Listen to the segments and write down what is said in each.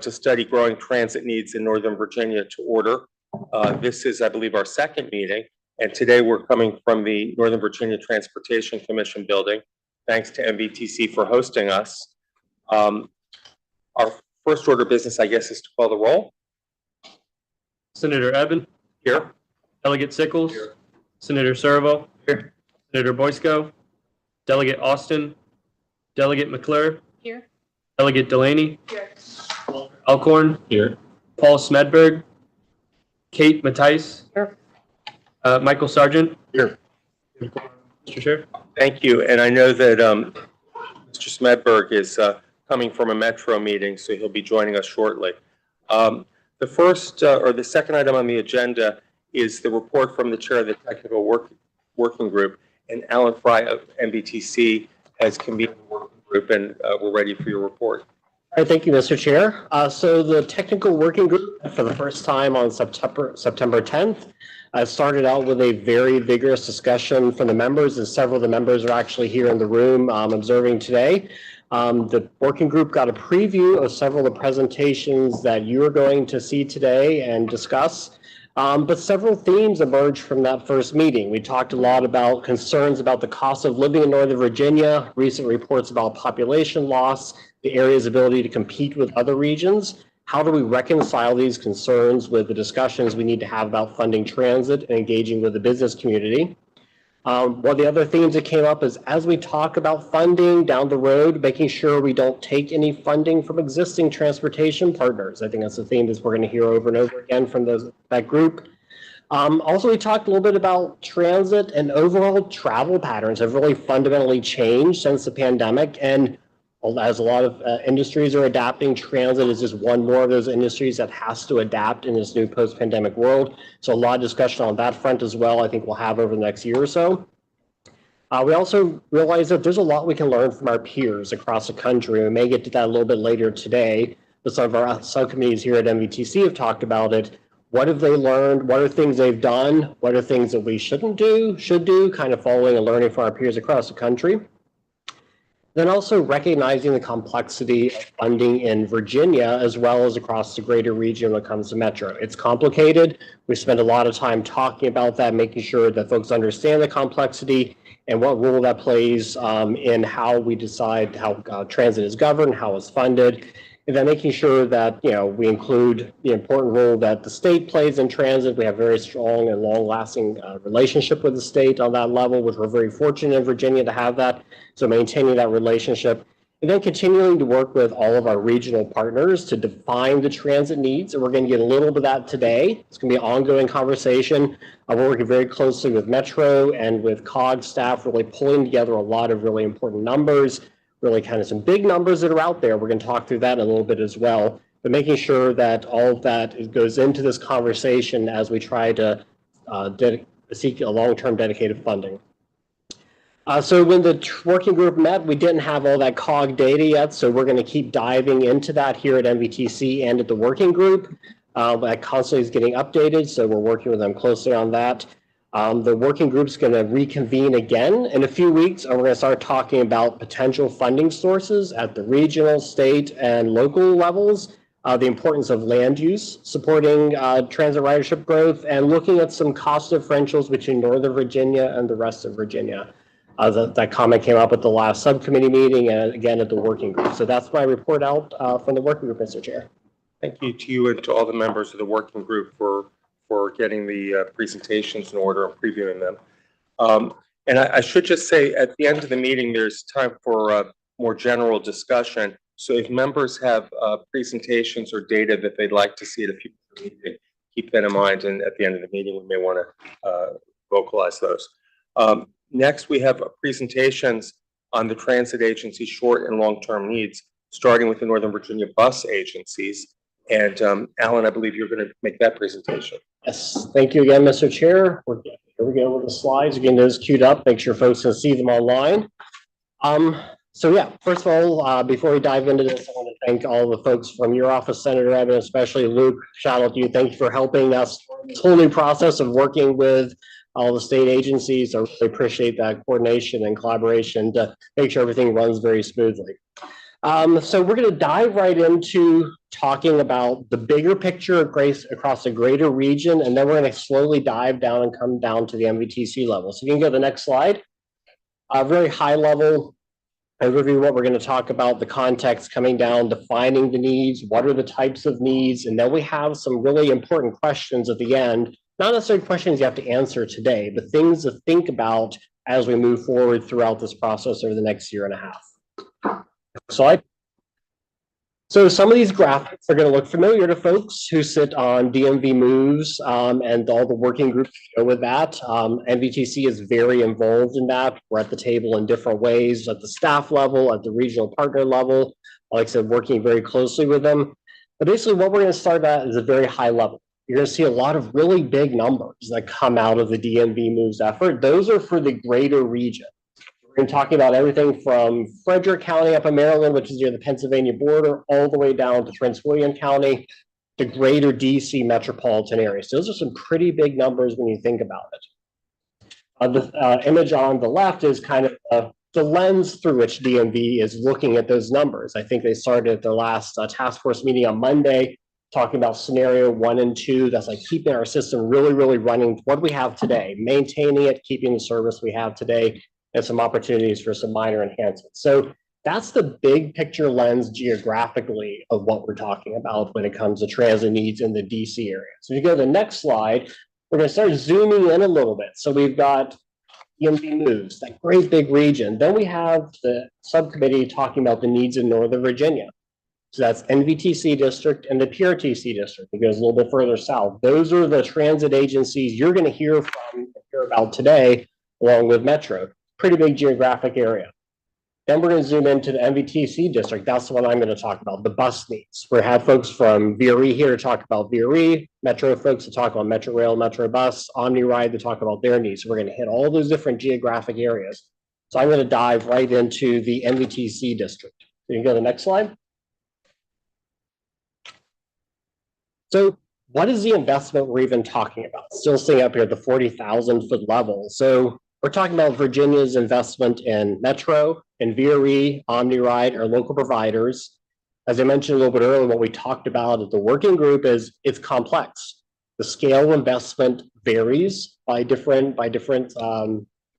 to study growing transit needs in Northern Virginia to order. This is, I believe, our second meeting, and today we're coming from the Northern Virginia Transportation Commission building. Thanks to MVTC for hosting us. Our first order of business, I guess, is to call the roll. Senator Evan. Here. Delegate Sickles. Here. Senator Servo. Here. Senator Boysko. Delegate Austin. Delegate McClure. Here. Delegate Delaney. Here. Alcorn. Here. Paul Smedberg. Kate Mattice. Here. Michael Sargent. Here. Mr. Chair. Thank you. And I know that Mr. Smedberg is coming from a Metro meeting, so he'll be joining us shortly. The first or the second item on the agenda is the report from the chair of the technical working group, and Alan Fry of MVTC has convened the working group, and we're ready for your report. All right, thank you, Mr. Chair. So the technical working group, for the first time on September 10th, started out with a very vigorous discussion from the members, and several of the members are actually here in the room observing today. The working group got a preview of several of the presentations that you are going to see today and discuss. But several themes emerged from that first meeting. We talked a lot about concerns about the cost of living in Northern Virginia, recent reports about population loss, the area's ability to compete with other regions. How do we reconcile these concerns with the discussions we need to have about funding transit and engaging with the business community? One of the other themes that came up is, as we talk about funding down the road, making sure we don't take any funding from existing transportation partners. I think that's a theme that we're going to hear over and over again from that group. Also, we talked a little bit about transit, and overall travel patterns have really fundamentally changed since the pandemic. And as a lot of industries are adapting, transit is just one more of those industries that has to adapt in this new post-pandemic world. So a lot of discussion on that front as well, I think we'll have over the next year or so. We also realize that there's a lot we can learn from our peers across the country. We may get to that a little bit later today, but some of our subcommittees here at MVTC have talked about it. What have they learned? What are things they've done? What are things that we shouldn't do, should do, kind of following and learning from our peers across the country. Then also recognizing the complexity of funding in Virginia as well as across the greater region when it comes to Metro. It's complicated. We spend a lot of time talking about that, making sure that folks understand the complexity and what role that plays in how we decide how transit is governed, how it's funded, and then making sure that we include the important role that the state plays in transit. We have very strong and long-lasting relationship with the state on that level, which we're very fortunate in Virginia to have that. So maintaining that relationship, and then continuing to work with all of our regional partners to define the transit needs. And we're going to get a little bit of that today. It's going to be an ongoing conversation. We're working very closely with Metro and with COG staff, really pulling together a lot of really important numbers, really kind of some big numbers that are out there. We're going to talk through that in a little bit as well, but making sure that all of that goes into this conversation as we try to seek a long-term dedicated funding. So when the working group met, we didn't have all that COG data yet, so we're going to keep diving into that here at MVTC and at the working group. That constantly is getting updated, so we're working with them closely on that. The working group's going to reconvene again in a few weeks, and we're going to start talking about potential funding sources at the regional, state, and local levels, the importance of land use, supporting transit ridership growth, and looking at some cost differentials between Northern Virginia and the rest of Virginia. That comment came up at the last subcommittee meeting and again at the working group. So that's my report out from the working group, Mr. Chair. Thank you to you and to all the members of the working group for getting the presentations in order and previewing them. And I should just say at the end of the meeting, there's time for more general discussion. So if members have presentations or data that they'd like to see at a future meeting, keep that in mind. And at the end of the meeting, we may want to vocalize those. Next, we have presentations on the transit agency's short and long-term needs, starting with the Northern Virginia bus agencies. And Alan, I believe you're going to make that presentation. Yes, thank you again, Mr. Chair. Here we go with the slides. Again, those queued up. Make sure folks can see them online. So yeah, first of all, before we dive into this, I want to thank all the folks from your office, Senator Evan, especially Luke. Shout out to you. Thank you for helping us through this whole new process of working with all the state agencies. I really appreciate that coordination and collaboration to make sure everything runs very smoothly. So we're going to dive right into talking about the bigger picture across a greater region, and then we're going to slowly dive down and come down to the MVTC level. So you can go to the next slide. A very high level overview of what we're going to talk about, the context coming down, defining the needs, what are the types of needs, and then we have some really important questions at the end. Not necessarily questions you have to answer today, but things to think about as we move forward throughout this process over the next year and a half. Slide. So some of these graphics are going to look familiar to folks who sit on DMV moves and all the working groups that go with that. MVTC is very involved in that. We're at the table in different ways at the staff level, at the regional partner level. Like I said, working very closely with them. But basically what we're going to start at is a very high level. You're going to see a lot of really big numbers that come out of the DMV moves effort. Those are for the greater region. We're talking about everything from Frederick County up in Maryland, which is near the Pennsylvania border, all the way down to Prince William County, to greater DC metropolitan area. So those are some pretty big numbers when you think about it. The image on the left is kind of the lens through which DMV is looking at those numbers. I think they started at their last task force meeting on Monday, talking about scenario 1 and 2. That's like keeping our system really, really running. What do we have today? Maintaining it, keeping the service we have today, and some opportunities for some minor enhancements. So that's the big picture lens geographically of what we're talking about when it comes to transit needs in the DC area. So if you go to the next slide, we're going to start zooming in a little bit. So we've got DMV moves, that great big region. Then we have the subcommittee talking about the needs in Northern Virginia. So that's NVTC district and the PRTC district. It goes a little bit further south. Those are the transit agencies you're going to hear about today, along with Metro. Pretty big geographic area. Then we're going to zoom into the MVTC district. That's the one I'm going to talk about, the bus needs. We have folks from VRE here to talk about VRE, Metro folks to talk about Metro Rail, Metro Bus, OmniRide to talk about their needs. So we're going to hit all those different geographic areas. So I'm going to dive right into the MVTC district. So you can go to the next slide. So what is the investment we're even talking about? Still staying up here at the 40,000 foot level. So we're talking about Virginia's investment in Metro, in VRE, OmniRide, our local providers. As I mentioned a little bit earlier, what we talked about at the working group is it's complex. The scale of investment varies by different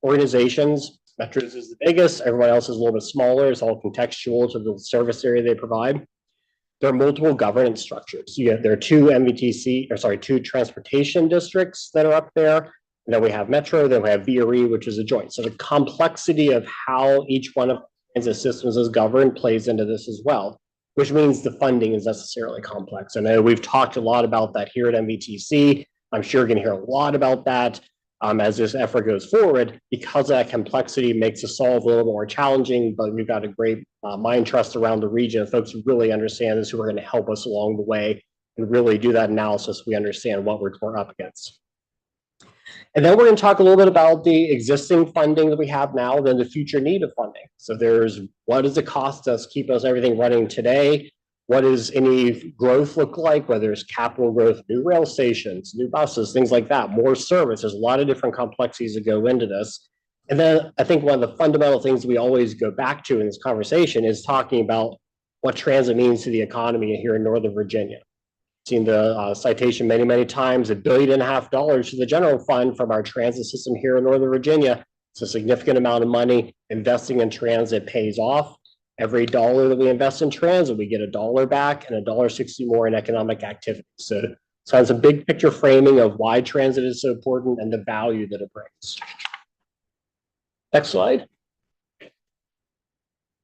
organizations. Metro's is the biggest. Everyone else is a little bit smaller. It's all contextual to the service area they provide. There are multiple governance structures. There are two transportation districts that are up there. And then we have Metro, then we have VRE, which is a joint. So the complexity of how each one of the systems is governed plays into this as well, which means the funding is necessarily complex. And I know we've talked a lot about that here at MVTC. I'm sure you're going to hear a lot about that as this effort goes forward, because that complexity makes the solve a little more challenging, but we've got a great mind trust around the region of folks who really understand this, who are going to help us along the way and really do that analysis so we understand what we're up against. And then we're going to talk a little bit about the existing funding that we have now, then the future need of funding. So there's what does it cost us, keep us everything running today? What does any growth look like, whether it's capital growth, new rail stations, new buses, things like that, more service. There's a lot of different complexities that go into this. And then I think one of the fundamental things we always go back to in this conversation is talking about what transit means to the economy here in Northern Virginia. Seen the citation many, many times, $1.5 billion to the general fund from our transit system here in Northern Virginia. It's a significant amount of money. Investing in transit pays off. Every dollar that we invest in transit, we get $1 back and $1.60 more in economic activity. So it's a big picture framing of why transit is so important and the value that it brings. Next slide.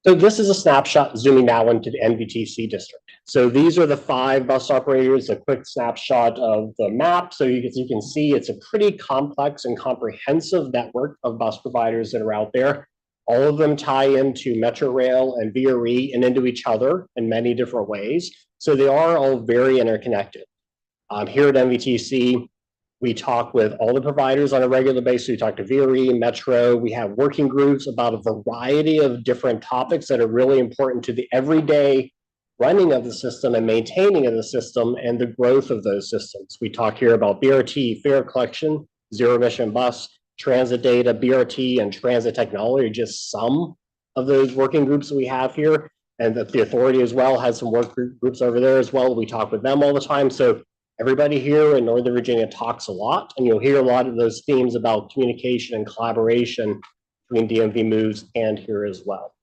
So this is a snapshot zooming now into the NVTC district. So these are the 5 bus operators, a quick snapshot of the map. So you can see it's a pretty complex and comprehensive network of bus providers that are out there. All of them tie into Metro Rail and VRE and into each other in many different ways. So they are all very interconnected. Here at MVTC, we talk with all the providers on a regular basis. We talk to VRE, Metro. We have working groups about a variety of different topics that are really important to the everyday running of the system and maintaining of the system and the growth of those systems. We talk here about BRT, fare collection, zero emission bus, transit data, BRT, and transit technology are just some of those working groups that we have here. and that the authority as well has some work groups over there as well. We talk with them all the time. So everybody here in Northern Virginia talks a lot, and you'll hear a lot of those themes about communication and collaboration between DMV moves and here as well.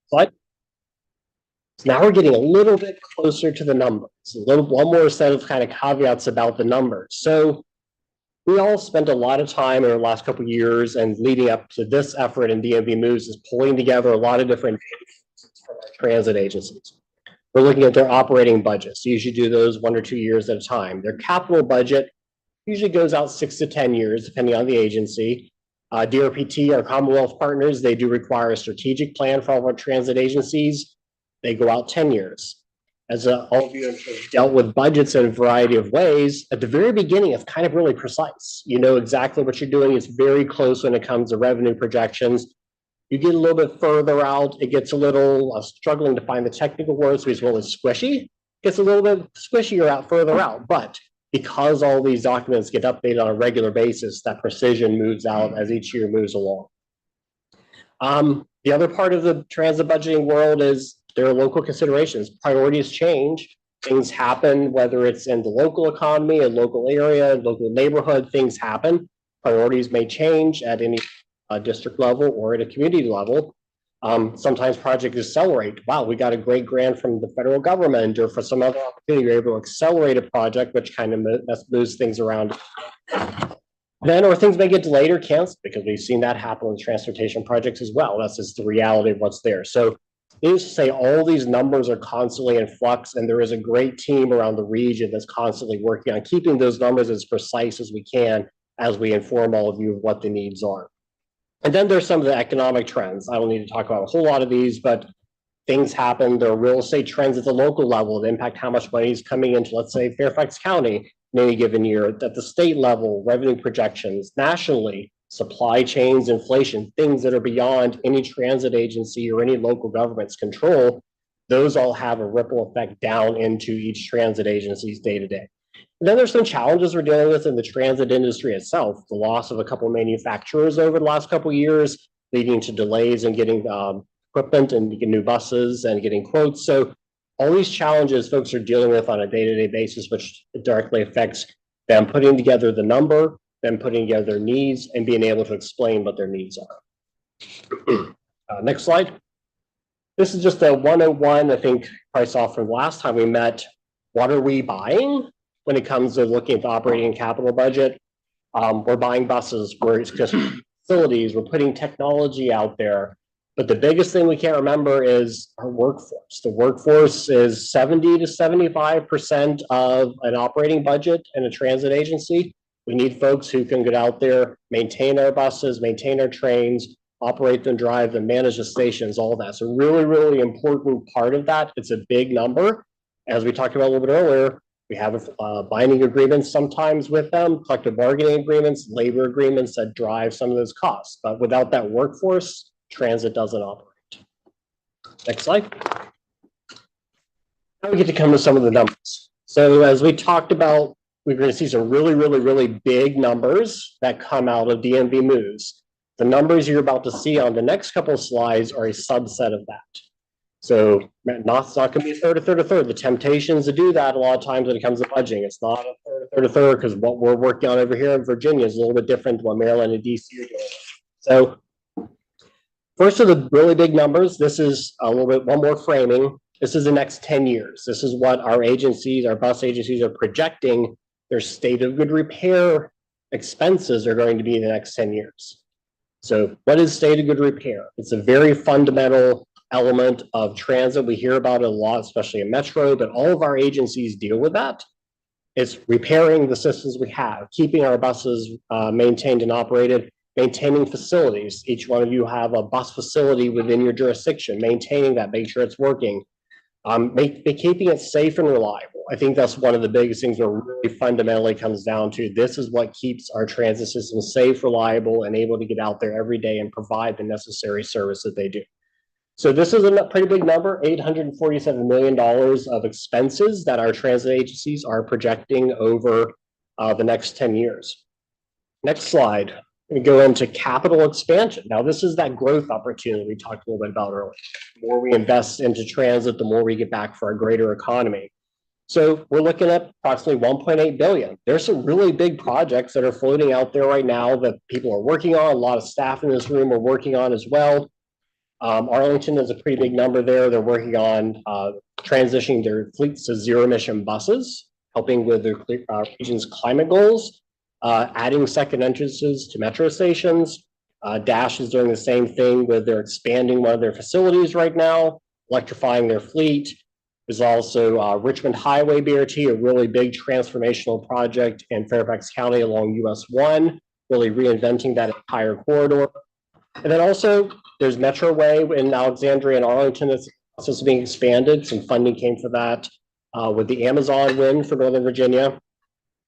Slide. So now we're getting a little bit closer to the numbers. One more set of kind of caveats about the numbers. So we all spent a lot of time in the last couple of years and leading up to this effort in DMV moves is pulling together a lot of different from our transit agencies. We're looking at their operating budgets. They usually do those 1 or 2 years at a time. Their capital budget usually goes out 6 to 10 years, depending on the agency. DRPT, our Commonwealth partners, they do require a strategic plan for all of our transit agencies. They go out 10 years. As all of you have dealt with budgets in a variety of ways, at the very beginning, it's kind of really precise. You know exactly what you're doing. It's very close when it comes to revenue projections. You get a little bit further out, it gets a little struggling to find the technical words, so it's really squishy. It gets a little bit squishier out further out, but because all these documents get updated on a regular basis, that precision moves out as each year moves along. The other part of the transit budgeting world is there are local considerations. Priorities change, things happen, whether it's in the local economy, a local area, local neighborhood, things happen. Priorities may change at any district level or at a community level. Sometimes projects accelerate. Wow, we got a great grant from the federal government or for some other opportunity, you're able to accelerate a project, which kind of moves things around. Then, or things may get delayed or canceled because we've seen that happen with transportation projects as well. That's just the reality of what's there. So needless to say, all these numbers are constantly in flux, and there is a great team around the region that's constantly working on keeping those numbers as precise as we can as we inform all of you of what the needs are. And then there's some of the economic trends. I don't need to talk about a whole lot of these, but things happen. There are real estate trends at the local level that impact how much money is coming into, let's say, Fairfax County in any given year. At the state level, revenue projections, nationally, supply chains, inflation, things that are beyond any transit agency or any local government's control, those all have a ripple effect down into each transit agency's day-to-day. And then there's some challenges we're dealing with in the transit industry itself. The loss of a couple of manufacturers over the last couple of years, leading to delays in getting equipment and getting new buses and getting quotes. So all these challenges folks are dealing with on a day-to-day basis, which directly affects them putting together the number, them putting together their needs, and being able to explain what their needs are. Next slide. This is just a 101, I think, I saw from the last time we met. What are we buying when it comes to looking at the operating and capital budget? We're buying buses, we're just facilities, we're putting technology out there. But the biggest thing we can't remember is our workforce. The workforce is 70 to 75% of an operating budget in a transit agency. We need folks who can get out there, maintain our buses, maintain our trains, operate them, drive them, manage the stations, all that. So really, really important part of that. It's a big number. As we talked about a little bit earlier, we have binding agreements sometimes with them, collective bargaining agreements, labor agreements that drive some of those costs. But without that workforce, transit doesn't operate. Next slide. Now we get to come to some of the numbers. So as we talked about, we're going to see some really, really, really big numbers that come out of DMV moves. The numbers you're about to see on the next couple of slides are a subset of that. So it's not going to be a third, a third, a third. The temptations to do that a lot of times when it comes to budgeting. It's not a third, a third, a third, because what we're working on over here in Virginia is a little bit different than what Maryland and DC are doing. So first of the really big numbers, this is a little bit, one more framing. This is the next 10 years. This is what our agencies, our bus agencies are projecting their state of good repair expenses are going to be in the next 10 years. So what is state of good repair? It's a very fundamental element of transit. We hear about it a lot, especially in Metro, but all of our agencies deal with that. It's repairing the systems we have, keeping our buses maintained and operated, maintaining facilities. Each one of you have a bus facility within your jurisdiction, maintaining that, make sure it's working. Keeping it safe and reliable. I think that's one of the biggest things that really fundamentally comes down to. This is what keeps our transit system safe, reliable, and able to get out there every day and provide the necessary service that they do. So this is a pretty big number, $847 million of expenses that our transit agencies are projecting over the next 10 years. Next slide. We go into capital expansion. Now, this is that growth opportunity we talked a little bit about earlier. The more we invest into transit, the more we get back for our greater economy. So we're looking at approximately 1.8 billion. There's some really big projects that are floating out there right now that people are working on. A lot of staff in this room are working on as well. Arlington is a pretty big number there. They're working on transitioning their fleets to zero emission buses, helping with the region's climate goals, adding second entrances to metro stations. Dash is doing the same thing with they're expanding one of their facilities right now, electrifying their fleet. There's also Richmond Highway BRT, a really big transformational project in Fairfax County along US 1, really reinventing that entire corridor. And then also there's Metroway in Alexandria and Arlington that's also being expanded. Some funding came for that with the Amazon win for Northern Virginia.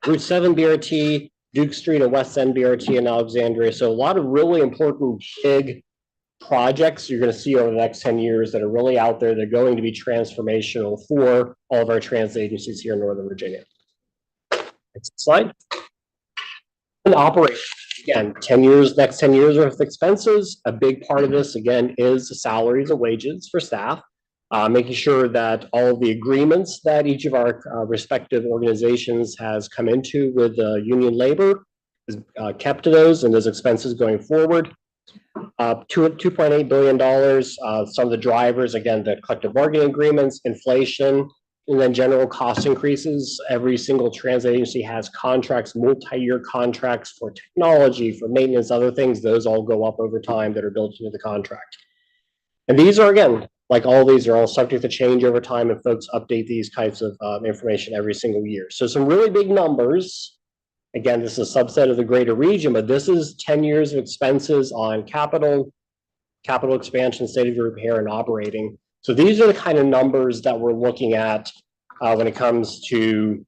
Route 7 BRT, Duke Street and West End BRT in Alexandria. So a lot of really important big projects you're going to see over the next 10 years that are really out there. They're going to be transformational for all of our transit agencies here in Northern Virginia. Next slide. And operations. Again, 10 years, next 10 years worth of expenses. A big part of this, again, is the salaries and wages for staff, making sure that all of the agreements that each of our respective organizations has come into with union labor is kept to those and those expenses going forward. $2.8 billion. Some of the drivers, again, the collective bargaining agreements, inflation, and then general cost increases. Every single transit agency has contracts, multi-year contracts for technology, for maintenance, other things. Those all go up over time that are built into the contract. And these are, again, like all these are all subject to change over time, and folks update these types of information every single year. So some really big numbers. Again, this is a subset of the greater region, but this is 10 years of expenses on capital expansion, state of repair, and operating. So these are the kind of numbers that we're looking at when it comes to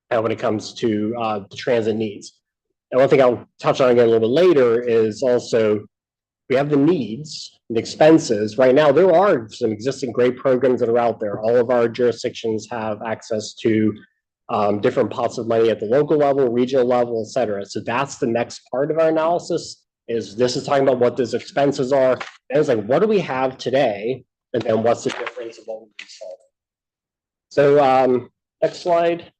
the transit needs. And one thing I'll touch on again a little bit later is also we have the needs, the expenses. Right now, there are some existing great programs that are out there. All of our jurisdictions have access to different pots of money at the local level, regional level, et cetera. So that's the next part of our analysis. This is talking about what those expenses are. And it's like, what do we have today? And then what's the difference of what we can solve? So next slide.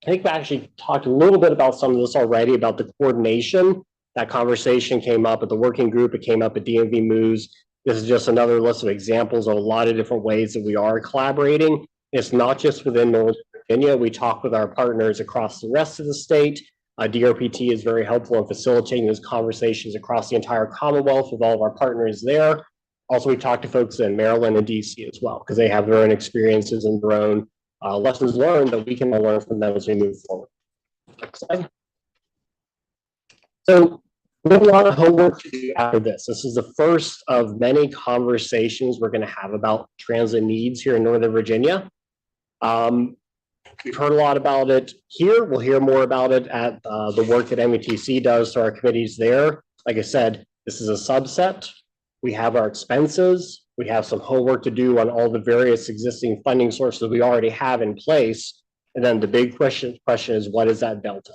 I think we actually talked a little bit about some of this already, about the coordination. That conversation came up at the working group. It came up at DMV Moves. This is just another list of examples of a lot of different ways that we are collaborating. It's not just within Northern Virginia. We talk with our partners across the rest of the state. DRPT is very helpful in facilitating those conversations across the entire Commonwealth with all of our partners there. Also, we talk to folks in Maryland and DC as well, because they have their own experiences and their own lessons learned that we can learn from them as we move forward. Next slide. So we have a lot of homework to do after this. This is the first of many conversations we're going to have about transit needs here in Northern Virginia. We've heard a lot about it here. We'll hear more about it at the work that METC does to our committees there. Like I said, this is a subset. We have our expenses. We have some homework to do on all the various existing funding sources we already have in place. And then the big question is, what is that delta?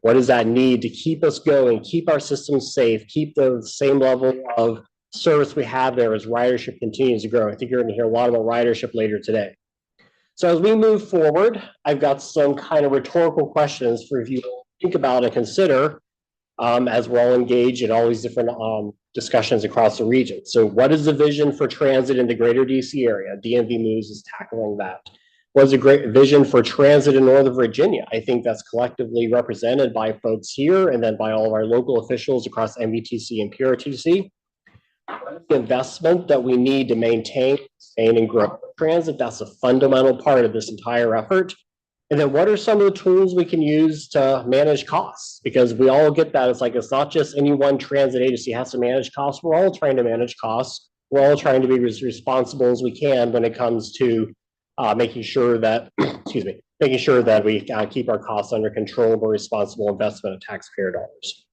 What does that need to keep us going, keep our systems safe, keep the same level of service we have there as ridership continues to grow? I think you're going to hear a lot about ridership later today. So as we move forward, I've got some kind of rhetorical questions for you to think about and consider as we're all engaged in all these different discussions across the region. So what is the vision for transit in the greater DC area? DMV Moves is tackling that. What is a great vision for transit in Northern Virginia? I think that's collectively represented by folks here and then by all of our local officials across MVTC and PRTC. What is the investment that we need to maintain, sustain, and grow transit? That's a fundamental part of this entire effort. And then what are some of the tools we can use to manage costs? Because we all get that. It's like, it's not just any one transit agency has to manage costs. We're all trying to manage costs. We're all trying to be as responsible as we can when it comes to making sure that, making sure that we keep our costs under control for responsible investment of taxpayer dollars.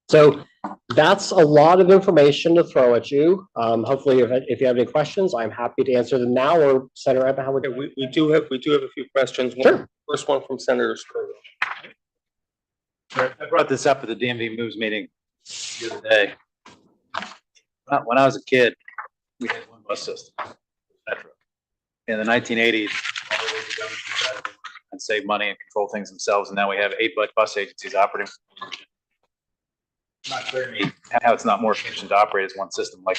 So that's a lot of information to throw at you. Hopefully, if you have any questions, I'm happy to answer them now, or Senator Evan, how would you? We do have a few questions. Sure. First one from Senator Sturgill. I brought this up at the DMV Moves meeting the other day. When I was a kid, we had one bus system, Metro. In the 1980s, and save money and control things themselves, and now we have 8 bus agencies operating. Not clear to me how it's not more efficient to operate as one system, like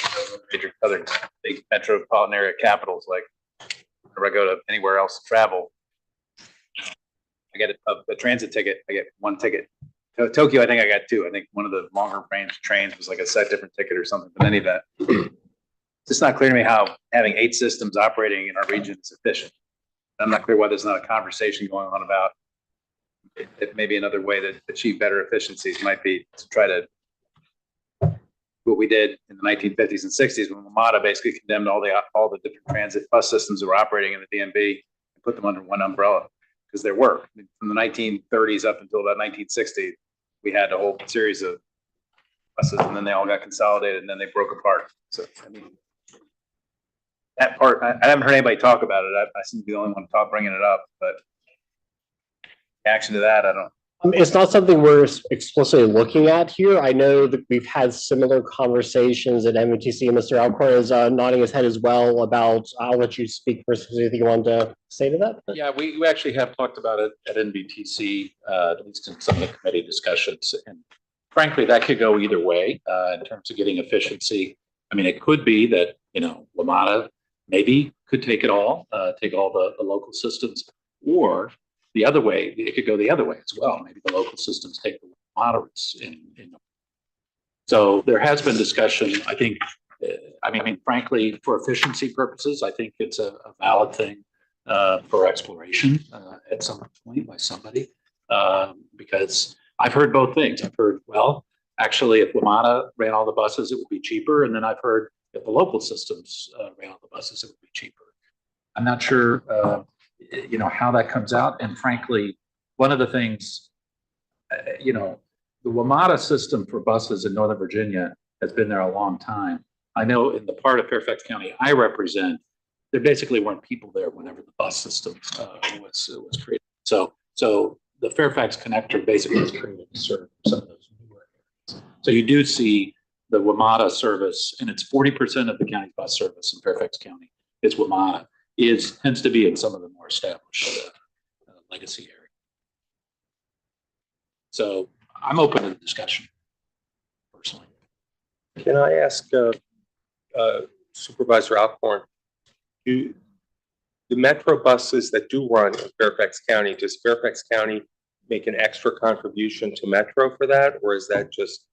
major other big metropolitan area capitals. Like whenever I go to anywhere else to travel, I get a transit ticket. I get one ticket. Tokyo, I think I got 2. I think one of the longer range trains was like a set different ticket or something. But in any event, it's just not clear to me how having 8 systems operating in our region is efficient. I'm not clear why there's not a conversation going on about it. Maybe another way to achieve better efficiencies might be to try to what we did in the 1950s and 60s when WMATA basically condemned all the different transit bus systems that were operating in the DMV and put them under one umbrella because there were. From the 1930s up until about 1960, we had a whole series of buses, and then they all got consolidated, and then they broke apart. So, I mean, that part, I haven't heard anybody talk about it. I seem to be the only one bringing it up, but action to that, I don't. It's not something we're explicitly looking at here. I know that we've had similar conversations at MTC. Mr. Alcorn is nodding his head as well about, I'll let you speak first. Is there anything you want to say to that? Yeah, we actually have talked about it at NBTC, at least in some of the committee discussions. And frankly, that could go either way in terms of getting efficiency. I mean, it could be that, WMATA maybe could take it all, take all the local systems, or the other way, it could go the other way as well. Maybe the local systems take the moderates so there has been discussion. I think, frankly, for efficiency purposes, I think it's a valid thing for exploration at some point by somebody, because I've heard both things. I've heard, well, actually, if WMATA ran all the buses, it would be cheaper. And then I've heard if the local systems ran all the buses, it would be cheaper. I'm not sure, how that comes out. And frankly, one of the things, the WMATA system for buses in Northern Virginia has been there a long time. I know in the part of Fairfax County I represent, there basically weren't people there whenever the bus system was created. So the Fairfax connector basically was created to serve some of those newer areas. So you do see the WMATA service, and it's 40% of the county bus service in Fairfax County is WMATA. Tends to be in some of the more established legacy areas. So I'm open to the discussion, personally. Can I ask Supervisor Alcorn, the Metro buses that do run in Fairfax County, does Fairfax County make an extra contribution to Metro for that, or is that just?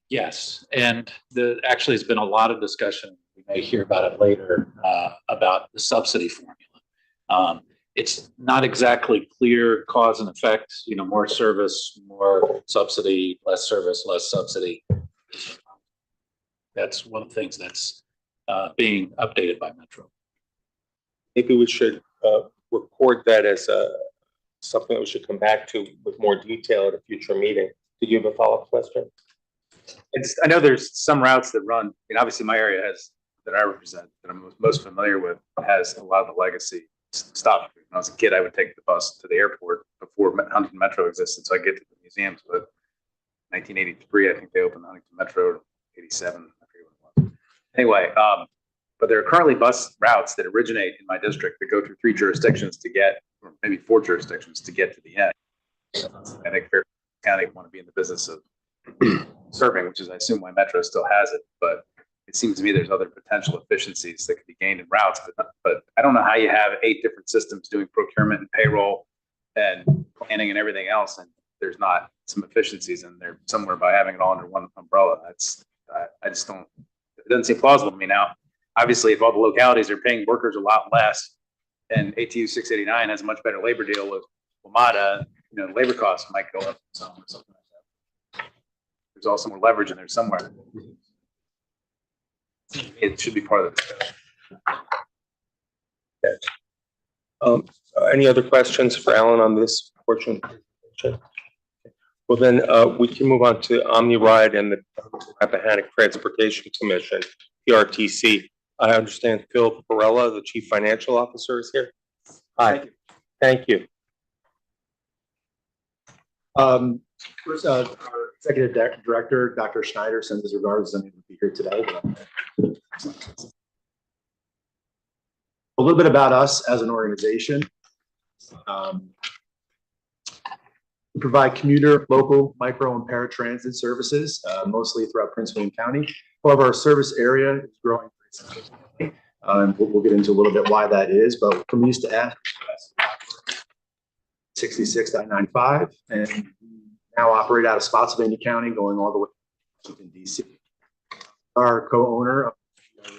Yes, and actually has been a lot of discussion. We may hear about it later about the subsidy formula. It's not exactly clear cause and effect. More service, more subsidy; less service, less subsidy. That's one of the things that's being updated by Metro. Maybe we should record that as something that we should come back to with more detail at a future meeting. Did you have a follow-up question? I know there's some routes that run. Obviously, my area that I represent, that I'm most familiar with, has a lot of the legacy stops. When I was a kid, I would take the bus to the airport before Huntington Metro existed, so I get to the museums. But 1983, I think they opened Huntington Metro. 87, I forget what it was. Anyway, but there are currently bus routes that originate in my district that go through 3 jurisdictions to get, or maybe 4 jurisdictions to get to the end. I think Fairfax County want to be in the business of serving, which is, I assume, why Metro still has it. But it seems to me there's other potential efficiencies that could be gained in routes. But I don't know how you have 8 different systems doing procurement and payroll and planning and everything else, and there's not some efficiencies in there somewhere by having it all under one umbrella. I just don't. It doesn't seem plausible to me now. Obviously, if all the localities are paying workers a lot less, and ATU 689 has a much better labor deal with WMATA, labor costs might go up some or something like that. There's also more leverage in there somewhere. It should be part of the discussion. Okay. Any other questions for Alan on this portion? Well, then we can move on to OmniRide and the Rappahannock Transportation Commission, PRTC. I understand Phil Perella, the Chief Financial Officer, is here. Hi. Thank you. First, our executive director, Dr. Schneider, sends his regards and he will be here today. A little bit about us as an organization. We provide commuter, local, micro, and paratransit services, mostly throughout Prince William County. However, our service area is growing very significantly. We'll get into a little bit why that is, but from east to F, 66.95, and we now operate out of Spotsylvania County, going all the way to Washington, D.C. Our co-owner of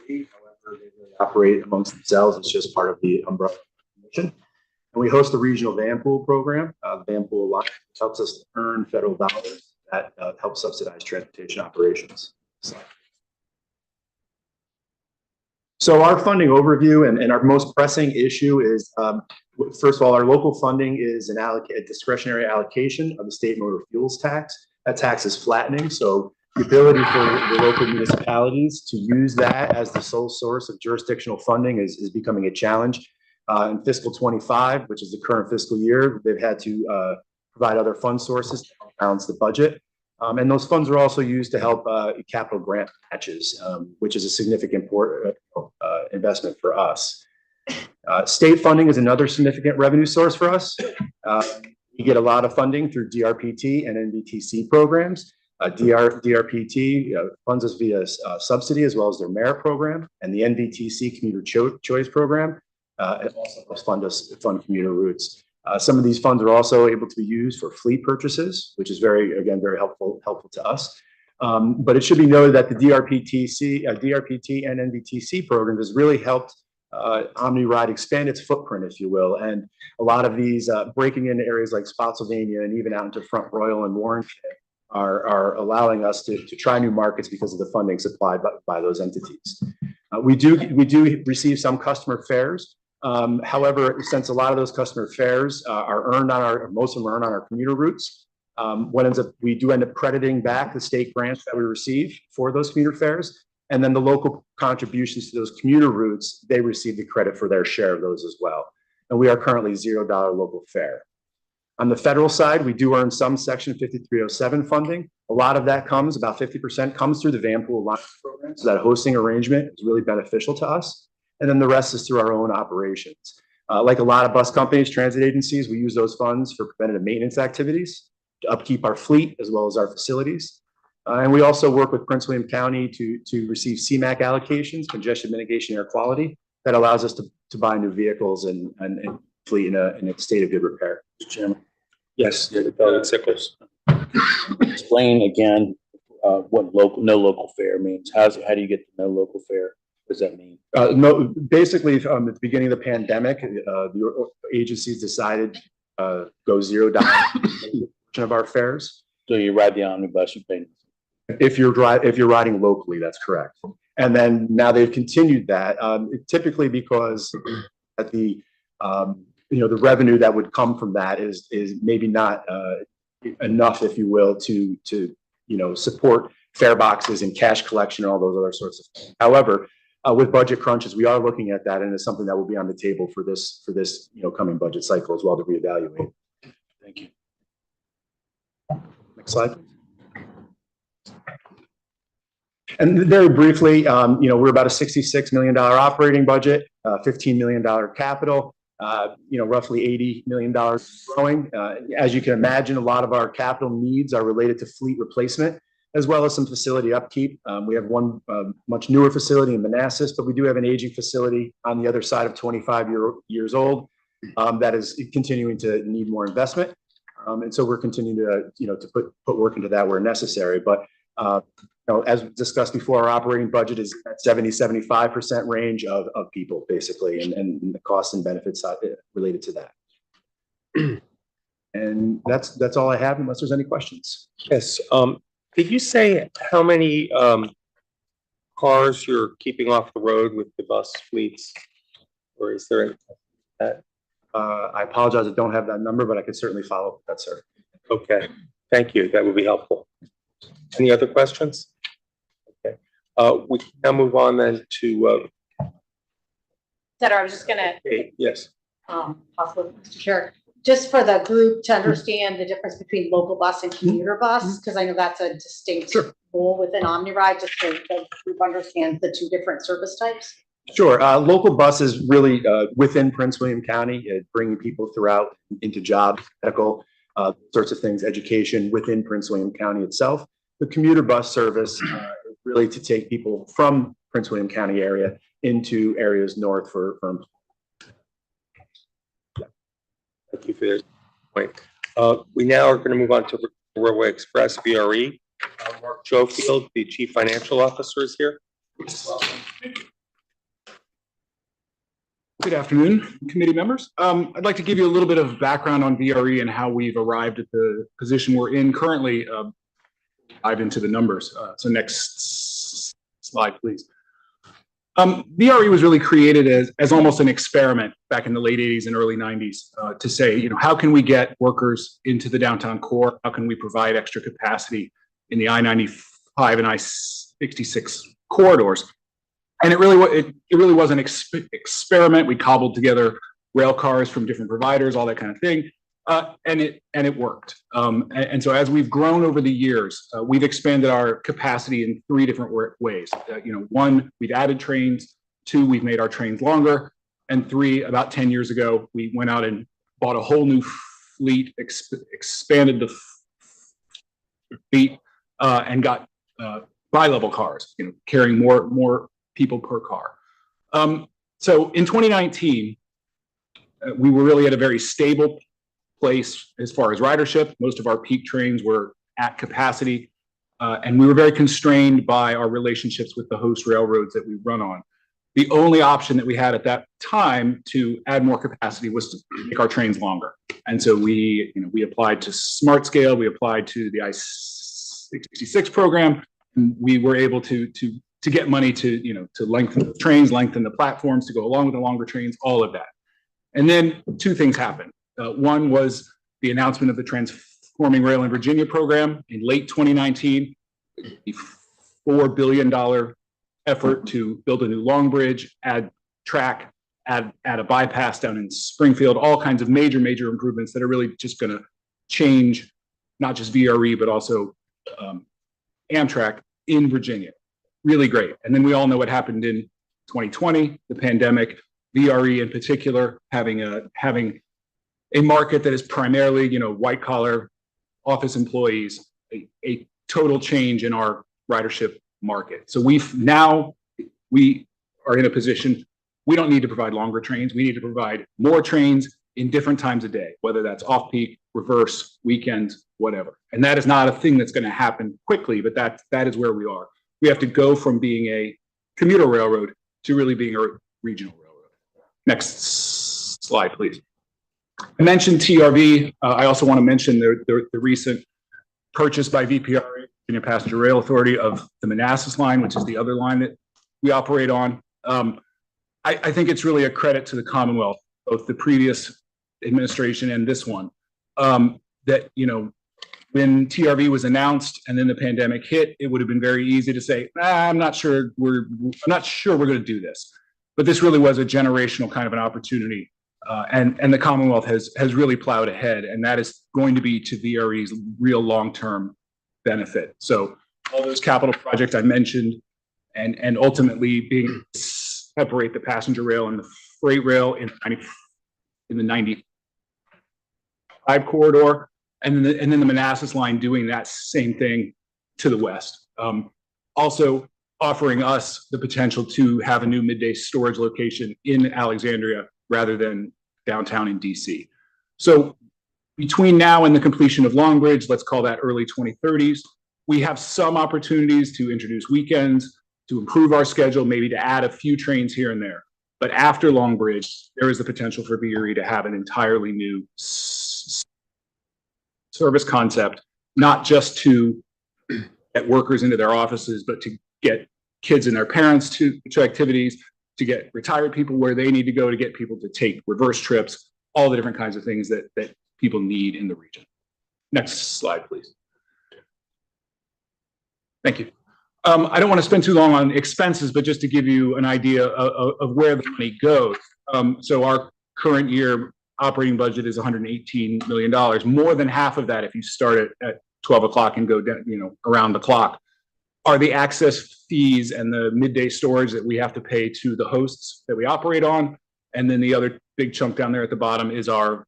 the however, they really operate amongst themselves. It's just part of the umbrella commission. And we host the regional van pool program, the Van Pool Alliance, which helps us earn federal dollars that help subsidize transportation operations. So our funding overview and our most pressing issue is, first of all, our local funding is a discretionary allocation of the state motor fuels tax. That tax is flattening, so the ability for the local municipalities to use that as the sole source of jurisdictional funding is becoming a challenge. In fiscal 25, which is the current fiscal year, they've had to provide other fund sources to balance the budget. And those funds are also used to help capital grant matches, which is a significant investment for us. State funding is another significant revenue source for us. We get a lot of funding through DRPT and NVTC programs. DRPT funds us via subsidy as well as their merit program, and the NVTC commuter choice program it also helps fund commuter routes. Some of these funds are also able to be used for fleet purchases, which is very helpful to us. But it should be noted that the DRPT and NVTC program has really helped OmniRide expand its footprint, if you will. And a lot of these breaking into areas like Spotsylvania and even out into Front Royal and Warrenton are allowing us to try new markets because of the funding supplied by those entities. We do receive some customer fares. However, since a lot of those customer fares are earned on most of them are earned on our commuter routes, we do end up crediting back the state grants that we receive for those commuter fares, and then the local contributions to those commuter routes, they receive the credit for their share of those as well. And we are currently $0 local fare. On the federal side, we do earn some Section 5307 funding. A lot of that comes, about 50% comes through the Van Pool Alliance program. So that hosting arrangement is really beneficial to us. And then the rest is through our own operations. Like a lot of bus companies, transit agencies, we use those funds for preventative maintenance activities to upkeep our fleet as well as our facilities. And we also work with Prince William County to receive CMAQ allocations, congestion mitigation air quality, that allows us to buy new vehicles and fleet in a state of good repair. Mr. Chairman. Yes, Sickles. Explain again what no local fare means. How do you get the no local fare? What does that mean? No, basically, at the beginning of the pandemic, the agencies decided go $0 of our fares. So you ride the omnibus, you pay. If you're riding locally, that's correct. And then now they've continued that, typically because at the the revenue that would come from that is maybe not enough, if you will, to support fare boxes and cash collection and all those other sorts of things. However, with budget crunches, we are looking at that, and it's something that will be on the table for this coming budget cycle as well to reevaluate. Thank you. Next slide. And very briefly, we're about a $66 million operating budget, $15 million capital, roughly $80 million growing. As you can imagine, a lot of our capital needs are related to fleet replacement, as well as some facility upkeep. We have one much newer facility in Manassas, but we do have an aging facility on the other side of 25 years old that is continuing to need more investment. And so we're continuing to put work into that where necessary. But as discussed before, our operating budget is at 70-75% range of people, basically, and the costs and benefits related to that. And that's all I have, unless there's any questions. Yes. Did you say how many cars you're keeping off the road with the bus fleets? Or is there any? I apologize, I don't have that number, but I could certainly follow up with that, sir. Okay, thank you. That would be helpful. Any other questions? Okay, we can now move on then to. Center, I was just gonna, Yes. possibly, Mr. Chair. just for the group to understand the difference between local bus and commuter bus, because I know that's a distinct goal within OmniRide, just so the group understands the two different service types. Sure. Local buses really within Prince William County, bringing people throughout into jobs, medical sorts of things, education within Prince William County itself. The commuter bus service is really to take people from Prince William County area into areas north for Thank you for this point. We now are going to move on to Railway Express, VRE. Mark Schofield, the Chief Financial Officer, is here. Good afternoon, committee members. I'd like to give you a little bit of background on VRE and how we've arrived at the position we're in currently. Dive into the numbers. So next slide, please. VRE was really created as almost an experiment back in the late 80s and early 90s to say, you know, how can we get workers into the downtown core? How can we provide extra capacity in the I-95 and I-66 corridors? And it really was an experiment. We cobbled together rail cars from different providers, all that kind of thing, and it worked. And so as we've grown over the years, we've expanded our capacity in three different ways. One, we've added trains. Two, we've made our trains longer. And three, about 10 years ago, we went out and bought a whole new fleet, expanded the fleet, and got bi-level cars, carrying more people per car. So in 2019, we were really at a very stable place as far as ridership. Most of our peak trains were at capacity, and we were very constrained by our relationships with the host railroads that we run on. The only option that we had at that time to add more capacity was to make our trains longer. And so we applied to Smart Scale, we applied to the I-66 program, and we were able to get money to lengthen the trains, lengthen the platforms, to go along with the longer trains, all of that. And then two things happened. One was the announcement of the Transforming Rail in Virginia program in late 2019, a $4 billion effort to build a new long bridge, add track, add a bypass down in Springfield, all kinds of major improvements that are really just going to change not just VRE, but also Amtrak in Virginia. Really great. And then we all know what happened in 2020, the pandemic, VRE in particular, having a market that is primarily, white collar office employees, a total change in our ridership market. So we are in a position, we don't need to provide longer trains. We need to provide more trains in different times of day, whether that's off peak, reverse, weekends, whatever. And that is not a thing that's going to happen quickly, but that is where we are. We have to go from being a commuter railroad to really being a regional railroad. Next slide, please. I mentioned TRV. I also want to mention the recent purchase by VPRA, Virginia Passenger Rail Authority, of the Manassas line, which is the other line that we operate on. I think it's really a credit to the Commonwealth, both the previous administration and this one, that, when TRV was announced and then the pandemic hit, it would have been very easy to say, I'm not sure we're going to do this. But this really was a generational kind of an opportunity. And the Commonwealth has really plowed ahead, and that is going to be to VRE's real long-term benefit. So all those capital projects I mentioned, and ultimately being separate the passenger rail and the freight rail in the 95 corridor, and then the Manassas line doing that same thing to the west. Also offering us the potential to have a new midday storage location in Alexandria rather than downtown in DC. So between now and the completion of Long Bridge, let's call that early 2030s, we have some opportunities to introduce weekends, to improve our schedule, maybe to add a few trains here and there. But after Long Bridge, there is the potential for VRE to have an entirely new service concept, not just to get workers into their offices, but to get kids and their parents to activities, to get retired people where they need to go, to get people to take reverse trips, all the different kinds of things that people need in the region. Next slide, please. Thank you. I don't want to spend too long on expenses, but just to give you an idea of where the money goes. So our current year operating budget is $118 million. More than half of that, if you start at 12 o'clock and go down, around the clock, are the access fees and the midday storage that we have to pay to the hosts that we operate on. And then the other big chunk down there at the bottom is our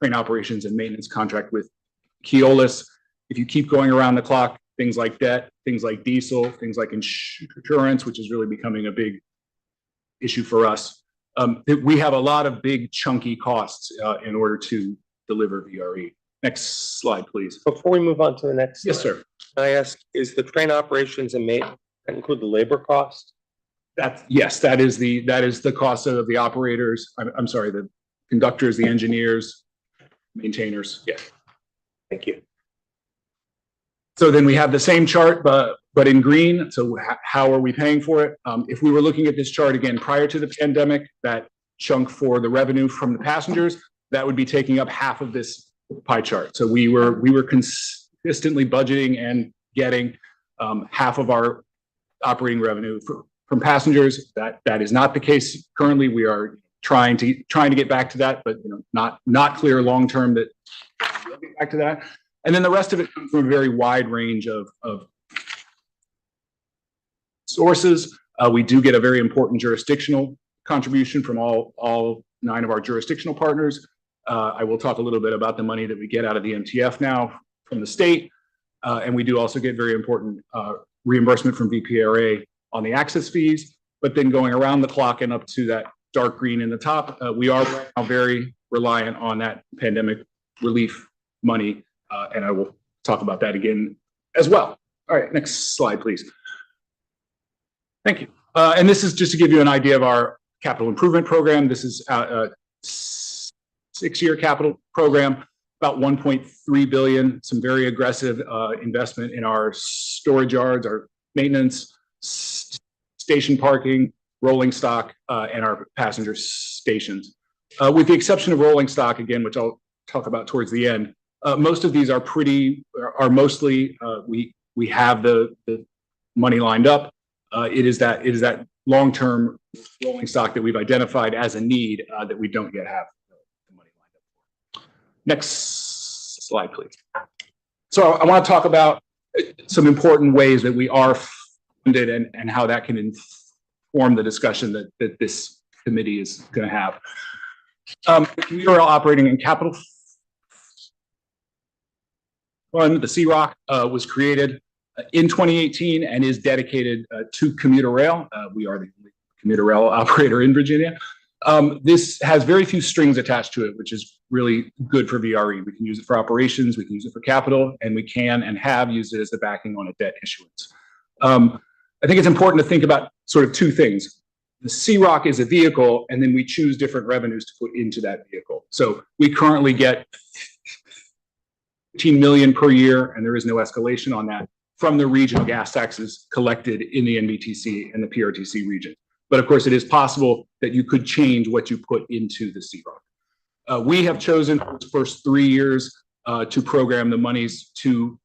train operations and maintenance contract with Keolis. If you keep going around the clock, things like debt, things like diesel, things like insurance, which is really becoming a big issue for us. We have a lot of big chunky costs in order to deliver VRE. Next slide, please. Before we move on to the next. Yes, slide, sir. can I ask, is the train operations and maintenance include the labor cost? Yes, that is the cost of the operators. I'm sorry, the conductors, the engineers, maintainers. Yeah. Thank you. So then we have the same chart, but in green. So how are we paying for it? If we were looking at this chart again prior to the pandemic, that chunk for the revenue from the passengers, that would be taking up half of this pie chart. So we were consistently budgeting and getting half of our operating revenue from passengers. That is not the case currently. We are trying to get back to that, but not clear long term that we'll get back to that. And then the rest of it comes from a very wide range of sources. We do get a very important jurisdictional contribution from all 9 of our jurisdictional partners. I will talk a little bit about the money that we get out of the MTF now from the state. And we do also get very important reimbursement from VPRA on the access fees. But then going around the clock and up to that dark green in the top, we are right now very reliant on that pandemic relief money. And I will talk about that again as well. All right, next slide, please. Thank you. And this is just to give you an idea of our capital improvement program. This is a 6-year capital program, about 1.3 billion, some very aggressive investment in our storage yards, our maintenance, station parking, rolling stock, and our passenger stations. With the exception of rolling stock, again, which I'll talk about towards the end, most of these are mostly, we have the money lined up. It is that long-term rolling stock that we've identified as a need that we don't yet have the money lined up for. Next slide, please. So I want to talk about some important ways that we are funded and how that can inform the discussion that this committee is going to have. We are operating in capital fund. The CROC was created in 2018 and is dedicated to commuter rail. We are the only commuter rail operator in Virginia. This has very few strings attached to it, which is really good for VRE. We can use it for operations, we can use it for capital, and we can and have used it as the backing on a debt issuance. I think it's important to think about sort of 2 things. The CROC is a vehicle, and then we choose different revenues to put into that vehicle. So we currently get 15 million per year, and there is no escalation on that, from the regional gas taxes collected in the NBTC and the PRTC region. But of course, it is possible that you could change what you put into the CROC. We have chosen for the first 3 years to program the monies to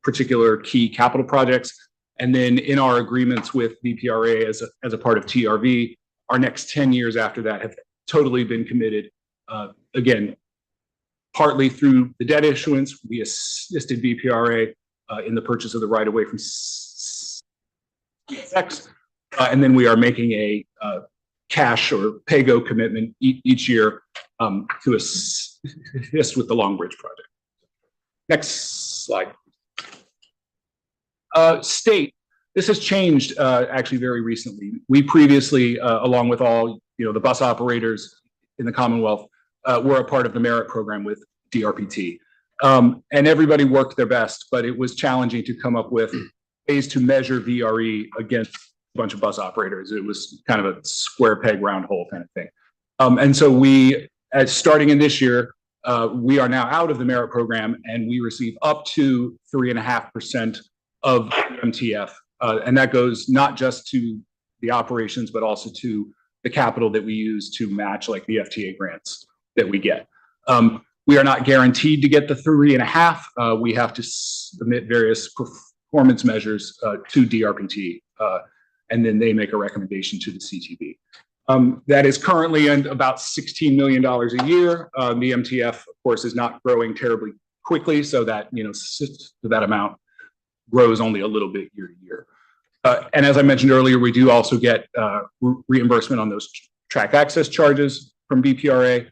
particular key capital projects. And then in our agreements with VPRA as a part of TRV, our next 10 years after that have totally been committed. Again, partly through the debt issuance, we assisted VPRA in the purchase of the right-of-way from CSX. And then we are making a cash or pay-go commitment each year to assist with the Long Bridge project. Next slide. State. This has changed actually very recently. We previously, along with all the bus operators in the Commonwealth, were a part of the merit program with DRPT. And everybody worked their best, but it was challenging to come up with ways to measure VRE against a bunch of bus operators. It was kind of a square peg, round hole kind of thing. And so we, starting in this year, we are now out of the merit program, and we receive up to 3.5% of MTF. And that goes not just to the operations, but also to the capital that we use to match like the FTA grants that we get. We are not guaranteed to get the 3.5. We have to submit various performance measures to DRPT, and then they make a recommendation to the CTB. That is currently at about $16 million a year. The MTF, of course, is not growing terribly quickly, so that, that amount grows only a little bit year to year. And as I mentioned earlier, we do also get reimbursement on those track access charges from BPRA.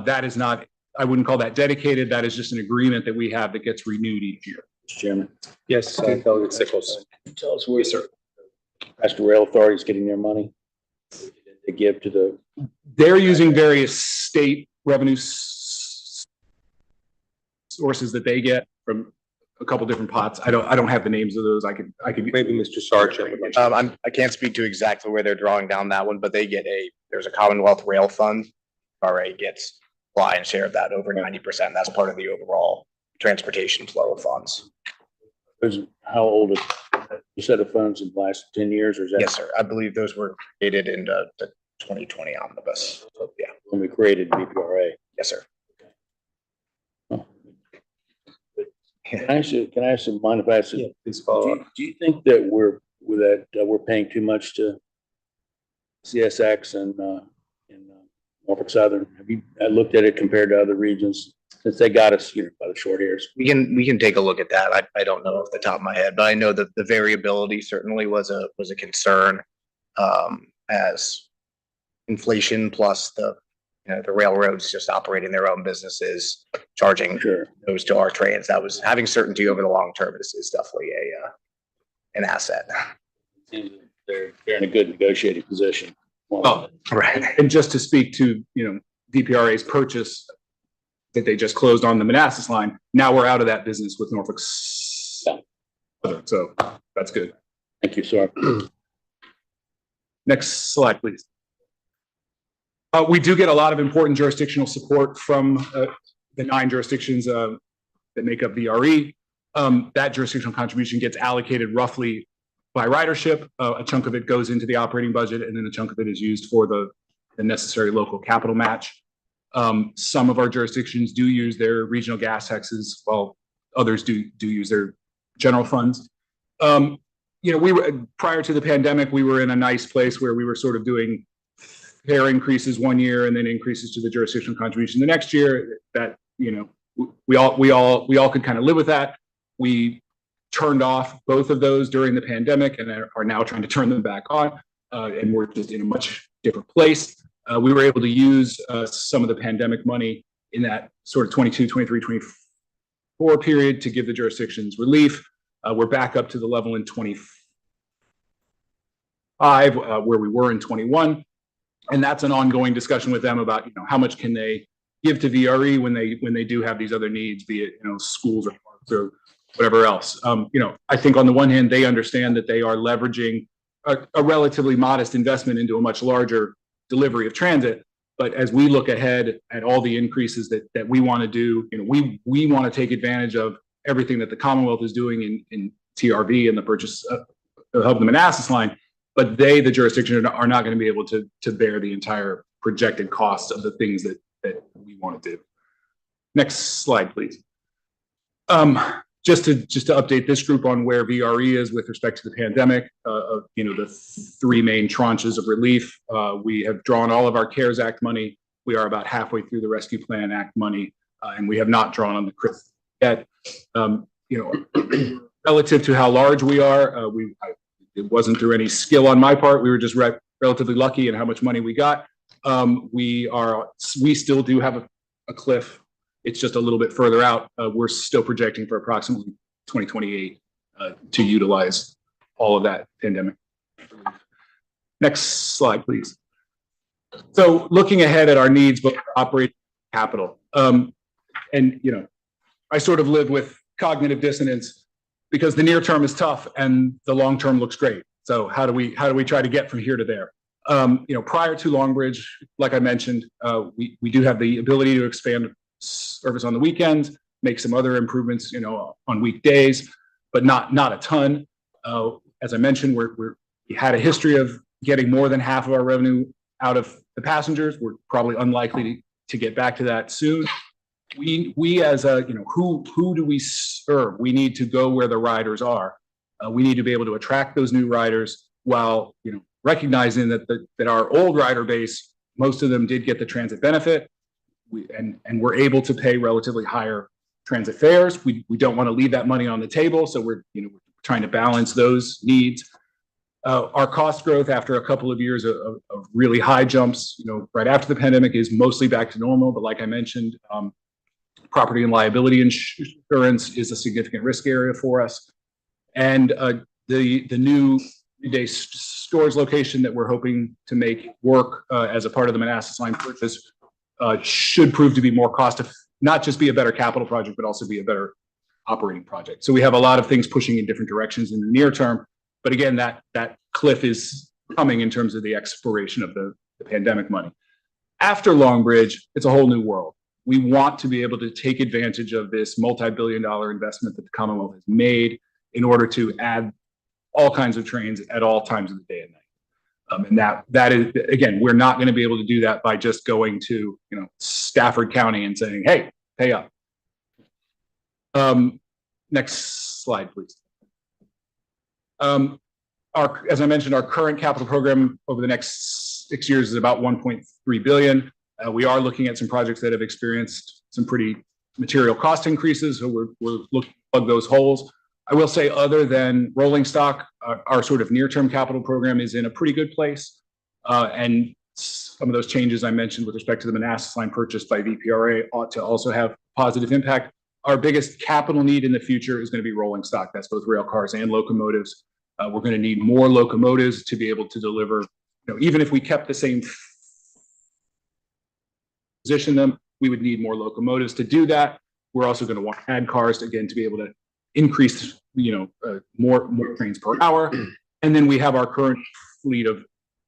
That is not, I wouldn't call that dedicated. That is just an agreement that we have that gets renewed each year. Mr. Chairman, Yes, Delegate Sickles. tell us where the rail authority is getting their money to give to the. They're using various state revenue sources that they get from a couple different pots. I don't have the names of those. I could. Maybe Mr. Sargent would like to. I can't speak to exactly where they're drawing down that one, but they get there's a Commonwealth Rail Fund. RA gets lion's share of that, over 90%. That's part of the overall transportation flow of funds. How old is, you said the funds in the last 10 years, or is that? Yes, sir. I believe those were created in the 2020 omnibus. So, yeah. When we created BPRA. Yes, sir. Oh. Can I ask you, mind if I ask you? Please follow up. Do you think that we're paying too much to CSX and Norfolk Southern? Have you looked at it compared to other regions, since they got us, by the short hairs? We can take a look at that. I don't know off the top of my head, but I know that the variability certainly was a concern, as inflation plus the railroads just operating their own businesses, charging those to our trains. That was having certainty over the long term is definitely an asset. They're in a good negotiating position. Oh, Right. and just to speak to, DPRA's purchase that they just closed on the Manassas line, now we're out of that business with Norfolk Southern, so that's good. Thank you, sir. Next slide, please. We do get a lot of important jurisdictional support from the 9 jurisdictions that make up VRE. That jurisdictional contribution gets allocated roughly by ridership. A chunk of it goes into the operating budget, and then a chunk of it is used for the necessary local capital match. Some of our jurisdictions do use their regional gas taxes, while others do use their general funds. We were, prior to the pandemic, we were in a nice place where we were sort of doing fare increases one year and then increases to the jurisdictional contribution the next year. That, we all could kind of live with that. We turned off both of those during the pandemic and are now trying to turn them back on. And we're just in a much different place. We were able to use some of the pandemic money in that sort of 22, 23, 24 period to give the jurisdictions relief. We're back up to the level in 25 where we were in 21. And that's an ongoing discussion with them about, how much can they give to VRE when they do have these other needs, be it, schools or parks or whatever else. I think on the one hand, they understand that they are leveraging a relatively modest investment into a much larger delivery of transit. But as we look ahead at all the increases that we want to do, we want to take advantage of everything that the Commonwealth is doing in TRV and the purchase of the Manassas line. But the jurisdiction are not going to be able to bear the entire projected cost of the things that we want to do. Next slide, please. Just to update this group on where VRE is with respect to the pandemic, the 3 main tranches of relief. We have drawn all of our CARES Act money. We are about halfway through the Rescue Plan Act money, and we have not drawn on the CRIF yet. Relative to how large we are, it wasn't through any skill on my part. We were just relatively lucky in how much money we got. We still do have a cliff. It's just a little bit further out. We're still projecting for approximately 2028 to utilize all of that pandemic. Next slide, please. So looking ahead at our needs, both operating capital. I sort of live with cognitive dissonance because the near term is tough and the long term looks great. So how do we try to get from here to there? Prior to Longbridge, like I mentioned, we do have the ability to expand service on the weekends, make some other improvements, on weekdays, but not a ton. As I mentioned, we had a history of getting more than half of our revenue out of the passengers. We're probably unlikely to get back to that soon. We as a, who do we serve? We need to go where the riders are. We need to be able to attract those new riders while, recognizing that our old rider base, most of them did get the transit benefit. And we're able to pay relatively higher transit fares. We don't want to leave that money on the table. So we're trying to balance those needs. Our cost growth after a couple of years of really high jumps, right after the pandemic, is mostly back to normal. But like I mentioned, property and liability insurance is a significant risk area for us. And the new day storage location that we're hoping to make work as a part of the Manassas line purchase should prove to be more not just be a better capital project, but also be a better operating project. So we have a lot of things pushing in different directions in the near term. But again, that cliff is coming in terms of the expiration of the pandemic money. After Long Bridge, it's a whole new world. We want to be able to take advantage of this multi-billion-dollar investment that the Commonwealth has made in order to add all kinds of trains at all times of the day and night. And that is, again, we're not going to be able to do that by just going to Stafford County and saying, hey, pay up. Next slide, please. As I mentioned, our current capital program over the next 6 years is about 1.3 billion. We are looking at some projects that have experienced some pretty material cost increases, so we're looking to plug those holes. I will say, other than rolling stock, our sort of near-term capital program is in a pretty good place. And some of those changes I mentioned with respect to the Manassas line purchase by VPRA ought to also have positive impact. Our biggest capital need in the future is going to be rolling stock. That's both rail cars and locomotives. We're going to need more locomotives to be able to deliver, even if we kept the same position them, we would need more locomotives to do that. We're also going to want to add cars again to be able to increase, more trains per hour. And then we have our current fleet of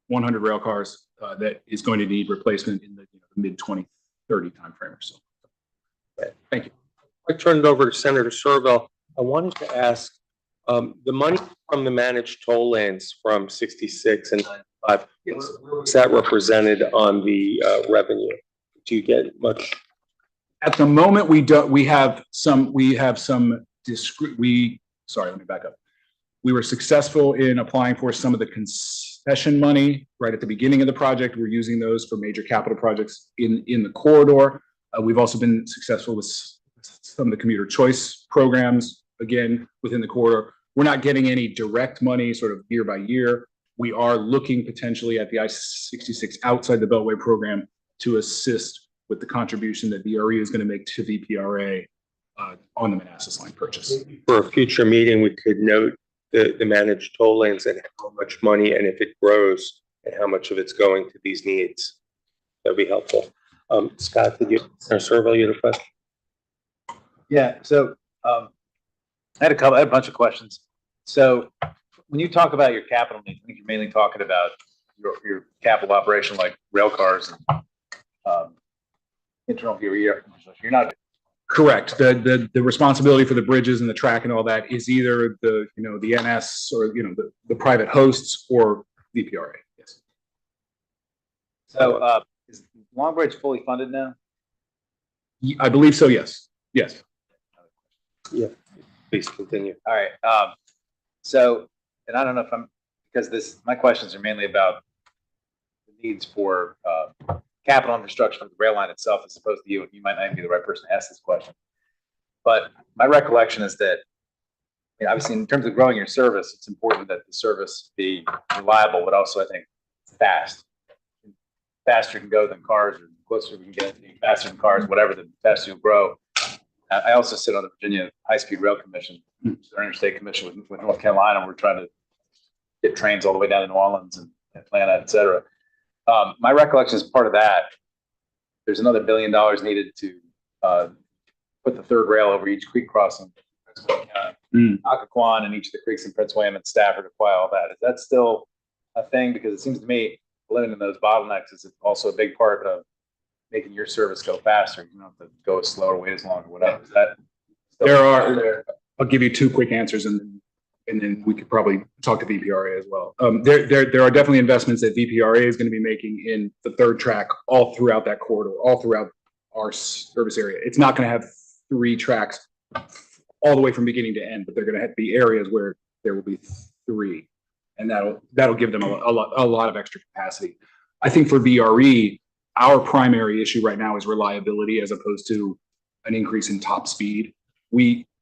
100 rail cars that is going to need replacement in the mid 2030 timeframe or so. Thank you. I turn it over to Senator Serville. I wanted to ask, the money from the managed toll lanes from 66 and 95, is that represented on the revenue? Do you get much? At the moment, we don't. We have some discrete. Sorry, let me back up. We were successful in applying for some of the concession money right at the beginning of the project. We're using those for major capital projects in the corridor. We've also been successful with some of the commuter choice programs, again, within the corridor. We're not getting any direct money sort of year by year. We are looking potentially at the I-66 outside the Beltway program to assist with the contribution that VRE is going to make to VPRA on the Manassas line purchase. For a future meeting, we could note the managed toll lanes and how much money, and if it grows, and how much of it's going to these needs. That'd be helpful. Scott, Senator Serville, you had a question? Yeah, so I had a bunch of questions. So when you talk about your capital needs, I think you're mainly talking about your capital operation like rail cars and internal VRE. You're not. Correct. The responsibility for the bridges and the track and all that is either the NS or the private hosts or VPRA. Yes. So is Long Bridge fully funded now? I believe so. Yes. Yes. Yeah. Please continue. All right. So, and I don't know if because my questions are mainly about the needs for capital infrastructure from the rail line itself, as opposed to you. You might not even be the right person to ask this question. But my recollection is that, obviously, in terms of growing your service, it's important that the service be reliable, but also, I think, fast. Faster you can go than cars, or closer we can get, faster than cars, whatever, the faster you'll grow. I also sit on the Virginia High-Speed Rail Commission, our interstate commission with North Carolina. We're trying to get trains all the way down to New Orleans and Atlanta, et cetera. My recollection is part of that. There's another $1 billion needed to put the third rail over each creek crossing, Occoquan, and each of the creeks in Prince William and Stafford, apply all that. Is that still a thing? Because it seems to me eliminating those bottlenecks is also a big part of making your service go faster. You don't have to go slower, wait as long, or whatever. Is that there? I'll give you two quick answers, and then we could probably talk to VPRA as well. There are definitely investments that VPRA is going to be making in the third track all throughout that corridor, all throughout our service area. It's not going to have 3 tracks all the way from beginning to end, but they're going to have to be areas where there will be 3. and that'll give them a lot of extra capacity. I think for VRE, our primary issue right now is reliability as opposed to an increase in top speed.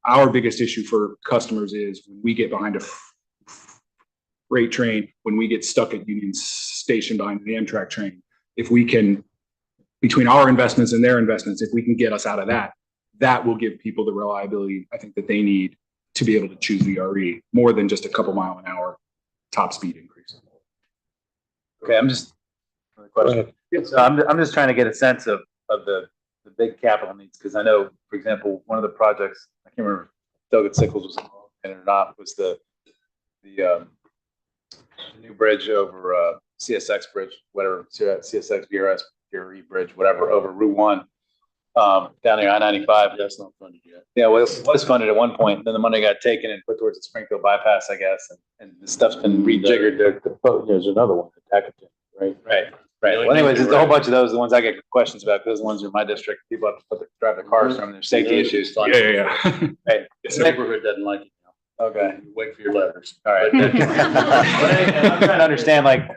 Our biggest issue for customers is when we get behind a freight train, when we get stuck at Union Station behind the Amtrak train, if we can, between our investments and their investments, if we can get us out of that, that will give people the reliability I think that they need to be able to choose VRE more than just a couple mile an hour top speed increase. Okay, I'm just, so I'm just trying to get a sense of the big capital needs, because I know, for example, one of the projects, I can't remember if Doug Sickles was involved in it or not, was the new bridge over CSX bridge, whatever, CSX, VRS, VRE bridge, whatever, over Route 1, down there, I-95. That's not funded yet. Yeah, well, it was funded at one point, then the money got taken and put towards the Springfield bypass, I guess, and the stuff's been rejiggered. There's another one, the Tackleton, right? Right. Well, anyways, there's a whole bunch of those, the ones I get questions about, because the ones in my district, people have to drive their cars from, there's safety issues. Yeah. Right. The neighborhood doesn't like it now. Okay. Wait for your letters. All right. But anyway, I'm trying to understand, like,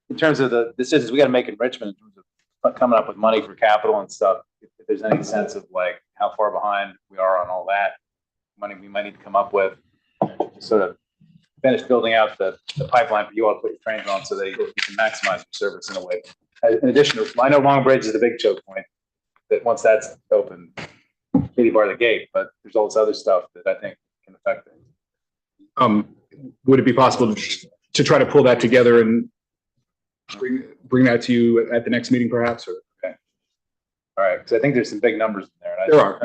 in terms of the decisions we got to make in Richmond, in terms of coming up with money for capital and stuff, if there's any sense of like how far behind we are on all that money we might need to come up with, to sort of finish building out the pipeline for you all to put your trains on so that you can maximize your service in a way. In addition to, I know Long Bridge is the big choke point, that once that's open, Katie bar the gate, but there's all this other stuff that I think can affect things. Would it be possible to try to pull that together and bring that to you at the next meeting, perhaps? Or okay, all right, because I think there's some big numbers in there. There are,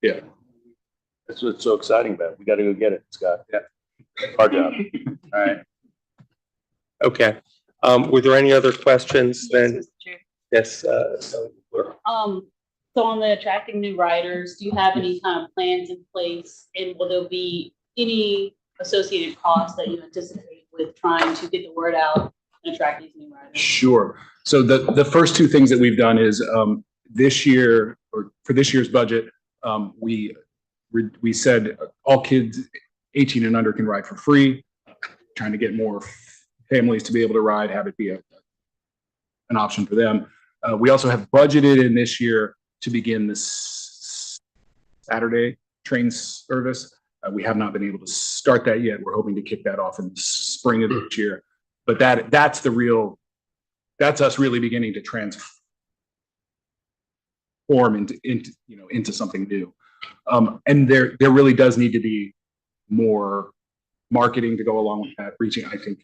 yeah. That's what's so exciting about it. We got to go get it, Scott. Yeah. Our job. All right. Okay. Were there any other questions then? Yes, Mr. Chair. Yes. So on the attracting new riders, do you have any kind of plans in place, and will there be any associated costs that you anticipate with trying to get the word out and attract these new riders? Sure. So the first two things that we've done is this year, or for this year's budget, we said all kids 18 and under can ride for free, trying to get more families to be able to ride, have it be an option for them. We also have budgeted in this year to begin this Saturday train service. We have not been able to start that yet. We're hoping to kick that off in the spring of this year. But that's us really beginning to transform into something new. And there really does need to be more marketing to go along with that, reaching. I think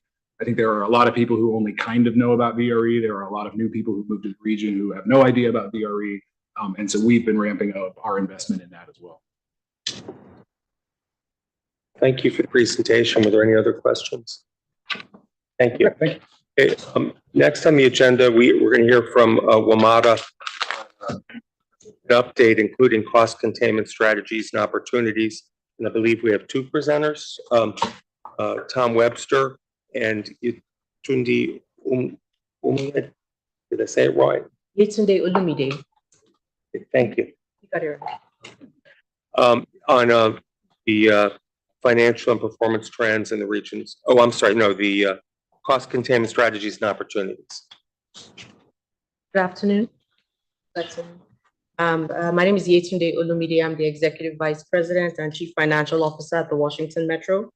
there are a lot of people who only kind of know about VRE. There are a lot of new people who moved to the region who have no idea about VRE. And so we've been ramping up our investment in that as well. Thank you for the presentation. Were there any other questions? Thank you. Thank you. Okay, next on the agenda, we're going to hear from WMATA, an update including cost containment strategies and opportunities. And I believe we have two presenters, Tom Webster and Yetunde Olumide. Did I say it right? Yetunde Olumide. Thank you. You got it right. On the financial and performance trends in the regions. Oh, I'm sorry. No, the cost containment strategies and opportunities. Good afternoon. My name is Yetunde Olumide. I'm the Executive Vice President and Chief Financial Officer at the Washington Metro.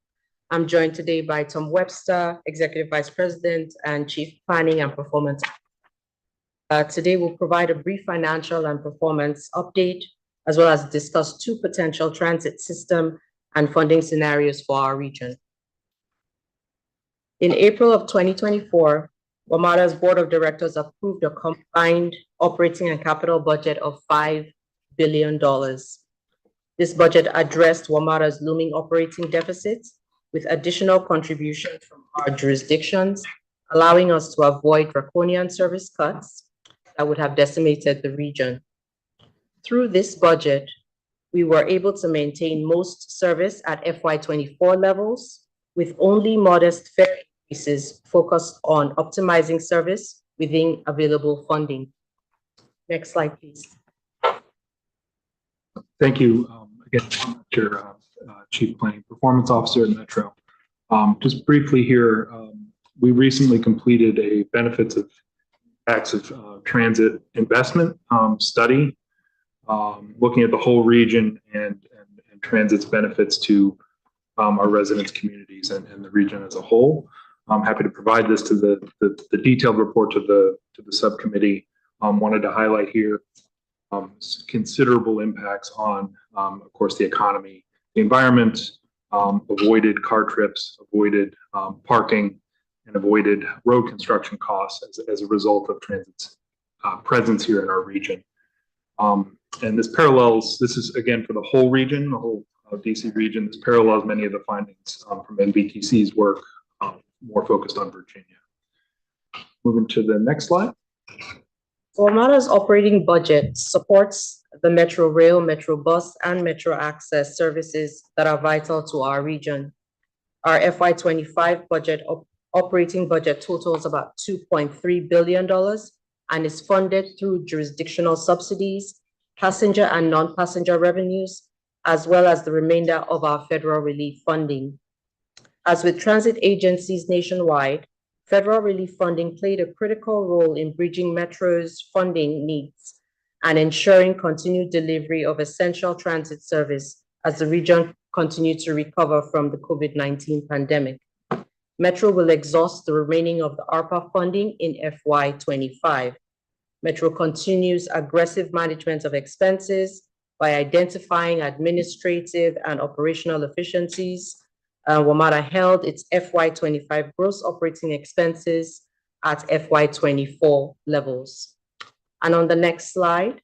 I'm joined today by Tom Webster, Executive Vice President and Chief Planning and Performance. Today, we'll provide a brief financial and performance update, as well as discuss two potential transit system and funding scenarios for our region. In April of 2024, WMATA's Board of Directors approved a combined operating and capital budget of $5 billion. This budget addressed WMATA's looming operating deficits with additional contributions from our jurisdictions, allowing us to avoid draconian service cuts that would have decimated the region. Through this budget, we were able to maintain most service at FY24 levels, with only modest fare increases focused on optimizing service within available funding. Next slide, please. Thank you. Again, your Chief Planning Performance Officer at Metro. Just briefly here, we recently completed a benefits of impacts of transit investment study, looking at the whole region and transit's benefits to our residents, communities, and the region as a whole. I'm happy to provide this to the detailed report to the subcommittee. Wanted to highlight here considerable impacts on, of course, the economy, the environment, avoided car trips, avoided parking, and avoided road construction costs as a result of transit's presence here in our region. And this is again for the whole region, the whole DC region. This parallels many of the findings from NBTC's work, more focused on Virginia. Moving to the next slide. WMATA's operating budget supports the Metro Rail, Metro Bus, and Metro Access services that are vital to our region. Our FY25 operating budget totals about $2.3 billion and is funded through jurisdictional subsidies, passenger and non-passenger revenues, as well as the remainder of our federal relief funding. As with transit agencies nationwide, federal relief funding played a critical role in bridging Metro's funding needs and ensuring continued delivery of essential transit service as the region continued to recover from the COVID-19 pandemic. Metro will exhaust the remaining of the ARPA funding in FY25. Metro continues aggressive management of expenses by identifying administrative and operational efficiencies. WMATA held its FY25 gross operating expenses at FY24 levels. And on the next slide,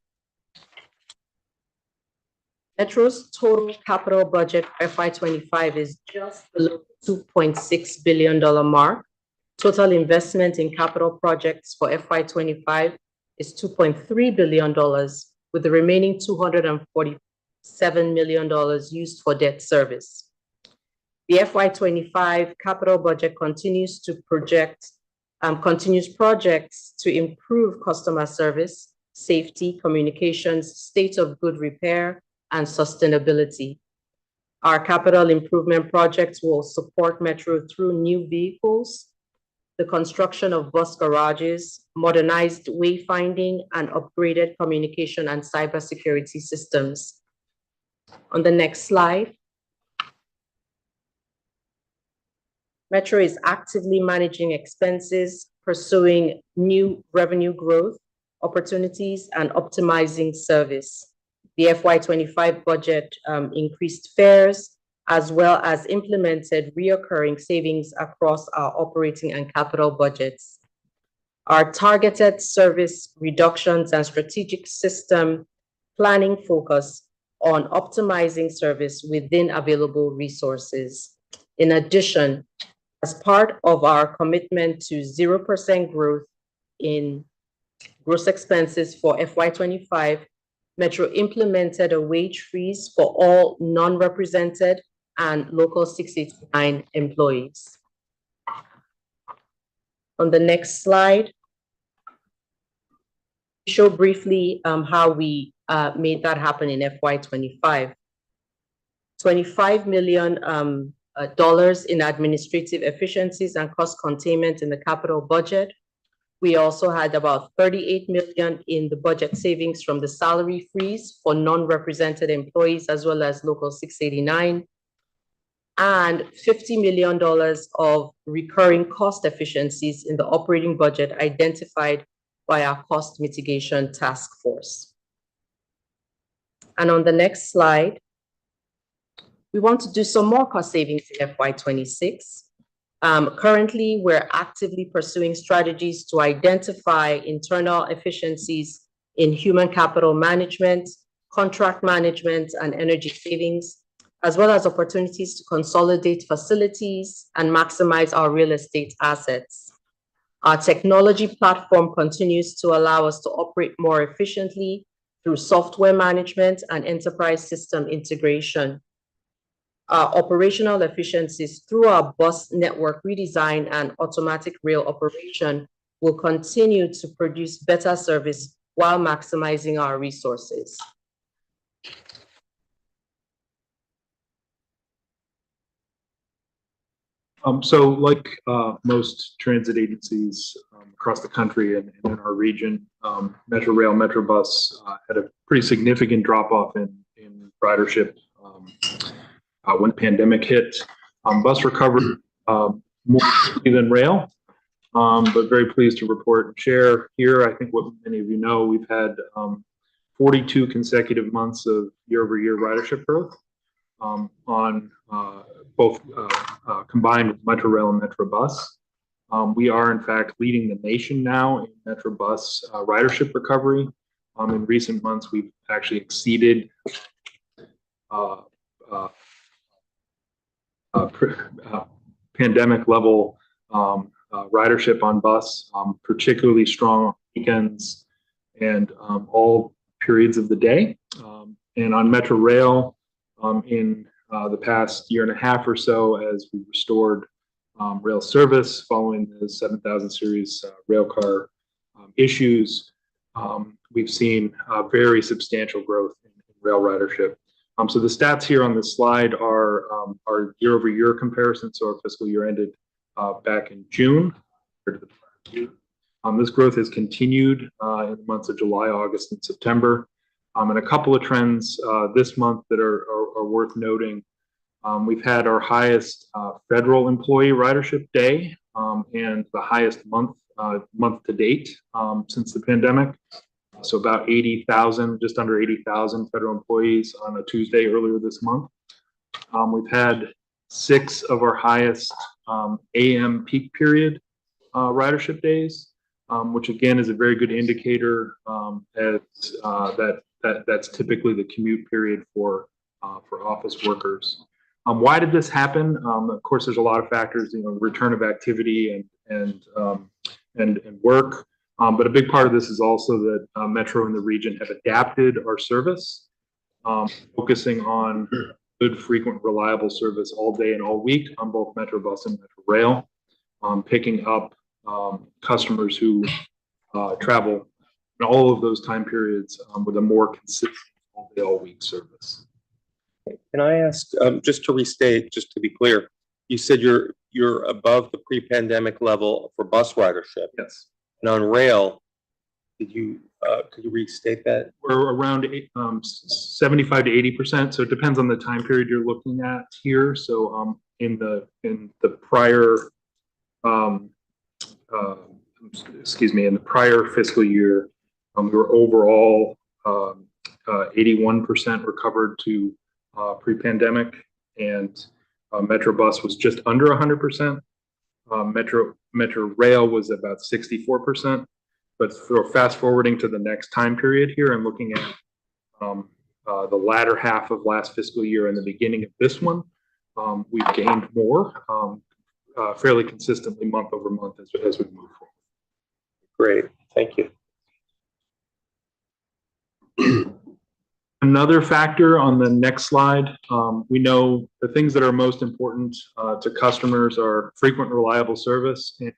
Metro's total capital budget for FY25 is just below $2.6 billion mark. Total investment in capital projects for FY25 is $2.3 billion, with the remaining $247 million used for debt service. The FY25 capital budget continues projects to improve customer service, safety, communications, state of good repair, and sustainability. Our capital improvement projects will support Metro through new vehicles, the construction of bus garages, modernized wayfinding, and upgraded communication and cybersecurity systems. On the next slide, Metro is actively managing expenses, pursuing new revenue growth opportunities, and optimizing service. The FY25 budget increased fares, as well as implemented reoccurring savings across our operating and capital budgets. Our targeted service reductions and strategic system planning focus on optimizing service within available resources. In addition, as part of our commitment to 0% growth in gross expenses for FY25, Metro implemented a wage freeze for all non-represented and local 689 employees. On the next slide, we show briefly how we made that happen in FY25. $25 million in administrative efficiencies and cost containment in the capital budget. We also had about $38 million in the budget savings from the salary freeze for non-represented employees as well as local 689, and $50 million of recurring cost efficiencies in the operating budget identified by our cost mitigation task force. And on the next slide, we want to do some more cost savings in FY26. Currently, we're actively pursuing strategies to identify internal efficiencies in human capital management, contract management, and energy savings, as well as opportunities to consolidate facilities and maximize our real estate assets. Our technology platform continues to allow us to operate more efficiently through software management and enterprise system integration. Our operational efficiencies through our bus network redesign and automatic rail operation will continue to produce better service while maximizing our resources. So like most transit agencies across the country and in our region, Metro Rail, Metro Bus had a pretty significant drop off in ridership when the pandemic hit. Bus recovered more quickly than rail, but very pleased to report and share here. I think what many of you know, we've had 42 consecutive months of year-over-year ridership growth on both combined with Metro Rail and Metro Bus. We are in fact leading the nation now in Metro Bus ridership recovery. In recent months, we've actually exceeded pandemic level ridership on bus, particularly strong weekends and all periods of the day. And on Metro Rail, in the past year and a half or so, as we restored rail service following the 7000 series rail car issues, we've seen very substantial growth in rail ridership. So the stats here on this slide are year-over-year comparisons. So our fiscal year ended back in June. This growth has continued in the months of July, August, and September. And a couple of trends this month that are worth noting. We've had our highest federal employee ridership day and the highest month to date since the pandemic. So about 80,000, just under 80,000 federal employees on a Tuesday earlier this month. We've had 6 of our highest AM peak period ridership days, which again is a very good indicator as that's typically the commute period for office workers. Why did this happen? Of course, there's a lot of factors, return of activity and work. But a big part of this is also that Metro and the region have adapted our service, focusing on good, frequent, reliable service all day and all week on both Metro Bus and Metro Rail, picking up customers who travel in all of those time periods with a more consistent all day, all week service. Can I ask, just to restate, just to be clear, you said you're above the pre-pandemic level for bus ridership. Yes. And on rail, could you restate that? We're around 75 to 80%. So it depends on the time period you're looking at here. So in the prior in the prior fiscal year, we were overall 81% recovered to pre-pandemic, and Metro Bus was just under 100%. Metro Rail was about 64%. But for fast forwarding to the next time period here and looking at the latter half of last fiscal year and the beginning of this one, we've gained more fairly consistently month over month as we move forward. Great, thank you. Another factor on the next slide, we know the things that are most important to customers are frequent, reliable service and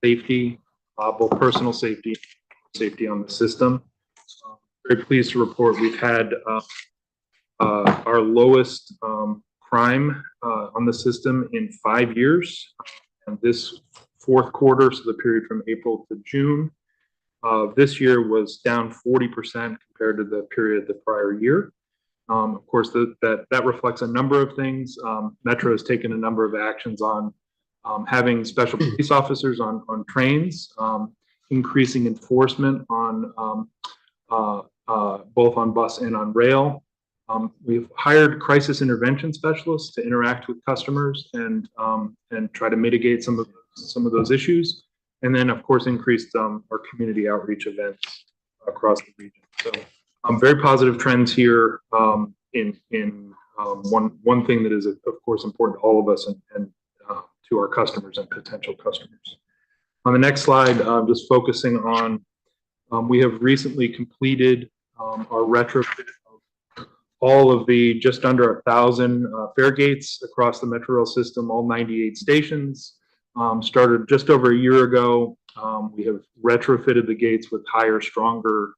safety, both personal safety on the system. Very pleased to report we've had our lowest crime on the system in 5 years. And this fourth quarter, so the period from April to June, this year was down 40% compared to the period the prior year. Of course, that reflects a number of things. Metro has taken a number of actions on having special police officers on trains, increasing enforcement on both on bus and on rail. We've hired crisis intervention specialists to interact with customers and try to mitigate some of those issues. And then, of course, increased our community outreach events across the region. So, very positive trends here. One thing that is, of course, important to all of us and to our customers and potential customers. On the next slide, just focusing on, we have recently completed our retrofit of all of the just under 1,000 fare gates across the Metro Rail system, all 98 stations. Started just over a year ago. We have retrofitted the gates with higher, stronger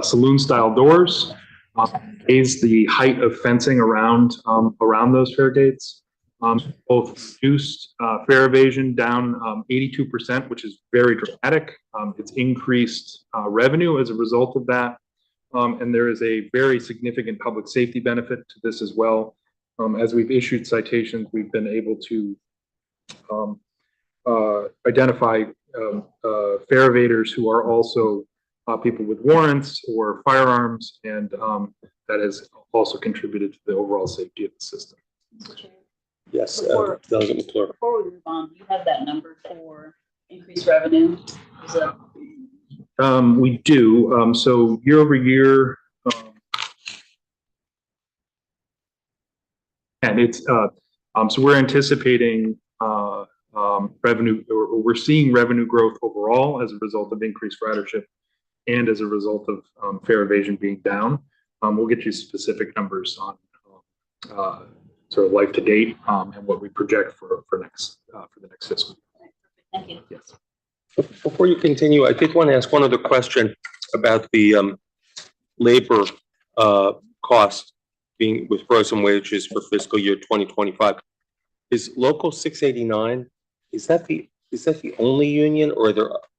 saloon-style doors. Is the height of fencing around those fare gates. Both reduced fare evasion down 82%, which is very dramatic. It's increased revenue as a result of that. And there is a very significant public safety benefit to this as well. As we've issued citations, we've been able to identify fare evaders who are also people with warrants or firearms, and that has also contributed to the overall safety of the system. Mr. Chair, Yes, Before- Delegate McClure. Before we move on, do you have that number for increased revenue? Is that We do. So year over year, and it's so we're anticipating revenue, or we're seeing revenue growth overall as a result of increased ridership and as a result of fare evasion being down. We'll get you specific numbers on sort of life to date and what we project for the next fiscal year. Thank you. Yes. Before you continue, I did want to ask one other question about the labor cost being with frozen wages for fiscal year 2025. Is Local 689, is that the only union, or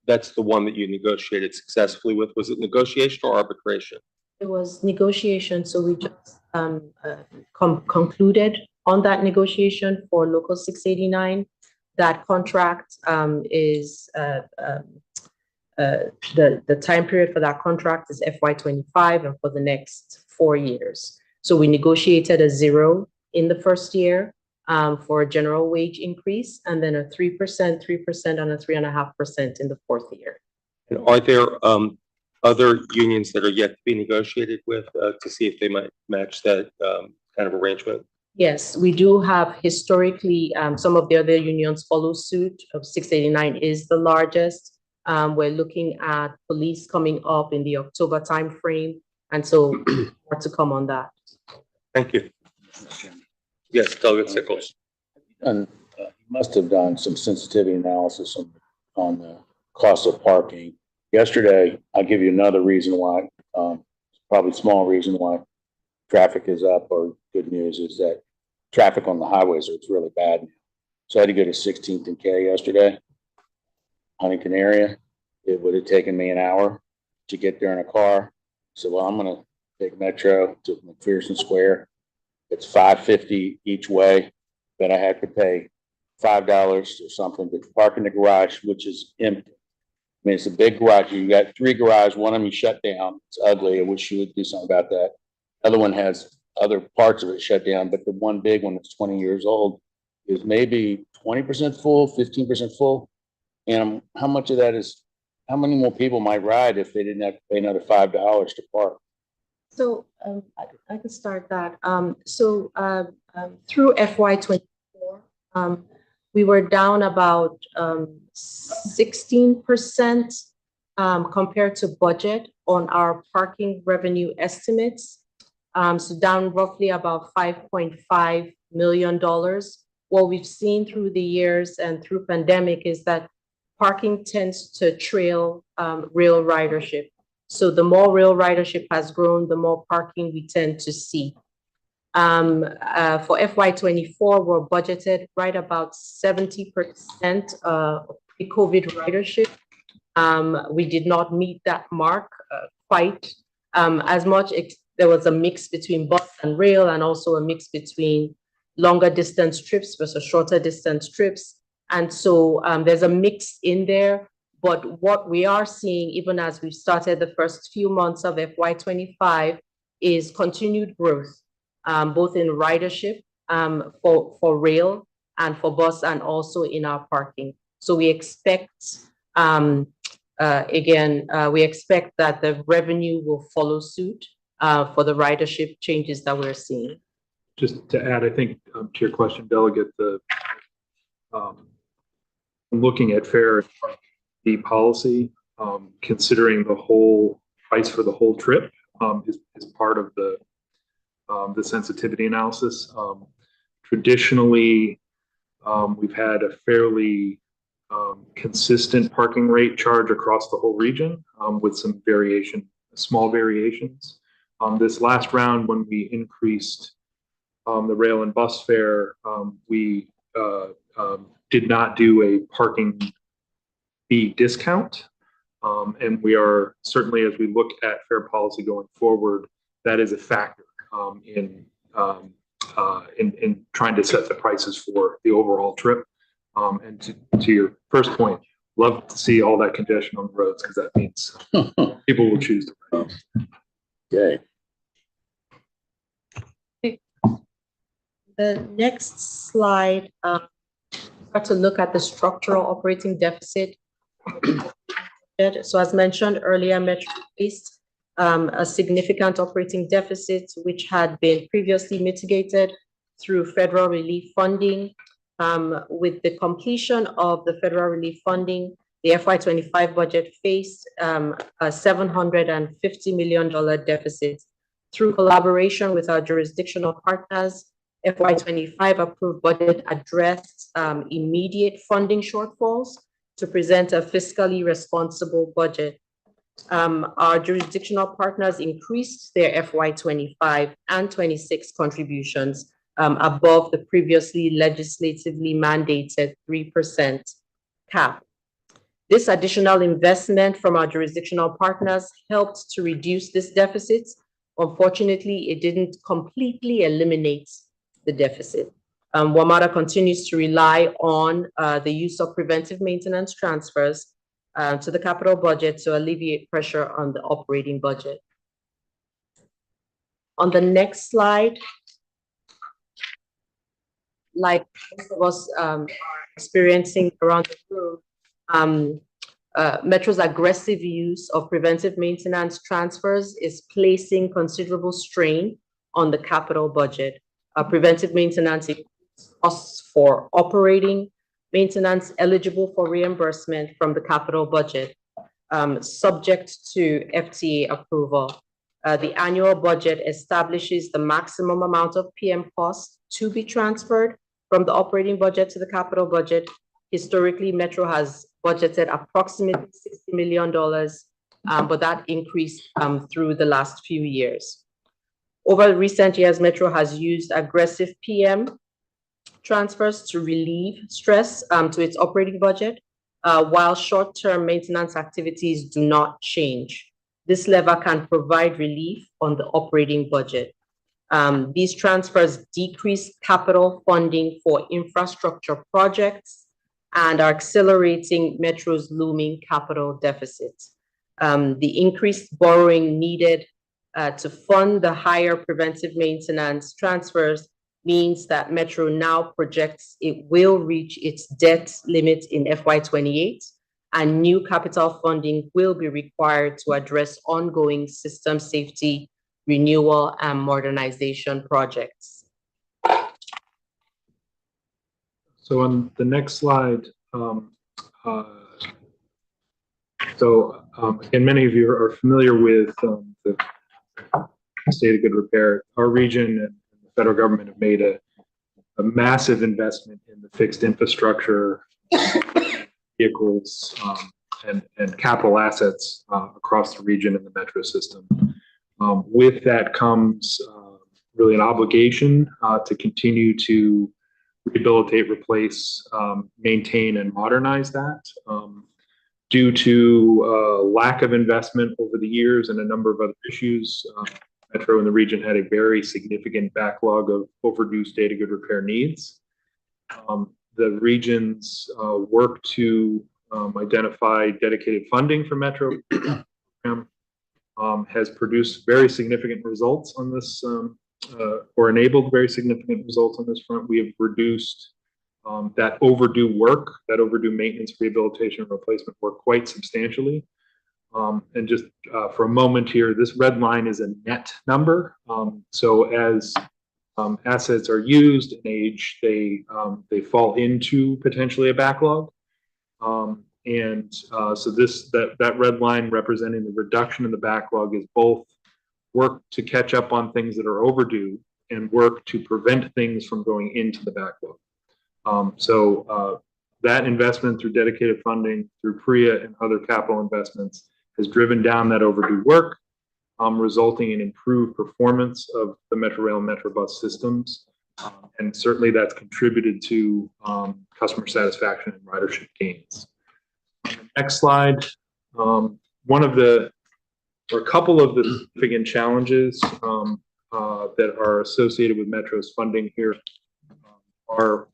that's the one that you negotiated successfully with? Was it negotiation or arbitration? It was negotiation, so we just concluded on that negotiation for Local 689. That contract is the time period for that contract is FY25 and for the next 4 years. So we negotiated a 0 in the first year for a general wage increase, and then a 3%, 3%, and a 3.5% in the fourth year. And are there other unions that are yet to be negotiated with to see if they might match that kind of arrangement? Yes, we do have historically, some of the other unions follow suit. Of 689 is the largest. We're looking at police coming up in the October timeframe, and so more to come on that. Thank you. Yes, Delegate Sickles. And you must have done some sensitivity analysis on the cost of parking. Yesterday, I'll give you another reason why, probably small reason why traffic is up, or good news is that traffic on the highways is really bad now. So I had to go to 16th and K yesterday, Huntington area. It would have taken me an hour to get there in a car. So, well, I'm going to take Metro to McPherson Square. It's $5.50 each way, but I had to pay $5 or something to park in the garage, which is empty. I mean, it's a big garage. You got 3 garages. One of them you shut down. It's ugly. I wish you would do something about that. Other one has other parts of it shut down, but the one big one that's 20 years old is maybe 20% full, 15% full. And how much of that is, how many more people might ride if they didn't have to pay another $5 to park? So I can start that. Through FY24, we were down about 16% compared to budget on our parking revenue estimates. So down roughly about $5.5 million. What we've seen through the years and through pandemic is that parking tends to trail rail ridership. So the more rail ridership has grown, the more parking we tend to see. For FY24, we're budgeted right about 70% pre-COVID ridership. We did not meet that mark quite as much. There was a mix between bus and rail, and also a mix between longer distance trips versus shorter distance trips. And so there's a mix in there. But what we are seeing, even as we started the first few months of FY25, is continued growth, both in ridership for rail and for bus, and also in our parking. So we expect, we expect that the revenue will follow suit for the ridership changes that we're seeing. Just to add, I think to your question, Delegate, looking at fare the policy, considering the whole price for the whole trip is part of the sensitivity analysis. Traditionally, we've had a fairly consistent parking rate charge across the whole region with some variation, small variations. This last round, when we increased the rail and bus fare, we did not do a parking fee discount. And we are certainly, as we look at fare policy going forward, that is a factor in trying to set the prices for the overall trip. And to your first point, love to see all that congestion on the roads, because that means people will choose to ride. Okay. The next slide, start to look at the structural operating deficit. So as mentioned earlier, Metro faced a significant operating deficit, which had been previously mitigated through federal relief funding. With the completion of the federal relief funding, the FY25 budget faced a $750 million deficit. Through collaboration with our jurisdictional partners, FY25 approved budget addressed immediate funding shortfalls to present a fiscally responsible budget. Our jurisdictional partners increased their FY25 and 26 contributions above the previously legislatively mandated 3% cap. This additional investment from our jurisdictional partners helped to reduce this deficit. Unfortunately, it didn't completely eliminate the deficit. WMATA continues to rely on the use of preventive maintenance transfers to the capital budget to alleviate pressure on the operating budget. On the next slide, like most of us are experiencing around the room, Metro's aggressive use of preventive maintenance transfers is placing considerable strain on the capital budget. Preventive maintenance costs for operating maintenance eligible for reimbursement from the capital budget, subject to FTA approval. The annual budget establishes the maximum amount of PM costs to be transferred from the operating budget to the capital budget. Historically, Metro has budgeted approximately $60 million, but that increased through the last few years. Over recent years, Metro has used aggressive PM transfers to relieve stress to its operating budget, while short-term maintenance activities do not change. This lever can provide relief on the operating budget. These transfers decrease capital funding for infrastructure projects and are accelerating Metro's looming capital deficit. The increased borrowing needed to fund the higher preventive maintenance transfers means that Metro now projects it will reach its debt limit in FY28, and new capital funding will be required to address ongoing system safety, renewal, and modernization projects. So on the next slide, again, many of you are familiar with the state of good repair. Our region and the federal government have made a massive investment in the fixed infrastructure, vehicles, and capital assets across the region and the metro system. With that comes really an obligation to continue to rehabilitate, replace, maintain, and modernize that. Due to lack of investment over the years and a number of other issues, Metro and the region had a very significant backlog of overdue state of good repair needs. The region's work to identify dedicated funding for Metro has produced very significant results on this, or enabled very significant results on this front. We have reduced that overdue work, that overdue maintenance, rehabilitation, and replacement work quite substantially. And just for a moment here, this red line is a net number. So as assets are used and age, they fall into potentially a backlog. So that red line representing the reduction in the backlog is both work to catch up on things that are overdue and work to prevent things from going into the backlog. That investment through dedicated funding, through PREA and other capital investments has driven down that overdue work. resulting in improved performance of the Metro Rail and Metrobus systems. And certainly that's contributed to customer satisfaction and ridership gains. On the next slide, one of the, or a couple of the significant challenges that are associated with Metro's funding here are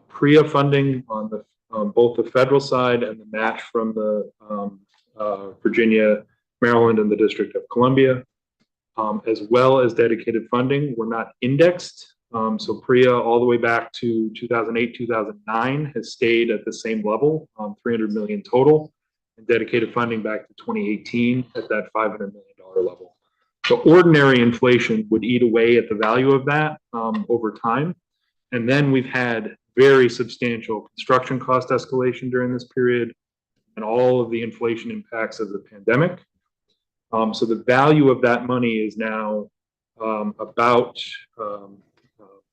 PREA funding on the both the federal side and the match from the Virginia, Maryland, and the District of Columbia, as well as dedicated funding. We're not indexed. So PREA all the way back to 2008, 2009 has stayed at the same level, 300 million total, and dedicated funding back to 2018 at that $500 million level. So ordinary inflation would eat away at the value of that over time. And then we've had very substantial construction cost escalation during this period and all of the inflation impacts of the pandemic. So the value of that money is now about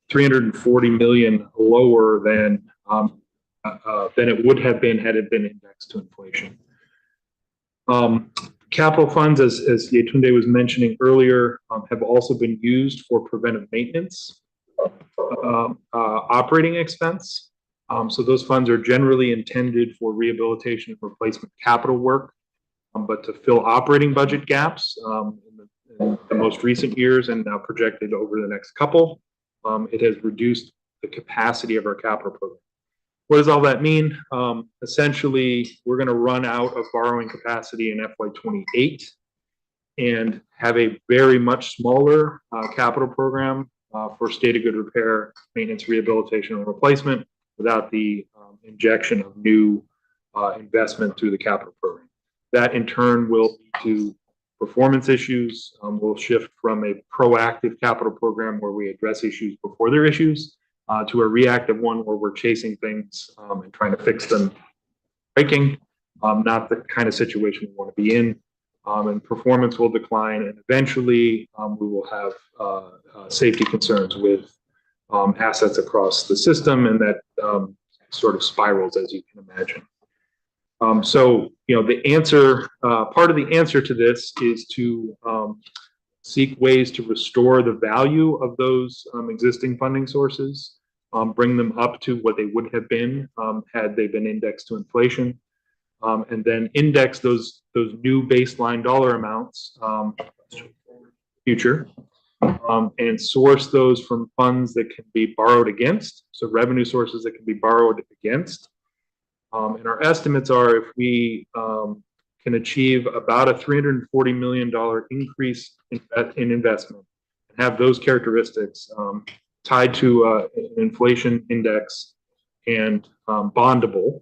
340 million lower than it would have been had it been indexed to inflation. Capital funds, as Yetunde was mentioning earlier, have also been used for preventive maintenance, operating expense. So those funds are generally intended for rehabilitation and replacement capital work, but to fill operating budget gaps in the most recent years and now projected over the next couple, it has reduced the capacity of our capital program. What does all that mean? Essentially, we're going to run out of borrowing capacity in FY28 and have a very much smaller capital program for state of good repair, maintenance, rehabilitation, and replacement without the injection of new investment through the capital program. That in turn will lead to performance issues. We'll shift from a proactive capital program where we address issues before they're issues to a reactive one where we're chasing things and trying to fix them breaking, not the kind of situation we want to be in. And performance will decline, and eventually we will have safety concerns with assets across the system, and that sort of spirals, as you can imagine. So, the answer, part of the answer to this is to seek ways to restore the value of those existing funding sources, bring them up to what they would have been had they been indexed to inflation, and then index those new baseline dollar amounts future, and source those from funds that can be borrowed against, so revenue sources that can be borrowed against. And our estimates are if we can achieve about a $340 million increase in investment and have those characteristics tied to an inflation index and bondable,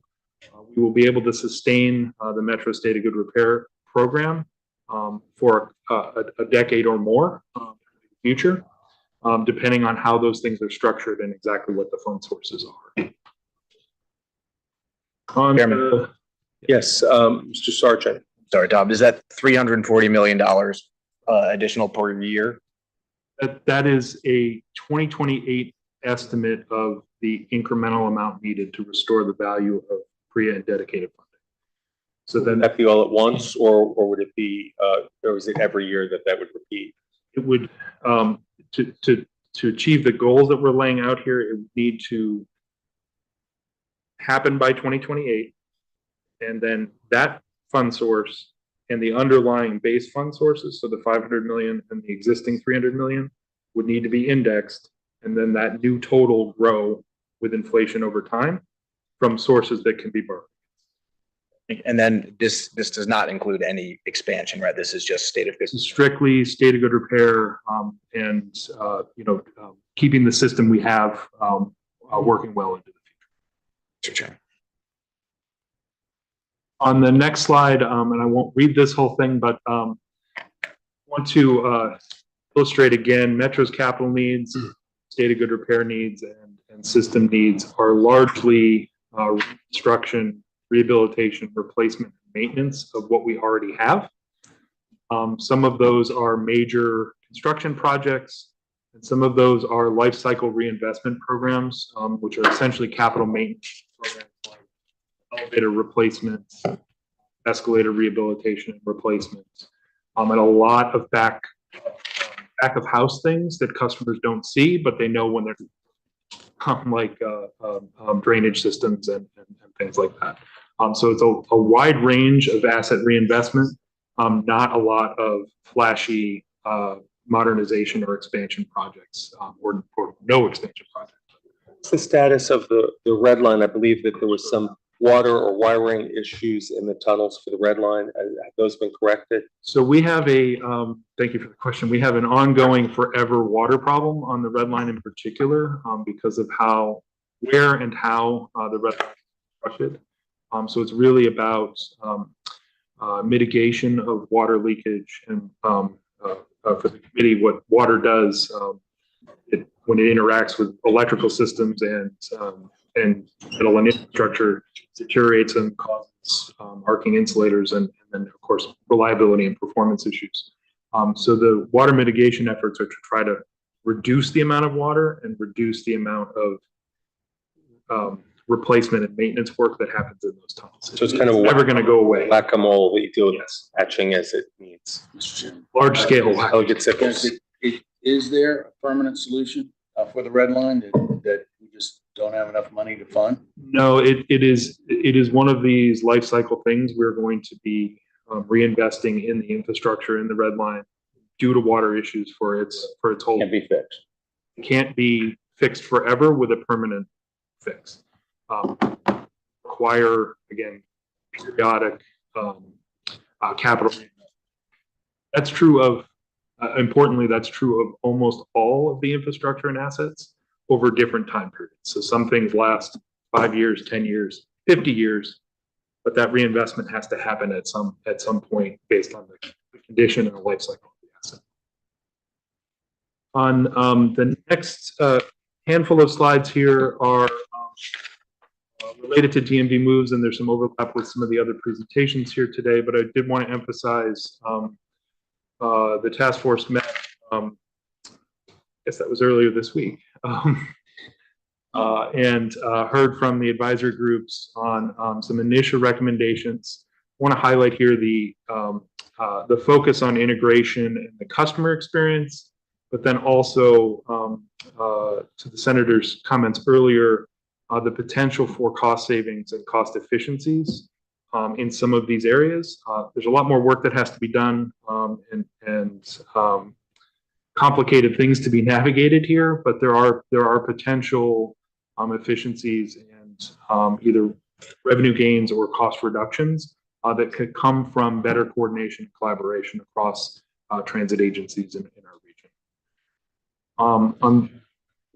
we will be able to sustain the Metro State of Good Repair program for a decade or more in the future, depending on how those things are structured and exactly what the fund sources are. Yes, Mr. Sargent. Sorry, Tom, is that $340 million additional per year? That is a 2028 estimate of the incremental amount needed to restore the value of PREA and dedicated funding. So then Would that be all at once, or would it be, or is it every year that would repeat? it would, to achieve the goals that we're laying out here, it would need to happen by 2028. And then that fund source and the underlying base fund sources, so the 500 million and the existing 300 million, would need to be indexed. And then that new total grow with inflation over time from sources that can be borrowed. And then this does not include any expansion, right? This is just state of good. This is strictly state of good repair, and keeping the system we have working well into the future. Mr. Chairman. On the next slide, and I won't read this whole thing, but want to illustrate again, Metro's capital needs, state of good repair needs, and system needs are largely reconstruction, rehabilitation, replacement, and maintenance of what we already have. Some of those are major construction projects, and some of those are life cycle reinvestment programs, which are essentially capital maintenance programs like elevator replacements, escalator rehabilitation and replacements, and a lot of back of house things that customers don't see, but they know when they're like drainage systems and things like that. So it's a wide range of asset reinvestment, not a lot of flashy modernization or expansion projects, or no expansion projects. What's the status of the red line? I believe that there was some water or wiring issues in the tunnels for the red line. Have those been corrected? So we have thank you for the question. We have an ongoing forever water problem on the red line in particular, because of where and how the red line is constructed. So it's really about mitigation of water leakage, and for the committee, what water does when it interacts with electrical systems and metal and infrastructure, deteriorates and causes arcing insulators, and then of course reliability and performance issues. So the water mitigation efforts are to try to reduce the amount of water and reduce the amount of replacement and maintenance work that happens in those tunnels. So it's kind of never going to go away. Whack-a-mole, we do patching as it needs. Large scale. Elegant sickles. Is there a permanent solution for the red line that we just don't have enough money to fund? No, it is one of these life cycle things. We're going to be reinvesting in the infrastructure in the red line due to water issues for its whole. Can't be fixed. It can't be fixed forever with a permanent fix. Require, again, periodic capital. That's true of, importantly, that's true of almost all of the infrastructure and assets over different time periods. So some things last 5 years, 10 years, 50 years, but that reinvestment has to happen at some point based on the condition and the life cycle of the asset. On the next handful of slides here are related to DMV moves, and there's some overlap with some of the other presentations here today, but I did want to emphasize the task force met, I guess that was earlier this week, and heard from the advisory groups on some initial recommendations. I want to highlight here the focus on integration and the customer experience, but then also to the senator's comments earlier, the potential for cost savings and cost efficiencies in some of these areas. There's a lot more work that has to be done, and complicated things to be navigated here, but there are potential efficiencies and either revenue gains or cost reductions that could come from better coordination and collaboration across transit agencies in our region.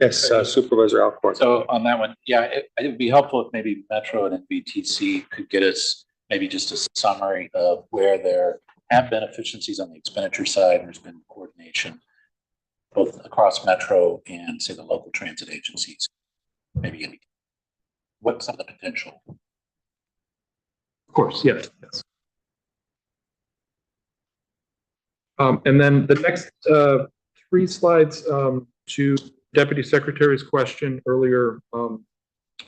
Yes, Supervisor Alcorn. So on that one, yeah, it would be helpful if maybe Metro and NVTC could get us maybe just a summary of where there have been efficiencies on the expenditure side. There's been coordination both across Metro and, say, the local transit agencies. Maybe what's some of the potential? Of course, yes. And then the next 3 slides to Deputy Secretary's question earlier, we're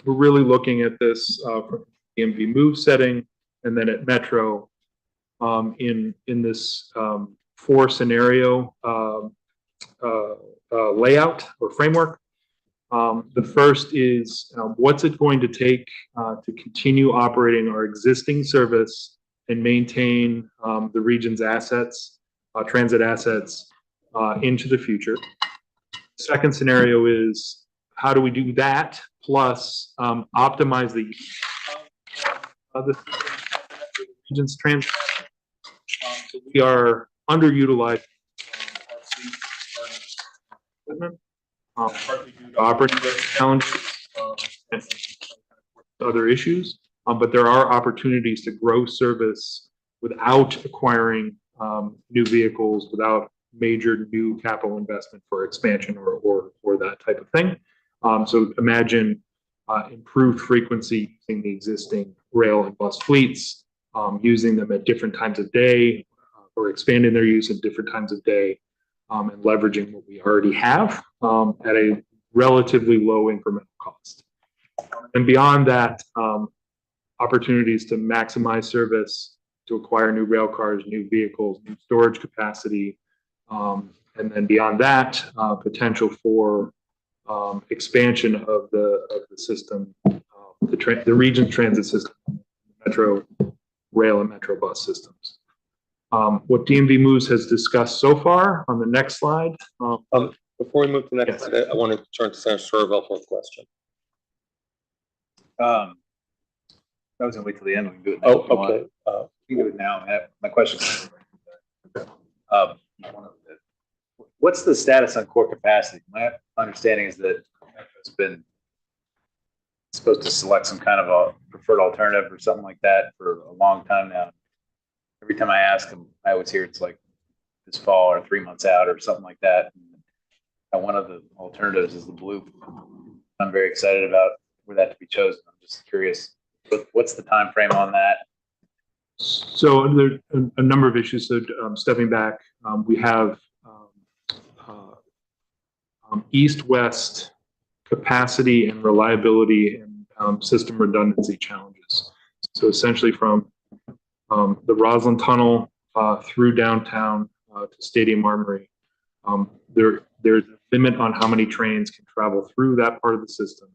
really looking at this from the DMV move setting and then at Metro in this 4 scenario layout or framework. The first is what's it going to take to continue operating our existing service and maintain the region's assets, transit assets into the future. Second scenario is how do we do that plus optimize the region's transit. So we are underutilized equipment, partly due to operating challenges and other issues, but there are opportunities to grow service without acquiring new vehicles, without major new capital investment for expansion or that type of thing. So imagine improved frequency using the existing rail and bus fleets, using them at different times of day or expanding their use at different times of day, and leveraging what we already have at a relatively low incremental cost. And beyond that, opportunities to maximize service, to acquire new rail cars, new vehicles, new storage capacity. And then beyond that, potential for expansion of the system, the region's transit system, metro rail and metro bus systems. What DMV Moves has discussed so far on the next slide. Before we move to the next, Yes. I want to turn to Senator Sturvell for a question. I was gonna wait till the end. We can do it now. Oh, if you want. okay. We can do it now. My question. What's the status on core capacity? My understanding is that it's been supposed to select some kind of a preferred alternative or something like that for a long time now. Every time I ask them, I always hear it's like this fall or 3 months out or something like that. And one of the alternatives is the blue. I'm very excited about where that to be chosen. I'm just curious, what's the time frame on that? So there are a number of issues. So stepping back, we have east-west capacity and reliability and system redundancy challenges. So essentially from the Roslyn Tunnel through downtown to Stadium Armory, there's a limit on how many trains can travel through that part of the system.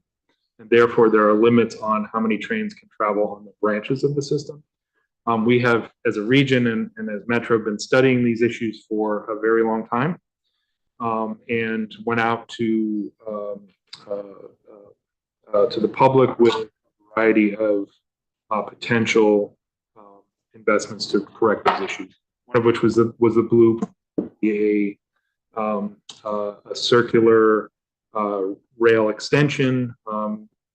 And therefore, there are limits on how many trains can travel on the branches of the system. We have, as a region and as Metro, been studying these issues for a very long time, and went out to the public with a variety of potential investments to correct those issues. One of which was the blue, a circular rail extension,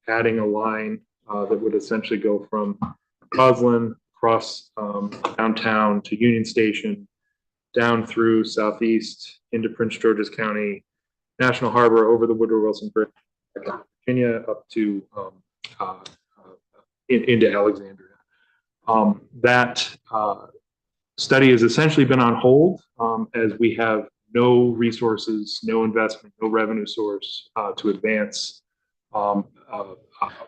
adding a line that would essentially go from Roslyn across downtown to Union Station, down through southeast into Prince George's County, National Harbor, over the Woodrow Wilson Bridge, Virginia, up to into Alexandria. That study has essentially been on hold as we have no resources, no investment, no revenue source to advance a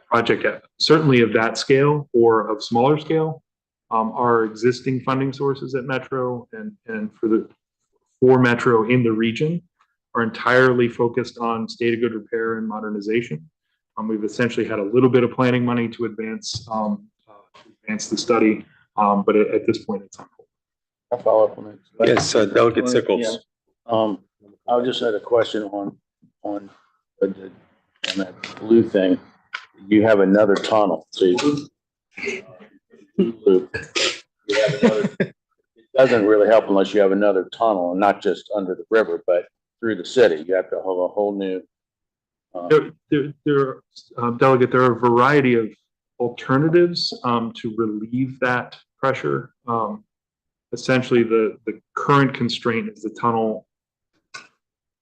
project certainly of that scale or of smaller scale. Our existing funding sources at Metro and for Metro in the region are entirely focused on state of good repair and modernization. We've essentially had a little bit of planning money to advance the study, but at this point it's on hold. I'll follow up on that. Yes, Delegate Sickles. Yeah. I just had a question on that blue thing. You have another tunnel, so you have another, it doesn't really help unless you have another tunnel, and not just under the river, but through the city. You have to have a whole new. Delegate, there are a variety of alternatives to relieve that pressure. Essentially, the current constraint is the tunnel,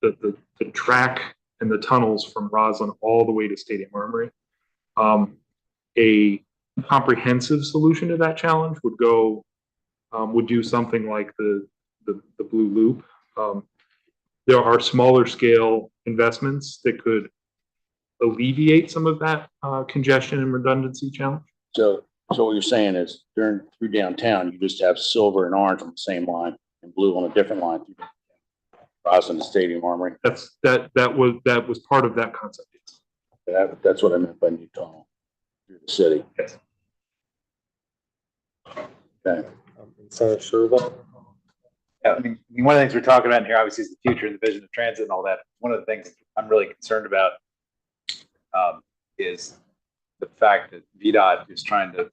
the track and the tunnels from Roslyn all the way to Stadium Armory. A comprehensive solution to that challenge would do something like the Blue Loop. There are smaller scale investments that could alleviate some of that congestion and redundancy challenge. So what you're saying is through downtown, you just have silver and orange on the same line and blue on a different line. Roslyn to Stadium Armory. That was part of that concept. That's what I meant by new tunnel through the city. Yes. Okay. Senator Sturvell. Yeah, I mean, one of the things we're talking about here, obviously, is the future and the vision of transit and all that. One of the things I'm really concerned about is the fact that VDOT is trying to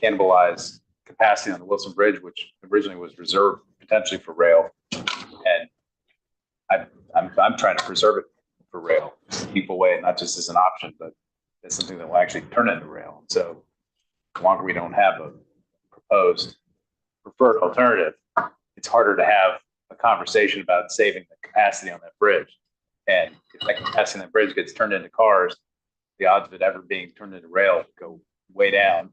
cannibalize capacity on the Wilson Bridge, which originally was reserved potentially for rail. And I'm trying to preserve it for rail, keep away, not just as an option, but as something that will actually turn into rail. And so the longer we don't have a proposed preferred alternative, it's harder to have a conversation about saving the capacity on that bridge. And if that capacity on that bridge gets turned into cars, the odds of it ever being turned into rail go way down.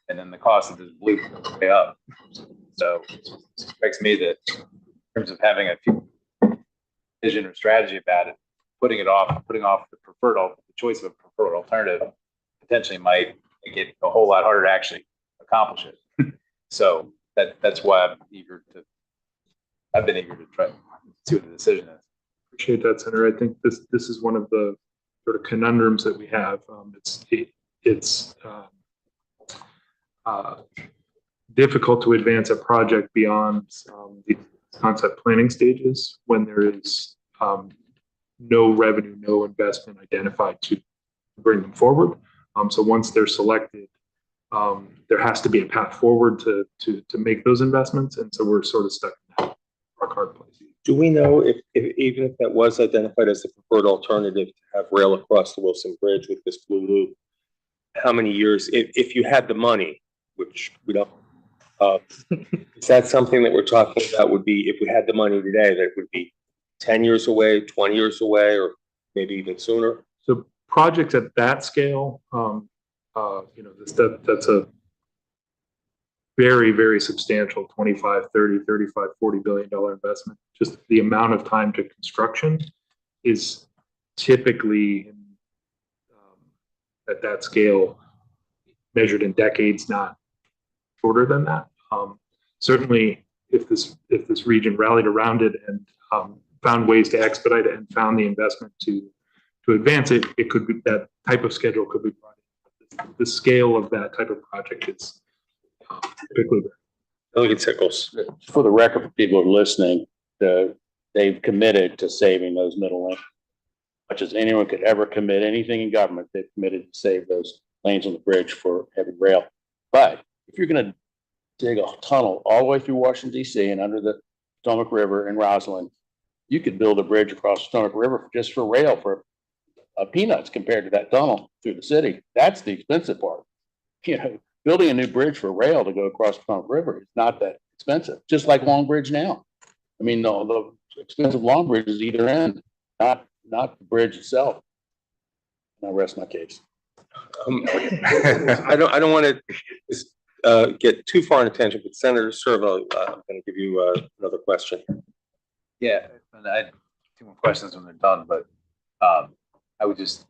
And then the cost of this blue goes way up. So it strikes me that in terms of having a vision or strategy about it, putting off the choice of a preferred alternative potentially might make it a whole lot harder to actually accomplish it. So that's why I've been eager to try to see what the decision is. Appreciate that, Senator. I think this is one of the sort of conundrums that we have. It's difficult to advance a project beyond the concept planning stages when there is no revenue, no investment identified to bring them forward. So once they're selected, there has to be a path forward to make those investments, and so we're sort of stuck in that rock hard place. Do we know if even if that was identified as the preferred alternative to have rail across the Wilson Bridge with this blue loop, how many years, if you had the money, which we don't, is that something that we're talking about would be, if we had the money today, that would be 10 years away, 20 years away, or maybe even sooner? So projects at that scale, that's a very, very substantial 25, 30, 35, $40 billion investment. Just the amount of time to construction is typically at that scale measured in decades, not shorter than that. Certainly, if this region rallied around it and found ways to expedite it and found the investment to advance it, it could be, that type of schedule could be brought in. The scale of that type of project is typically there. Look at Tickles. For the record, for people who are listening, they've committed to saving those middle lanes. Much as anyone could ever commit anything in government, they've committed to save those lanes on the bridge for heavy rail. But if you're going to dig a tunnel all the way through Washington, D.C. and under the Potomac River in Roslyn, you could build a bridge across the Potomac River just for rail for peanuts compared to that tunnel through the city. That's the expensive part. Building a new bridge for rail to go across the Potomac River is not that expensive, just like Long Bridge now. I mean, the expensive Long Bridge is either end, not the bridge itself. And I rest my case. I don't want to get too far in attention, but Senator Servo, I'm going to give you another question. Yeah, and I had two more questions when they're done, but I would just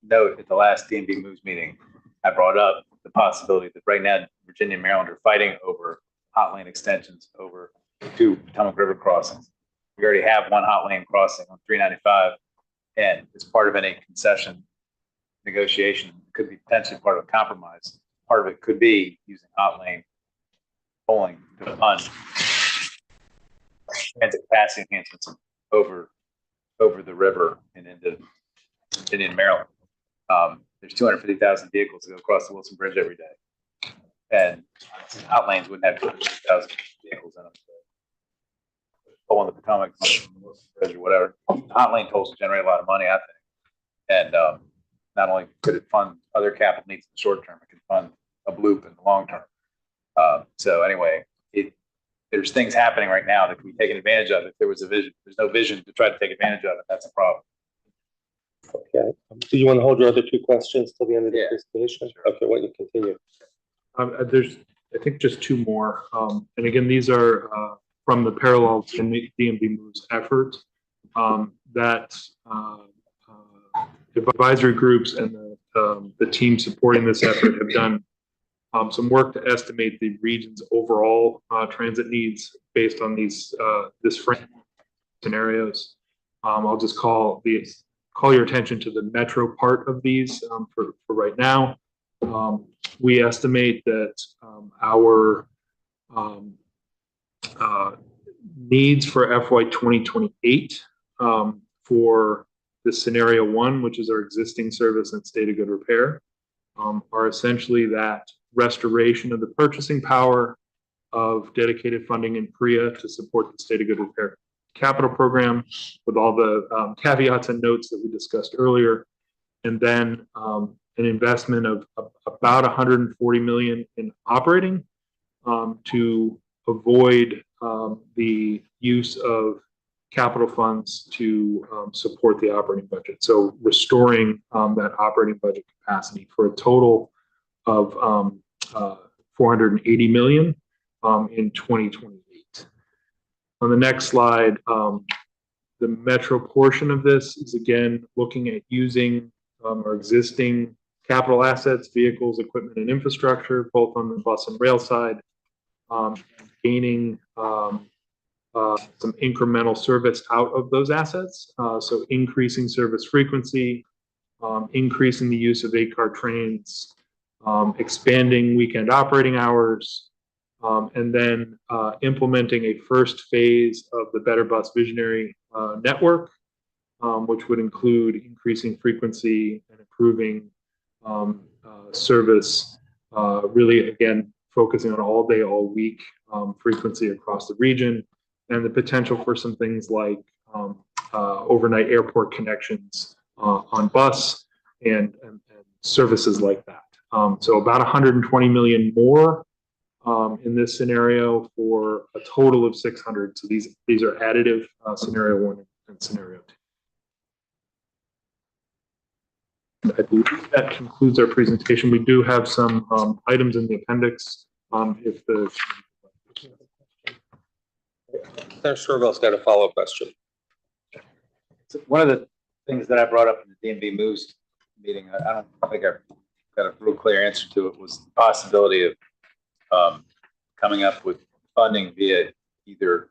note at the last DMV Moves meeting, I brought up the possibility that right now Virginia and Maryland are fighting over hot lane extensions over two Potomac River crossings. We already have one hot lane crossing on 395, and as part of any concession negotiation, could be potentially part of a compromise. Part of it could be using hot lane tolling to fund transit capacity enhancements over the river and into Virginia and Maryland. There's 250,000 vehicles that go across the Wilson Bridge every day, and hot lanes wouldn't have 250,000 vehicles in them. Tolling the Potomac Bridge or whatever, hot lane tolls generate a lot of money, I think. And not only could it fund other capital needs in the short term, it could fund a loop in the long term. So anyway, there's things happening right now that can be taken advantage of. If there was a vision, there's no vision to try to take advantage of it. That's a problem. Okay. Do you want to hold your other two questions till the end of the presentation? Sure. Okay, why don't you continue? There's, I think, just two more. And again, these are from the Parallel to DMV Moves effort that advisory groups and the team supporting this effort have done some work to estimate the region's overall transit needs based on these this frame scenarios. I'll just call your attention to the metro part of these for right now. We estimate that our needs for FY 2028 for the scenario one, which is our existing service and state of good repair, are essentially that restoration of the purchasing power of dedicated funding in PREA to support the state of good repair capital program with all the caveats and notes that we discussed earlier, and then an investment of about $140 million in operating to avoid the use of capital funds to support the operating budget. So restoring that operating budget capacity for a total of $480 million in 2028. On the next slide, the metro portion of this is again looking at using our existing capital assets, vehicles, equipment, and infrastructure, both on the bus and rail side, gaining some incremental service out of those assets. So increasing service frequency, increasing the use of 8-car trains, expanding weekend operating hours, and then implementing a first phase of the Better Bus Visionary network, which would include increasing frequency and improving service, really, again, focusing on all day, all week frequency across the region, and the potential for some things like overnight airport connections on bus and services like that. So about 120 million more in this scenario for a total of 600. So these are additive, scenario 1 and scenario 2. I believe that concludes our presentation. We do have some items in the appendix. If the Senator Sherville's got a follow-up question. So one of the things that I brought up in the DMV Moves meeting, I don't think I got a real clear answer to it, was the possibility of coming up with funding via either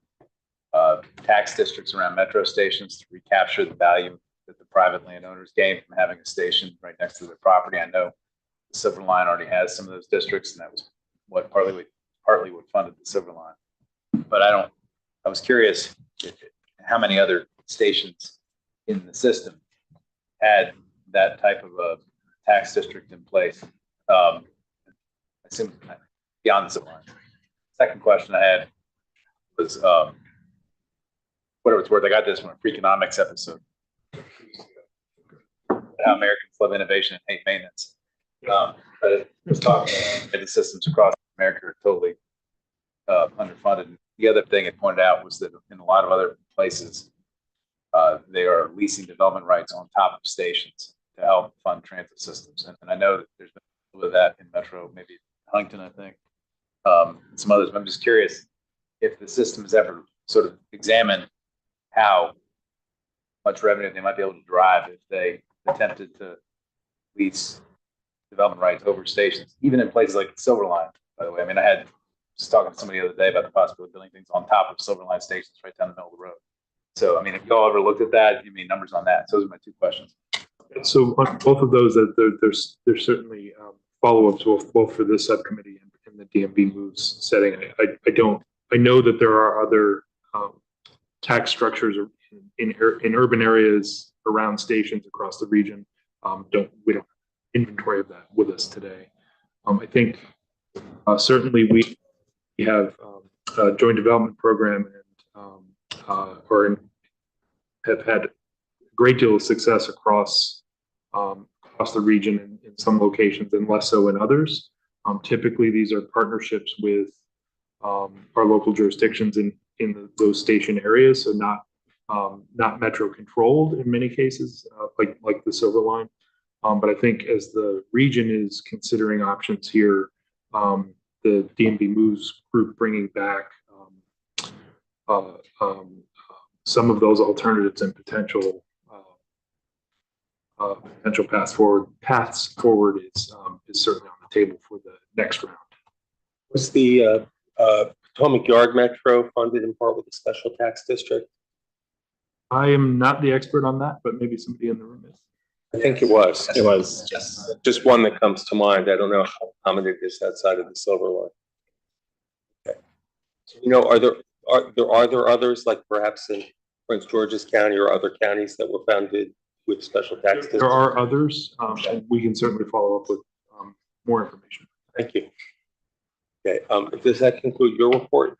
tax districts around metro stations to recapture the value that the private landowners gain from having a station right next to their property. I know the Silver Line already has some of those districts, and that was what partly what funded the Silver Line. But I was curious how many other stations in the system had that type of a tax district in place. I assume beyond the Silver Line. Second question I had was, whatever it's worth, I got this from a Freakonomics episode. How Americans love innovation and hate maintenance. But it was talking about the systems across America are totally underfunded. And the other thing it pointed out was that in a lot of other places, they are leasing development rights on top of stations to help fund transit systems. And I know that there's been a little of that in Metro, maybe Huntington, I think, and some others. But I'm just curious if the system has ever sort of examined how much revenue they might be able to drive if they attempted to lease development rights over stations, even in places like the Silver Line, by the way. I mean, I was talking to somebody the other day about the possibility of building things on top of Silver Line stations right down the middle of the road. So, I mean, if y'all ever looked at that, you mean numbers on that? So those are my two questions. So on both of those, there's certainly follow-ups both for this subcommittee and the DMV Moves setting. I know that there are other tax structures in urban areas around stations across the region. We don't have inventory of that with us today. I think certainly we have a joint development program and have had a great deal of success across the region in some locations and less so in others. Typically, these are partnerships with our local jurisdictions in those station areas, so not metro controlled in many cases, like the Silver Line. But I think as the region is considering options here, the DMV Moves group bringing back some of those alternatives and potential paths forward is certainly on the table for the next round. Was the Potomac Yard Metro funded in part with a special tax district? I am not the expert on that, but maybe somebody in the room is. I think it was. It was. Yes. Just one that comes to mind. I don't know how common it is outside of the Silver Line. Okay. You know, are there others, like perhaps in Prince George's County or other counties that were founded with special tax districts? There are others, and we can certainly follow up with more information. Thank you. Okay, does that conclude your report?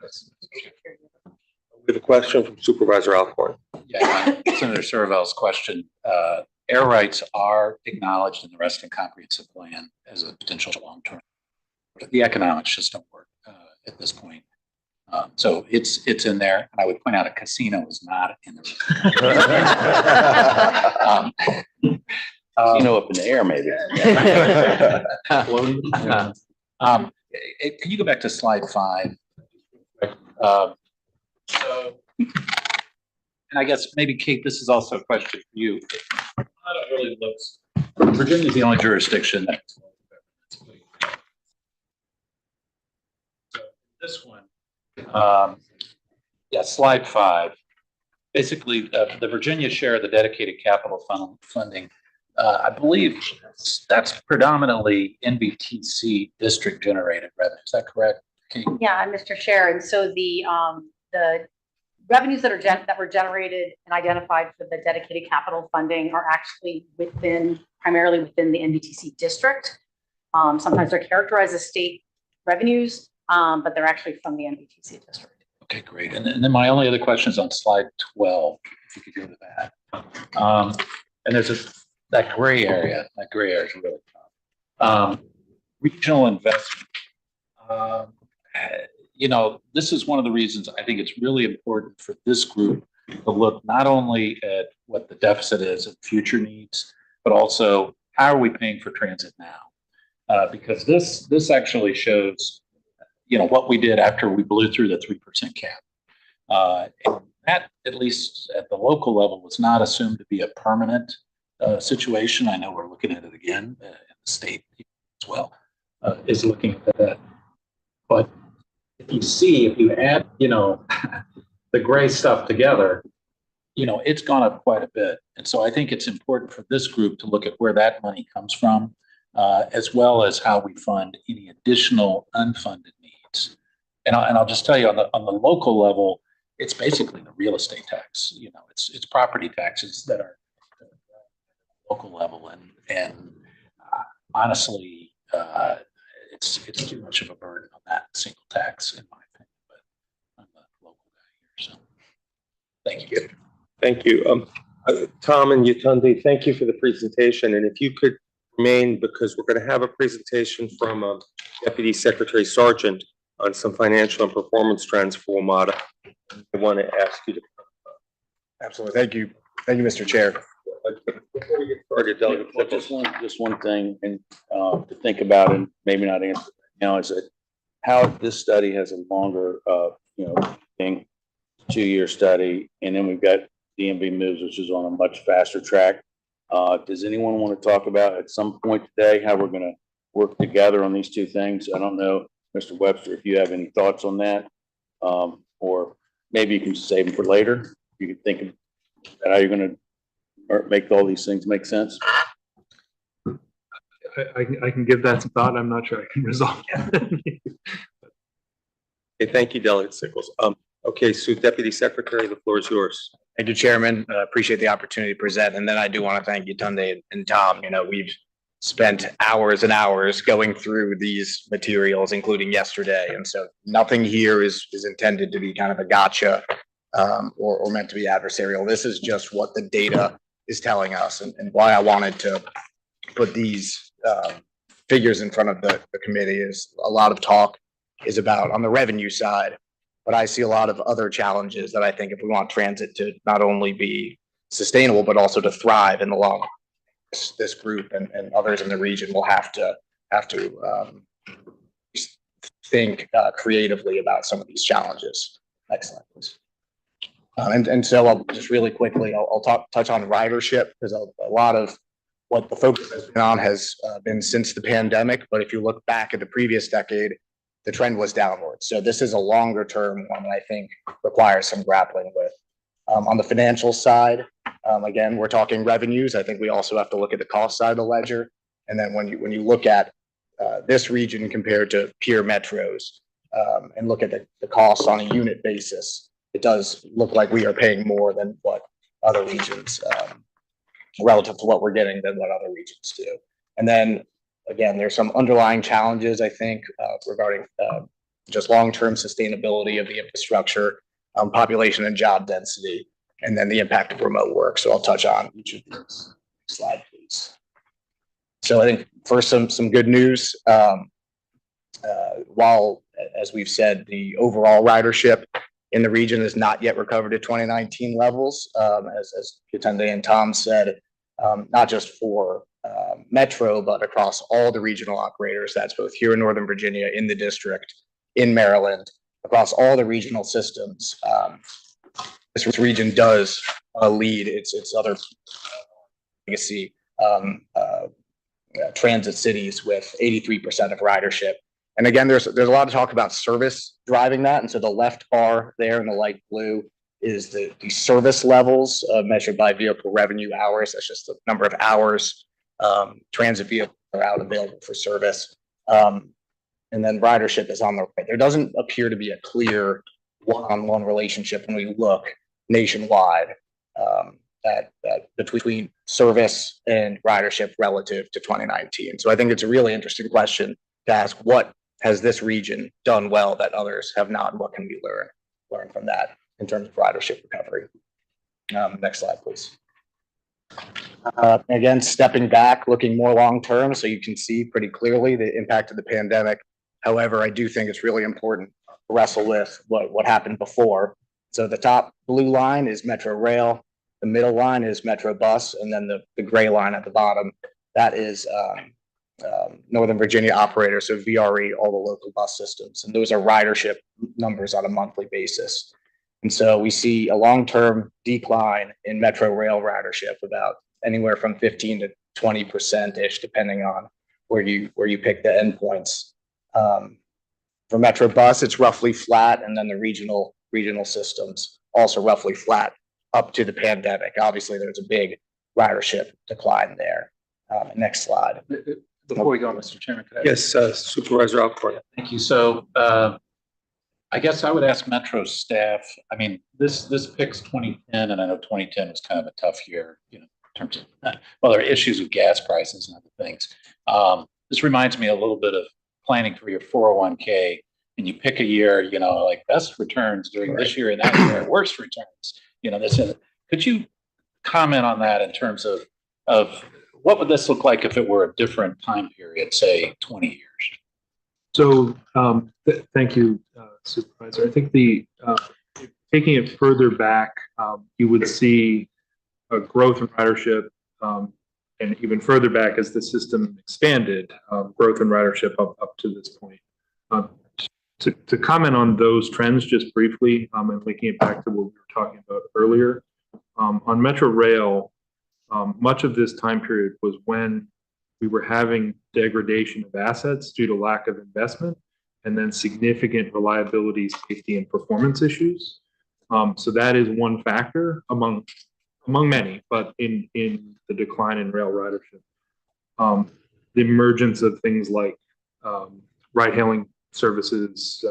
With a question from Supervisor Alcorn. Yeah, Senator Serval's question. Air rights are acknowledged in the Resting Comprehensive Plan as a potential long-term. The economics just don't work at this point. So it's in there. I would point out a casino is not in the. You know, up in the air, maybe. Can you go back to slide 5? And I guess maybe Kate, this is also a question for you. How it really looks. Virginia is the only jurisdiction that this one, yeah, slide 5. Basically, the Virginia share of the dedicated capital funding, I believe that's predominantly NBTC district generated revenue. Is that correct, Kate? Yeah, Mr. Chair, and so the revenues that were generated and identified for the dedicated capital funding are actually primarily within the NBTC district. Sometimes they're characterized as state revenues, but they're actually from the NBTC district. Okay, great. And then my only other question is on slide 12, if you could go to that. And there's that gray area. That gray area is really tough. Regional investment. This is one of the reasons I think it's really important for this group to look not only at what the deficit is and future needs, but also how are we paying for transit now? Because this actually shows, what we did after we blew through the 3% cap. And that, at least at the local level, was not assumed to be a permanent situation. I know we're looking at it again, and the state as well is looking at that. But if you add, the gray stuff together, it's gone up quite a bit. And so I think it's important for this group to look at where that money comes from, as well as how we fund any additional unfunded needs. And I'll just tell you on the local level, it's basically the real estate tax. It's property taxes that are local level, and honestly, it's too much of a burden on that single tax, in my opinion. But I'm a local guy here, so thank you. Thank you. Tom and Yatunde, thank you for the presentation. And if you could remain, because we're going to have a presentation from Deputy Secretary Sargent on some financial and performance trends for WMATA. I want to ask you to. Absolutely. Thank you. Thank you, Mr. Chair. Before we get started, Delegate Well, Sickles. just one thing, and to think about, and maybe not answer right now, is that how this study has a longer, thing, 2-year study, and then we've got DMV moves, which is on a much faster track. Does anyone want to talk about at some point today how we're going to work together on these two things? I don't know, Mr. Webster, if you have any thoughts on that, or maybe you can save them for later. You can think of how you're going to make all these things make sense. I can give that some thought. I'm not sure I can resolve it. Okay, thank you, Delegate Sickles. Okay, so Deputy Secretary, the floor is yours. Thank you, Chairman. Appreciate the opportunity to present. And then I do want to thank you, Tunde and Tom. We've spent hours and hours going through these materials, including yesterday. And so nothing here is intended to be kind of a gotcha or meant to be adversarial. This is just what the data is telling us, and why I wanted to put these figures in front of the committee is a lot of talk is about on the revenue side, but I see a lot of other challenges that I think if we want transit to not only be sustainable, but also to thrive in the long run, this group and others in the region will have to think creatively about some of these challenges. Next slide, please. And so I'll just really quickly, I'll touch on ridership, because a lot of what the focus has been on has been since the pandemic. But if you look back at the previous decade, the trend was downward. So this is a longer term one that I think requires some grappling with. On the financial side, again, we're talking revenues. I think we also have to look at the cost side of the ledger. And then when you look at this region compared to peer metros and look at the costs on a unit basis, it does look like we are paying more than what other regions, relative to what we're getting than what other regions do. And then, again, there's some underlying challenges, I think, regarding just long-term sustainability of the infrastructure, population and job density, and then the impact of remote work. So I'll touch on each of these. Next slide, please. So I think first, some good news. While, as we've said, the overall ridership in the region has not yet recovered to 2019 levels, as Yatunde and Tom said, not just for Metro, but across all the regional operators. That's both here in Northern Virginia, in the district, in Maryland, across all the regional systems. This region does lead its other legacy transit cities with 83% of ridership And again, there's a lot of talk about service driving that. And so the left bar there in the light blue is the service levels measured by vehicle revenue hours. That's just the number of hours transit vehicles are out available for service. And then ridership is on the right. There doesn't appear to be a clear one-on-one relationship when we look nationwide between service and ridership relative to 2019. So I think it's a really interesting question to ask, what has this region done well that others have not, and what can we learn from that in terms of ridership recovery? Next slide, please. Again, stepping back, looking more long-term, so you can see pretty clearly the impact of the pandemic. However, I do think it's really important to wrestle with what happened before. So the top blue line is Metro Rail, the middle line is Metro Bus, and then the gray line at the bottom, that is Northern Virginia operators, so VRE, all the local bus systems. And those are ridership numbers on a monthly basis. And so we see a long-term decline in Metro Rail ridership, about anywhere from 15 to 20%-ish, depending on where you pick the endpoints. For Metro Bus, it's roughly flat, and then the regional systems also roughly flat up to the pandemic. Obviously, there's a big ridership decline there. Next slide. Before we go, Mr. Chairman, could I? Yes, Supervisor Alcorn. Thank you. So I guess I would ask Metro staff, I mean, this picks 2010, and I know 2010 was kind of a tough year, in terms of, well, there are issues with gas prices and other things. This reminds me a little bit of planning for your 401k, and you pick a year, like best returns during this year and that year, worst returns, could you comment on that in terms of what would this look like if it were a different time period, say 20 years? So thank you, Supervisor. I think taking it further back, you would see a growth in ridership, and even further back as the system expanded, growth in ridership up to this point. To comment on those trends just briefly, and linking it back to what we were talking about earlier, on Metro Rail, much of this time period was when we were having degradation of assets due to lack of investment, and then significant reliability, safety, and performance issues. So that is one factor among many, but in the decline in rail ridership. The emergence of things like ride-hailing services,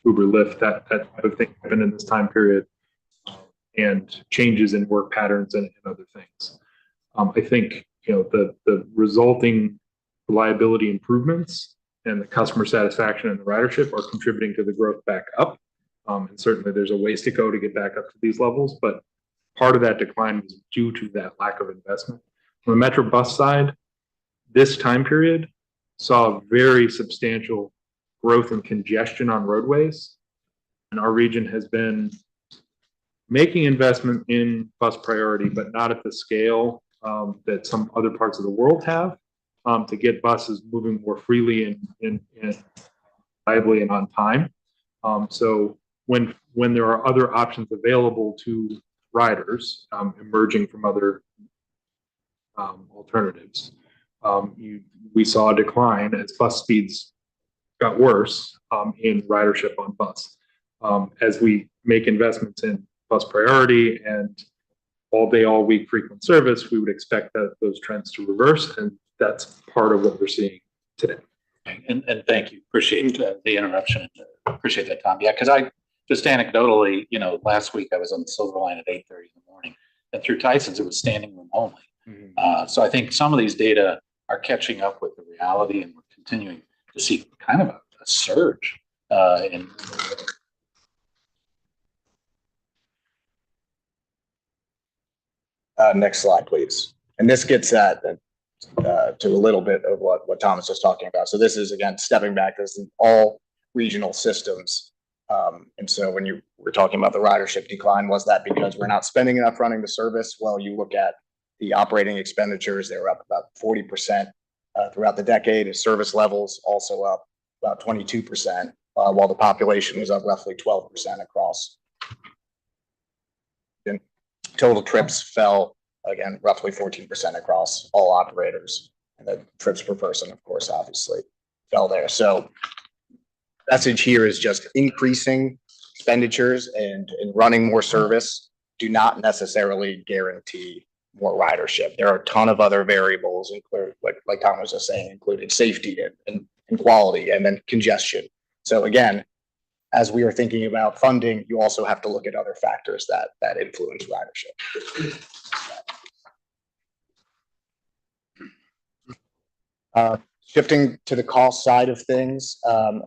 Uber, Lyft, that type of thing happened in this time period, and changes in work patterns and other things. I think the resulting reliability improvements and the customer satisfaction and the ridership are contributing to the growth back up. And certainly there's a ways to go to get back up to these levels, but part of that decline was due to that lack of investment. On the Metro Bus side, this time period saw very substantial growth in congestion on roadways. And our region has been making investment in bus priority, but not at the scale that some other parts of the world have, to get buses moving more freely and reliably and on time. So when there are other options available to riders emerging from other alternatives, we saw a decline as bus speeds got worse in ridership on bus. As we make investments in bus priority and all day, all week frequent service, we would expect that those trends to reverse, and that's part of what we're seeing today. And thank you. Appreciate the interruption. Appreciate that, Tom. Yeah, because I just anecdotally, last week I was on the Silver Line at 8:30 in the morning, and through Tyson's it was standing room only. So I think some of these data are catching up with the reality, and we're continuing to see kind of a surge in. Next slide, please. And this gets at to a little bit of what Tom was just talking about. So this is, again, stepping back, this is all regional systems. And so when you were talking about the ridership decline, was that because we're not spending enough running the service? Well, you look at the operating expenditures, they were up about 40% throughout the decade. As service levels also up about 22%, while the population was up roughly 12% across. Total trips fell, again, roughly 14% across all operators, and the trips per person, of course, obviously. fell there. So message here is just increasing expenditures and running more service do not necessarily guarantee more ridership. There are a ton of other variables, including, like Tom was just saying, including safety and quality and then congestion. So again, as we are thinking about funding, you also have to look at other factors that influence ridership. Shifting to the cost side of things,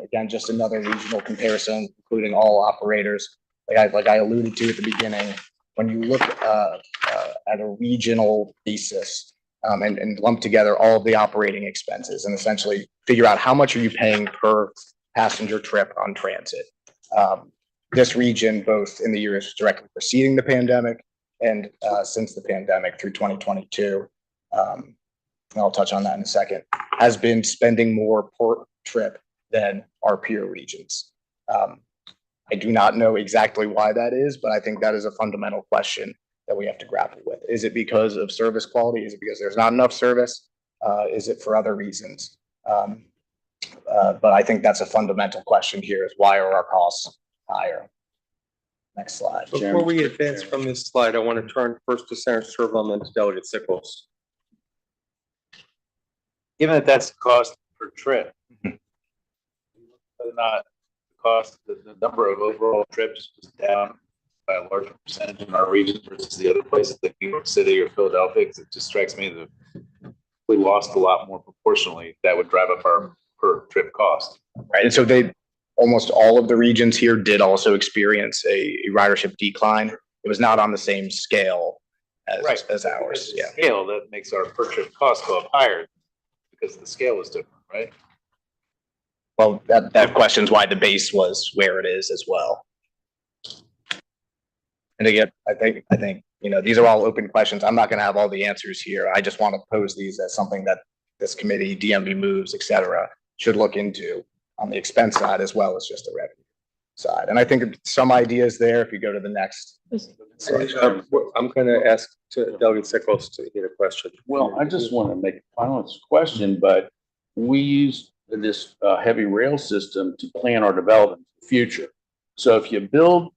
again, just another regional comparison, including all operators. Like I alluded to at the beginning, when you look at a regional basis and lump together all of the operating expenses and essentially figure out how much are you paying per passenger trip on transit. This region, both in the years directly preceding the pandemic and since the pandemic through 2022, and I'll touch on that in a second, has been spending more per trip than our peer regions. I do not know exactly why that is, but I think that is a fundamental question that we have to grapple with. Is it because of service quality? Is it because there's not enough service? Is it for other reasons? But I think that's a fundamental question here is why are our costs higher? Next slide. Before we advance from this slide, I want to turn first to Senator Servo and then to Delegate Sickles. Given that that's the cost per trip, whether or not the cost, the number of overall trips is down by a larger percentage in our region versus the other places like New York City or Philadelphia, because it just strikes me that we lost a lot more proportionally. That would drive up our per trip cost. Right, and so almost all of the regions here did also experience a ridership decline. It was not on the same scale as ours. Yeah. Scale that makes our per trip cost go up higher because the scale is different, right? Well, that questions why the base was where it is as well. And again, I think these are all open questions. I'm not going to have all the answers here. I just want to pose these as something that this committee, DMV moves, et cetera, should look into on the expense side as well as just the revenue side. And I think some ideas there. If you go to the next. I'm going to ask Delegate Sickles to get a question. Well, I just want to make a final question, but we use this heavy rail system to plan our development in the future. So if you build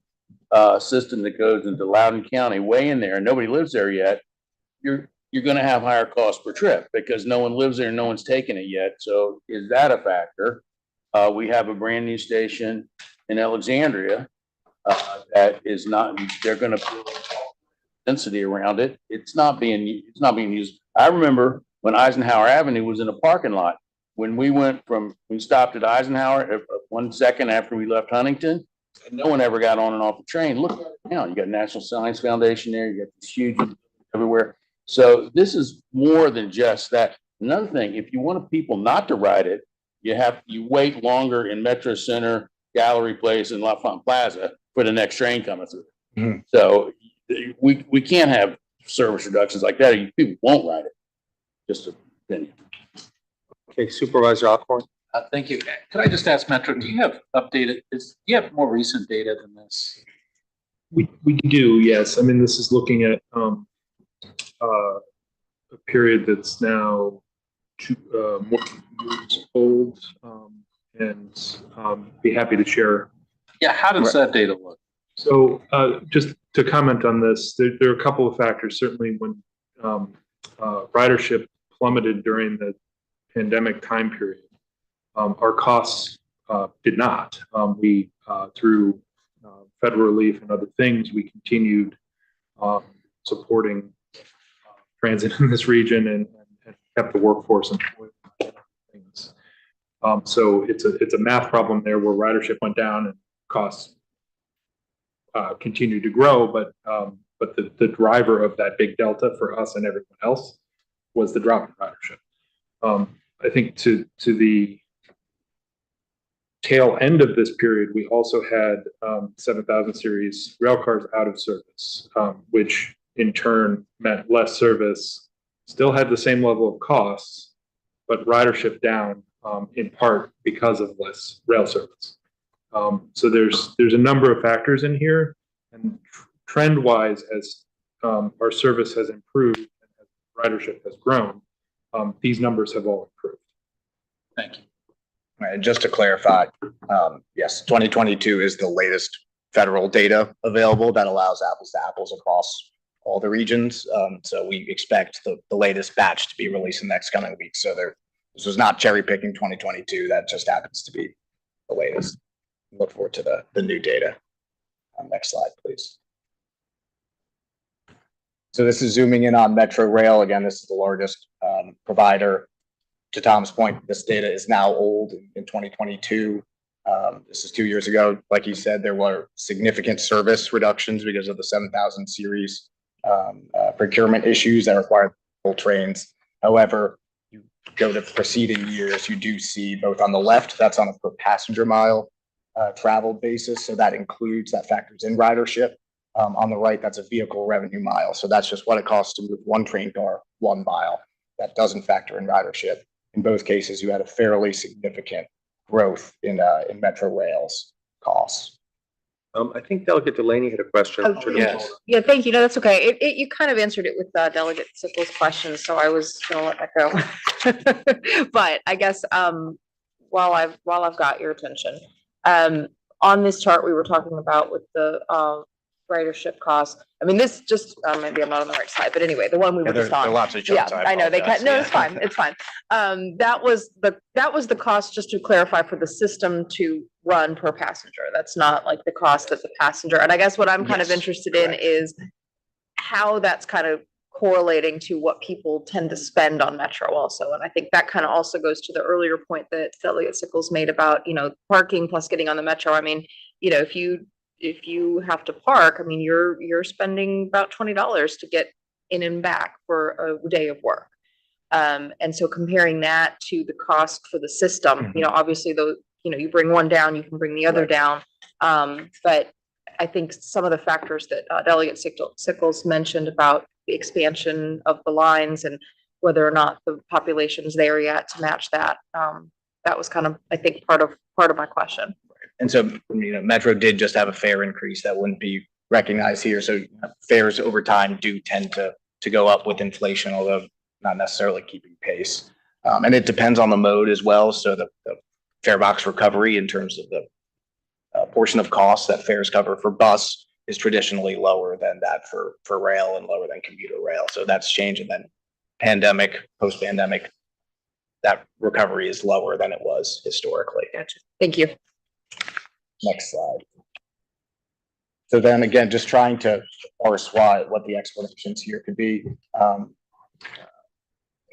a system that goes into Loudoun County way in there and nobody lives there yet, you're going to have higher costs per trip because no one lives there and no one's taken it yet. So is that a factor? We have a brand new station in Alexandria that is not, they're going to build density around it. It's not being used. I remember when Eisenhower Avenue was in a parking lot, when we stopped at Eisenhower 1 second after we left Huntington, and no one ever got on and off the train. Look at it now. You got National Science Foundation there. You got this huge everywhere. So this is more than just that. Another thing, if you want people not to ride it, you wait longer in Metro Center, Gallery Place, and LaFont Plaza for the next train coming through. Mm-hmm. So we can't have service reductions like that. People won't ride it. Just an opinion. Okay, Supervisor Alcorn. Thank you. Could I just ask Metro, do you have more recent data than this? We do, yes. I mean, this is looking at a period that's now more years old, and be happy to share. Yeah, how does that data look? So just to comment on this, there are a couple of factors. Certainly when ridership plummeted during the pandemic time period, our costs did not. We, through federal relief and other things, we continued supporting transit in this region and kept the workforce employed. Things. So it's a math problem there where ridership went down and costs continued to grow, but the driver of that big delta for us and everyone else was the drop in ridership. I think to the tail end of this period, we also had 7000 series rail cars out of service, which in turn meant less service, still had the same level of costs, but ridership down in part because of less rail service. So there's a number of factors in here, and trend-wise, as our service has improved and as ridership has grown, these numbers have all improved. Thank you. And just to clarify, yes, 2022 is the latest federal data available that allows apples to apples across all the regions. So we expect the latest batch to be released in the next coming weeks. So this was not cherry picking 2022. That just happens to be the latest. Look forward to the new data. Next slide, please. So this is zooming in on Metro Rail. Again, this is the largest provider. To Tom's point, this data is now old in 2022. This is 2 years ago. Like you said, there were significant service reductions because of the 7000 series procurement issues that required full trains. However, you go to preceding years, you do see both on the left, that's on a per passenger mile traveled basis. So that factors in ridership. On the right, that's a vehicle revenue mile. So that's just what it costs to move one train car 1 mile. That doesn't factor in ridership. In both cases, you had a fairly significant growth in Metro Rail's costs. I think Delegate Delaney had a question. Oh, Yes. Yeah, thank you. No, that's okay. You kind of answered it with Delegate Sickles' question, so I was gonna let that go. But I guess, while I've got your attention, on this chart we were talking about with the, ridership costs. I mean, this just, maybe I'm not on the right side, but anyway, the one we were There just are on. lots of Yeah, charts. I know, apologize. no, Yeah. it's fine, it's fine. That was the cost, just to clarify, for the system to run per passenger. That's not like the cost that the passenger, and I guess what I'm kind of Yes, interested in correct. is how that's kind of correlating to what people tend to spend on Metro also. And I think that kind of also goes to the earlier point that Delegate Sickles made about, parking plus getting on the Metro. I mean, if you have to park, I mean, you're spending about $20 to get in and back for a day of work. And so comparing that to the cost for the system, obviously you bring one down, you can bring the other down. But I think some of the factors that Delegate Sickles mentioned about the expansion of the lines and whether or not the population's there yet to match that, that was kind of, I think, part of my question. And so, Metro did just have a fare increase that wouldn't be recognized here. So fares over time do tend to go up with inflation, although not necessarily keeping pace. And it depends on the mode as well. So the fare box recovery in terms of the portion of costs that fares cover for bus is traditionally lower than that for rail and lower than commuter rail. So that's changed. And then post-pandemic, that recovery is lower than it was historically. Gotcha. Thank you. Next slide. So then again, just trying to parse what the explanations here could be.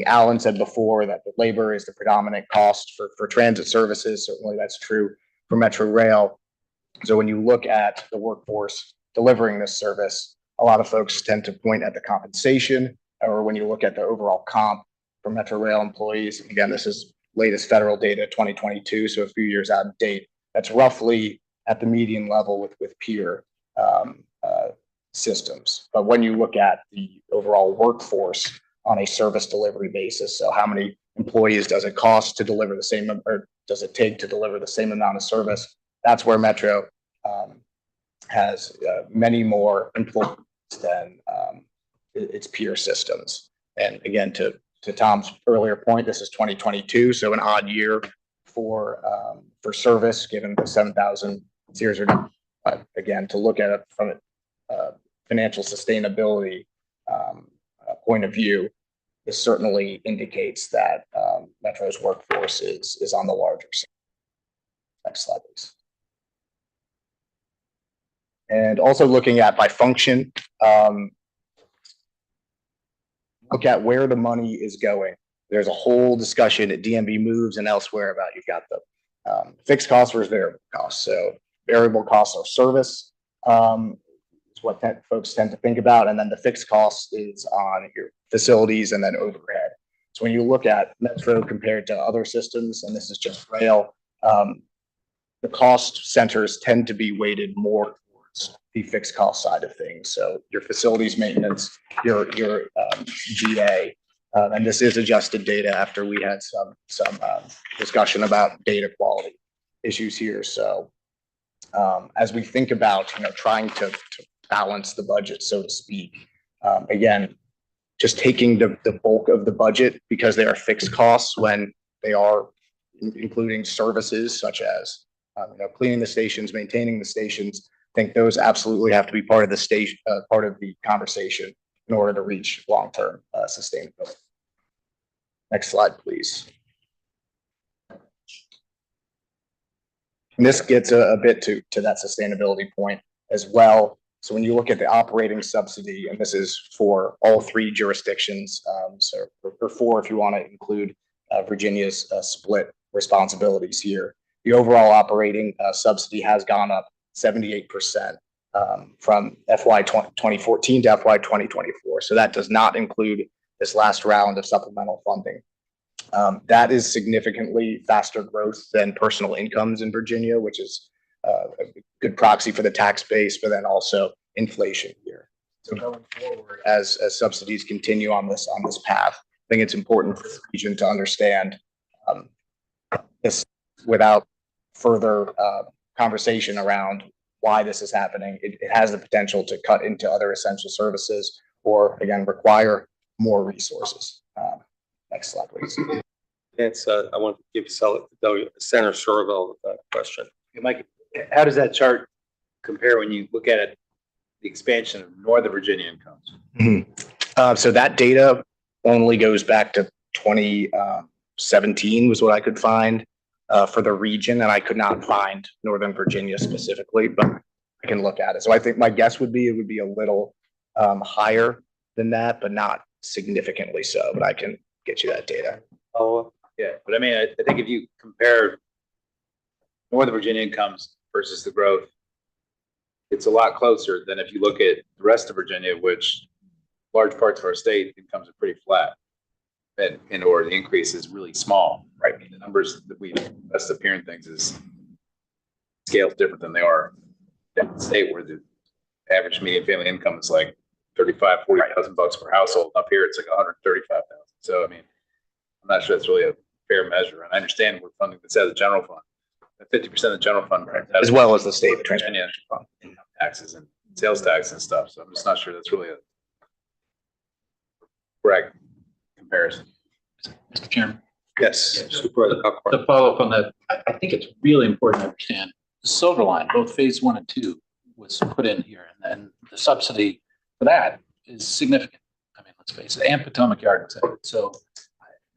Alan said before that the labor is the predominant cost for transit services. Certainly that's true for Metro Rail. So when you look at the workforce delivering this service, a lot of folks tend to point at the compensation, or when you look at the overall comp for Metro Rail employees, again, this is latest federal data, 2022, so a few years out of date. That's roughly at the median level with peer systems. But when you look at the overall workforce on a service delivery basis, so how many employees does it cost to deliver the same, or does it take to deliver the same amount of service? That's where Metro has many more employees than its peer systems. And again, to Tom's earlier point, this is 2022, so an odd year for service, given the 7,000 series. Again, to look at it from a financial sustainability point of view, this certainly indicates that Metro's workforce is on the larger side. Next slide, please. And also looking at by function, look at where the money is going. There's a whole discussion at DMV Moves and elsewhere about you've got the fixed costs versus variable costs. So variable costs are service, is what folks tend to think about. And then the fixed cost is on your facilities and then overhead. So when you look at Metro compared to other systems, and this is just rail, the cost centers tend to be weighted more towards the fixed cost side of things. So your facilities maintenance, your GA, and this is adjusted data after we had some discussion about data quality issues here. So as we think about trying to balance the budget, so to speak, again, just taking the bulk of the budget because they are fixed costs when they are including services such as, cleaning the stations, maintaining the stations. I think those absolutely have to be part of the station, part of the conversation in order to reach long-term sustainability. Next slide, please. And this gets a bit to that sustainability point as well. So when you look at the operating subsidy, and this is for all three jurisdictions, so or four if you want to include Virginia's split responsibilities here, the overall operating subsidy has gone up 78% from FY 2014 to FY 2024. So that does not include this last round of supplemental funding. That is significantly faster growth than personal incomes in Virginia, which is a good proxy for the tax base, but then also inflation here. So going forward, as subsidies continue on this path, I think it's important for the region to understand this without further conversation around why this is happening. It has the potential to cut into other essential services or, again, require more resources. Next slide, please. It's, I want to give Senator Sorrell a question. Mike, how does that chart compare when you look at it, the expansion of Northern Virginia incomes? So that data only goes back to 2017 was what I could find for the region, and I could not find Northern Virginia specifically, but I can look at it. So I think my guess would be it would be a little higher than that, but not significantly so. But I can get you that data. Yeah, but I mean, I think if you compare Northern Virginia incomes versus the growth, it's a lot closer than if you look at the rest of Virginia, which large parts of our state incomes are pretty flat, and or the increase is really small, right? I mean, the numbers that we best appear in things is scales different than they are in the state, where the average median family income is like $40,000 per household. Up here, it's like 135,000. So I mean, I'm not sure that's really a fair measure. And I understand we're funding this out of the general fund. 50% of the general fund, right, as well as the state transportation fund, income taxes and sales tax and stuff. So I'm just not sure that's really a correct comparison. Mr. Chairman. Yes. To follow up on that, I think it's really important to understand the Silver Line, both phase 1 and 2 was put in here, and then the subsidy for that is significant. I mean, let's face it, and Potomac Yard, etc. So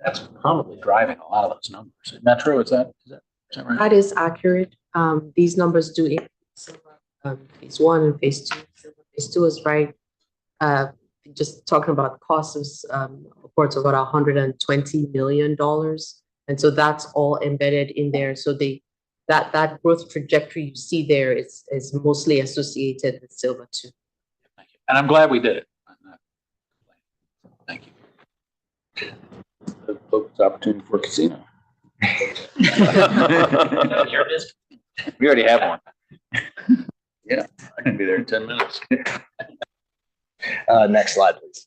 that's probably driving a lot of those numbers. Metro, is that right? That is accurate. These numbers do increase phase 1 and phase 2. Phase 2 is right. Just talking about the cost is upwards of about $120 million. And so that's all embedded in there. So that growth trajectory you see there is mostly associated with Silver 2. Thank you. And I'm glad we did it. Thank you. The folks' opportunity for a casino. We already have one. Yeah, I can be there in 10 minutes. Next slide, please.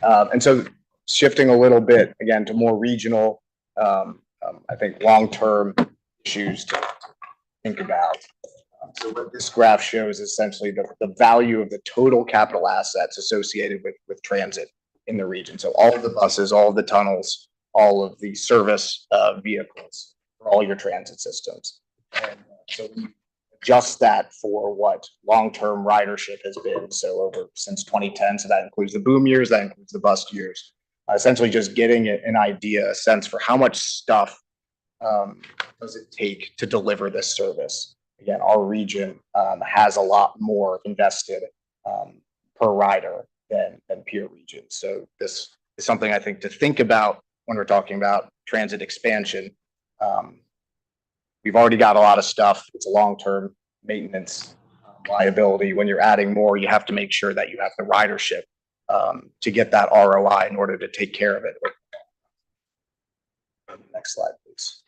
And so shifting a little bit again to more regional, I think long-term issues to think about. So what this graph shows is essentially the value of the total capital assets associated with transit in the region. So all of the buses, all of the tunnels, all of the service vehicles for all your transit systems. And so we adjust that for what long-term ridership has been. So since 2010, so that includes the boom years, that includes the bust years. Essentially just getting an idea, a sense for how much stuff does it take to deliver this service. Again, our region has a lot more invested per rider than peer regions. So this is something I think to think about when we're talking about transit expansion. We've already got a lot of stuff. It's a long-term maintenance liability. When you're adding more, you have to make sure that you have the ridership to get that ROI in order to take care of it. Next slide, please.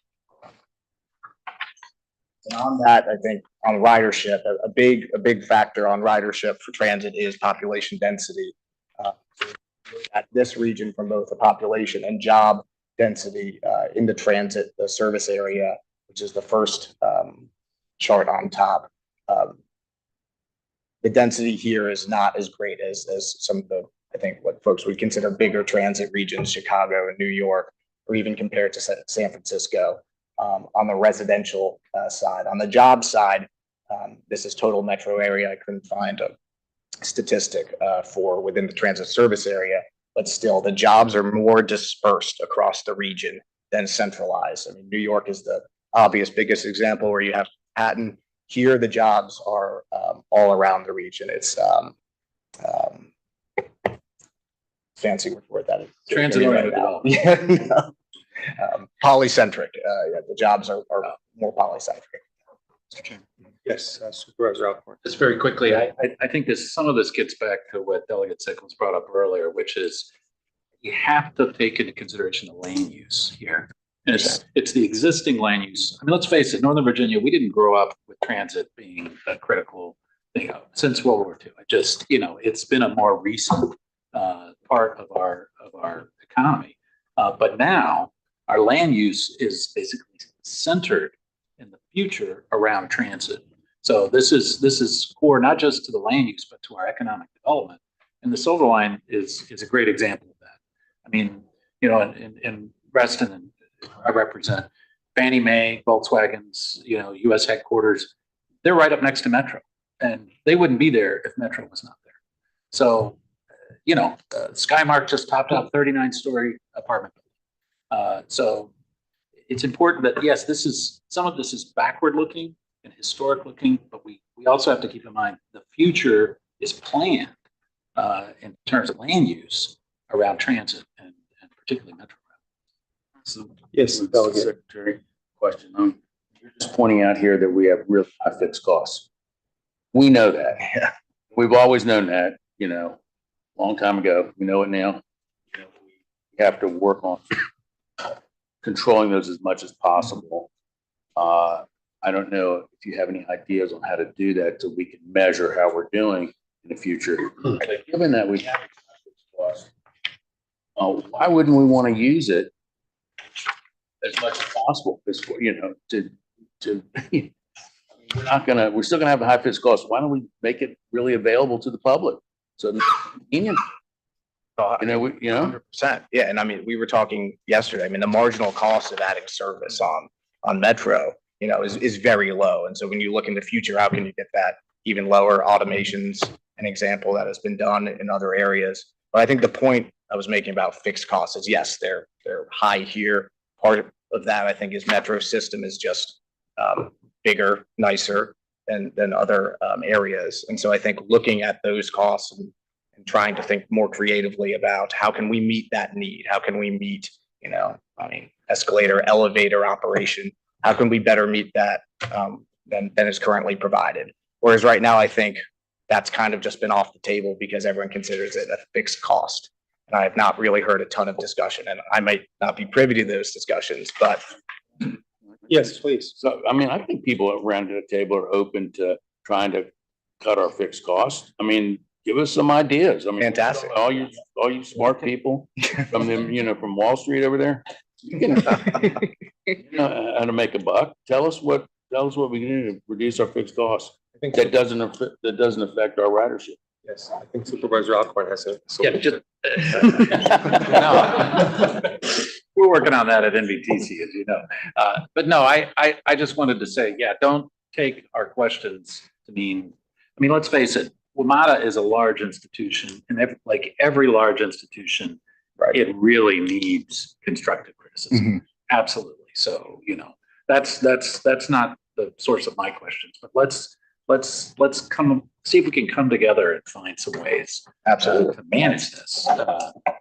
And on that, I think on ridership, a big factor on ridership for transit is population density. At this region, from both the population and job density in the transit, the service area, which is the first chart on top. The density here is not as great as some of the, I think, what folks would consider bigger transit regions, Chicago and New York. or even compared to San Francisco on the residential side. On the job side, this is total metro area. I couldn't find a statistic for within the transit service area, but still the jobs are more dispersed across the region than centralized. I mean, New York is the obvious biggest example where you have Manhattan. Here, the jobs are all around the region. It's fancy word that is. Transit-oriented development. Yeah, polycentric. Yeah, the jobs are more polycentric. Yes, Supervisor Alcorn. Just very quickly, I think some of this gets back to what Delegate Sickles brought up earlier, which is you have to take into consideration the land use here. And it's the existing land use. I mean, let's face it, Northern Virginia, we didn't grow up with transit being a critical thing since World War II. It's been a more recent part of our economy. But now our land use is basically centered in the future around transit. So this is core not just to the land use, but to our economic development. And the Silver Line is a great example of that. I mean, in Reston, and I represent Fannie Mae, Volkswagen's, U.S. headquarters. They're right up next to Metro, and they wouldn't be there if Metro was not there. So, Skymark just topped out 39-story apartment building. So it's important that, yes, some of this is backward looking and historic looking, but we also have to keep in mind the future is planned in terms of land use around transit and particularly Metro. So, Yes, Delegate. Secretary, question. You're just pointing out here that we have real high fixed costs. We know that. Yeah. We've always known that, long time ago. We know it now. We have to work on controlling those as much as possible. I don't know if you have any ideas on how to do that so we can measure how we're doing in the future. But given that we have fixed costs, why wouldn't we want to use it as much as possible? Because, we're still gonna have a high fixed cost. Why don't we make it really available to the public? So, convenient. 100%. Yeah, and I mean, we were talking yesterday. I mean, the marginal cost of adding service on Metro, is very low. And so when you look in the future, how can you get that even lower? Automation's an example that has been done in other areas. But I think the point I was making about fixed costs is, yes, they're high here. Part of that, I think, is Metro system is just bigger, nicer than other areas. And so I think looking at those costs and trying to think more creatively about how can we meet that need? How can we meet, escalator, elevator operation? How can we better meet that than is currently provided? Whereas right now, I think that's kind of just been off the table because everyone considers it a fixed cost. And I have not really heard a ton of discussion, and I might not be privy to those discussions, but. Yes, please. So, I mean, I think people around the table are open to trying to cut our fixed costs. I mean, give us some ideas. I mean, Fantastic. All you smart people from them, from Wall Street over there, you can how to make a buck. Tell us what we can do to reduce our fixed costs. I think That doesn't affect our ridership. yes, I think Supervisor Alcorn has a Yeah, solution. we're working on that at NVTC, as you know. But no, I just wanted to say, don't take our questions to mean, let's face it, WMATA is a large institution, and like every large institution, Right. it really needs constructive criticism. Absolutely. So, that's not the source of my questions, but let's see if we can come together and find some ways Absolutely. to manage this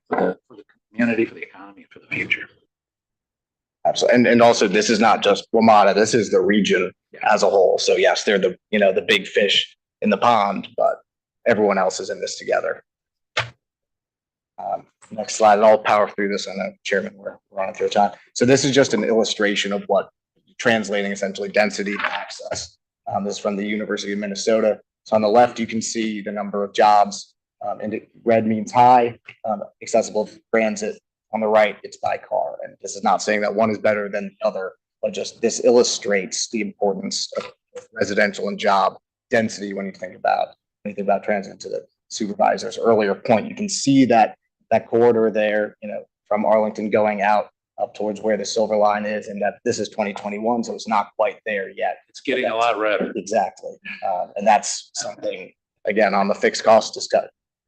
for the community, for the economy, for the future. Absolutely. And also, this is not just WMATA, this is the region as a whole. So yes, they're the big fish in the pond, but everyone else is in this together. Next slide, and I'll power through this. I know, Chairman, we're running through time. So this is just an illustration of what translating essentially density to access. This is from the University of Minnesota. So on the left, you can see the number of jobs, and red means high, accessible transit. On the right, it's by car. And this is not saying that one is better than the other, but just this illustrates the importance of residential and job density when you think about transit. To the supervisor's earlier point, you can see that corridor there, from Arlington going out up towards where the silver line is, and that this is 2021, so it's not quite there yet. It's getting a lot redder. Exactly. And that's something, again, on the fixed cost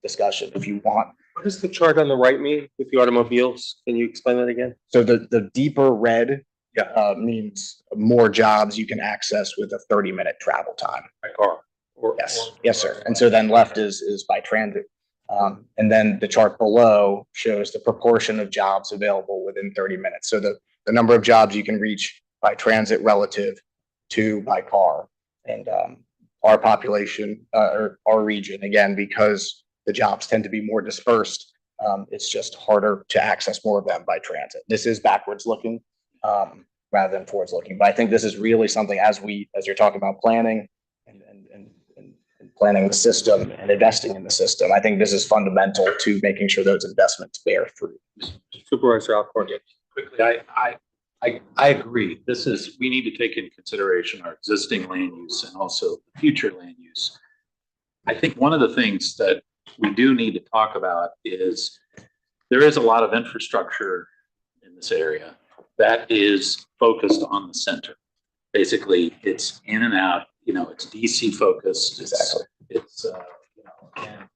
discussion, if you want. What does the chart on the right mean with the automobiles? Can you explain that again? So the deeper red means more jobs you can access with a 30-minute travel time. By car? Yes, sir. And so then left is by transit. And then the chart below shows the proportion of jobs available within 30 minutes. So the number of jobs you can reach by transit relative to by car. And our population, or our region, again, because the jobs tend to be more dispersed, it's just harder to access more of them by transit. This is backwards looking rather than forwards looking. But I think this is really something as you're talking about planning and planning the system and investing in the system. I think this is fundamental to making sure those investments bear fruit. Supervisor Alcorn. Quickly, I agree. We need to take into consideration our existing land use and also future land use. I think one of the things that we do need to talk about is there is a lot of infrastructure in this area that is focused on the center. Basically, it's in and out, it's DC focused. Exactly. It's and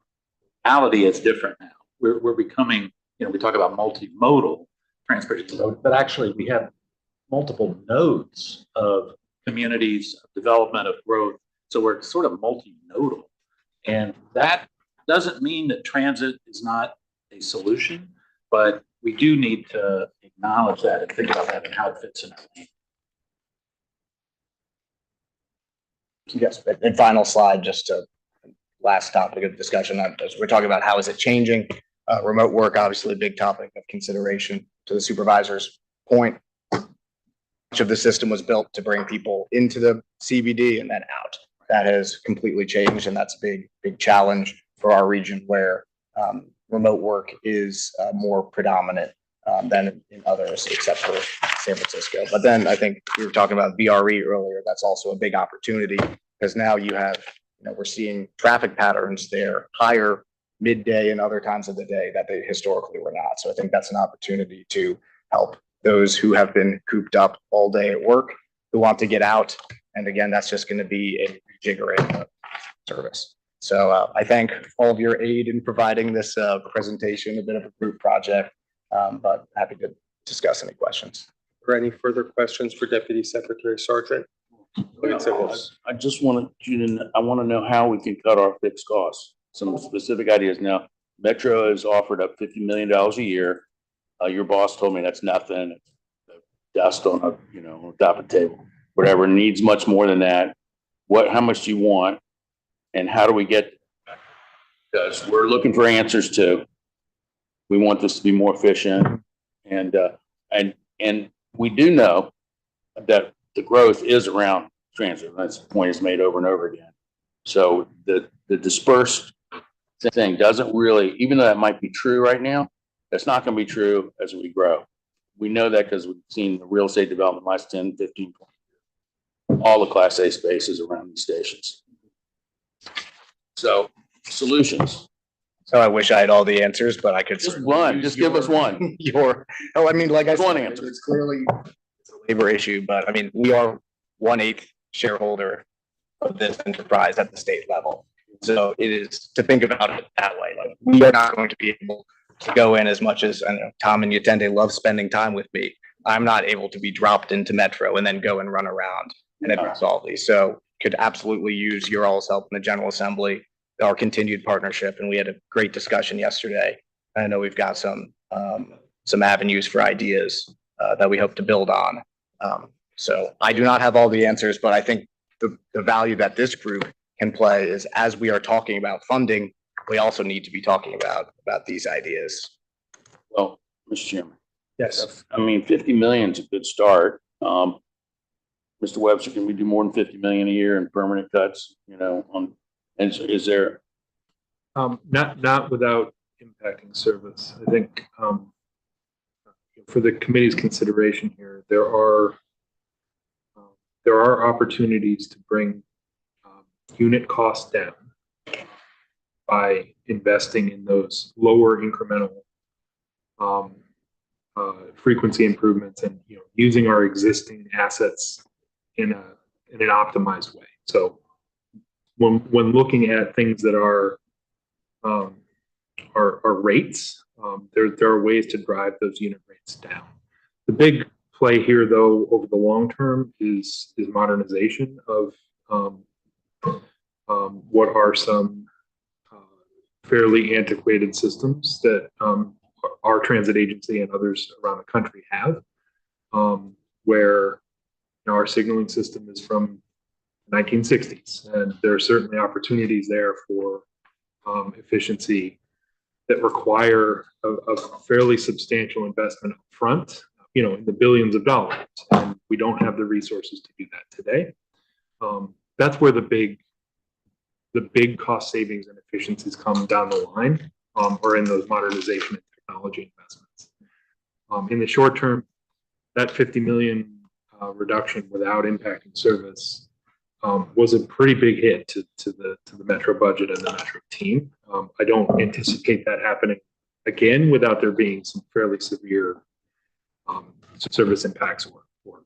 reality is different now. We're becoming, we talk about multimodal transportation, but actually we have multiple nodes of communities, of development, of growth. So we're sort of multimodal. And that doesn't mean that transit is not a solution, but we do need to acknowledge that and think about that and how it fits in our land. Yes, and final slide, just to last topic of discussion, as we're talking about how is it changing? Remote work, obviously a big topic of consideration. To the supervisor's point, much of the system was built to bring people into the CBD and then out. That has completely changed, and that's a big challenge for our region where remote work is more predominant than in others, except for San Francisco. But then I think we were talking about VRE earlier. That's also a big opportunity because now you have, we're seeing traffic patterns there higher midday and other times of the day that they historically were not. So I think that's an opportunity to help those who have been cooped up all day at work who want to get out. And again, that's just going to be a rejiggering of service. So I thank all of your aid in providing this presentation, a bit of a group project, but happy to discuss any questions. Are any further questions for Deputy Secretary Sargent? I just wanted I want to know how we can cut our fixed costs. Some specific ideas. Now, Metro has offered up $50 million a year. Your boss told me that's nothing. Dust on on top of the table. Whatever needs much more than that. How much do you want? And how do we get? Because we're looking for answers too. We want this to be more efficient, and we do know that the growth is around transit. That's the point is made over and over again. So the dispersed thing doesn't really, even though that might be true right now, that's not going to be true as we grow. We know that because we've seen the real estate development last 10, 15, 20 years. All the Class A spaces around these stations. So solutions. So I wish I had all the answers, but I could Just one. Just give us one. Like I said, One answer. it's clearly a labor issue, but I mean, we are 1/8 shareholder of this enterprise at the state level. So it is to think about it that way. Like we are not going to be able to go in as much as I know Tom and Yatende love spending time with me. I'm not able to be dropped into Metro and then go and run around and address all these. So could absolutely use your all's help in the General Assembly, our continued partnership. And we had a great discussion yesterday. I know we've got some avenues for ideas that we hope to build on. So I do not have all the answers, but I think the value that this group can play is as we are talking about funding, we also need to be talking about these ideas. Well, Mr. Chairman. Yes. I mean, 50 million is a good start. Mr. Webster, can we do more than 50 million a year in permanent cuts? And is there? Not without impacting service. I think for the committee's consideration here, there are opportunities to bring unit costs down by investing in those lower incremental frequency improvements and, using our existing assets in an optimized way. So when looking at things that are rates, there are ways to drive those unit rates down. The big play here, though, over the long term is modernization of what are some fairly antiquated systems that our transit agency and others around the country have, where our signaling system is from the 1960s, and there are certainly opportunities there for efficiency that require a fairly substantial investment up front, in the billions of dollars. And we don't have the resources to do that today. That's where the big cost savings and efficiencies come down the line, or in those modernization and technology investments. In the short term, that 50 million reduction without impacting service was a pretty big hit to the Metro budget and the Metro team. I don't anticipate that happening again without there being some fairly severe service impacts or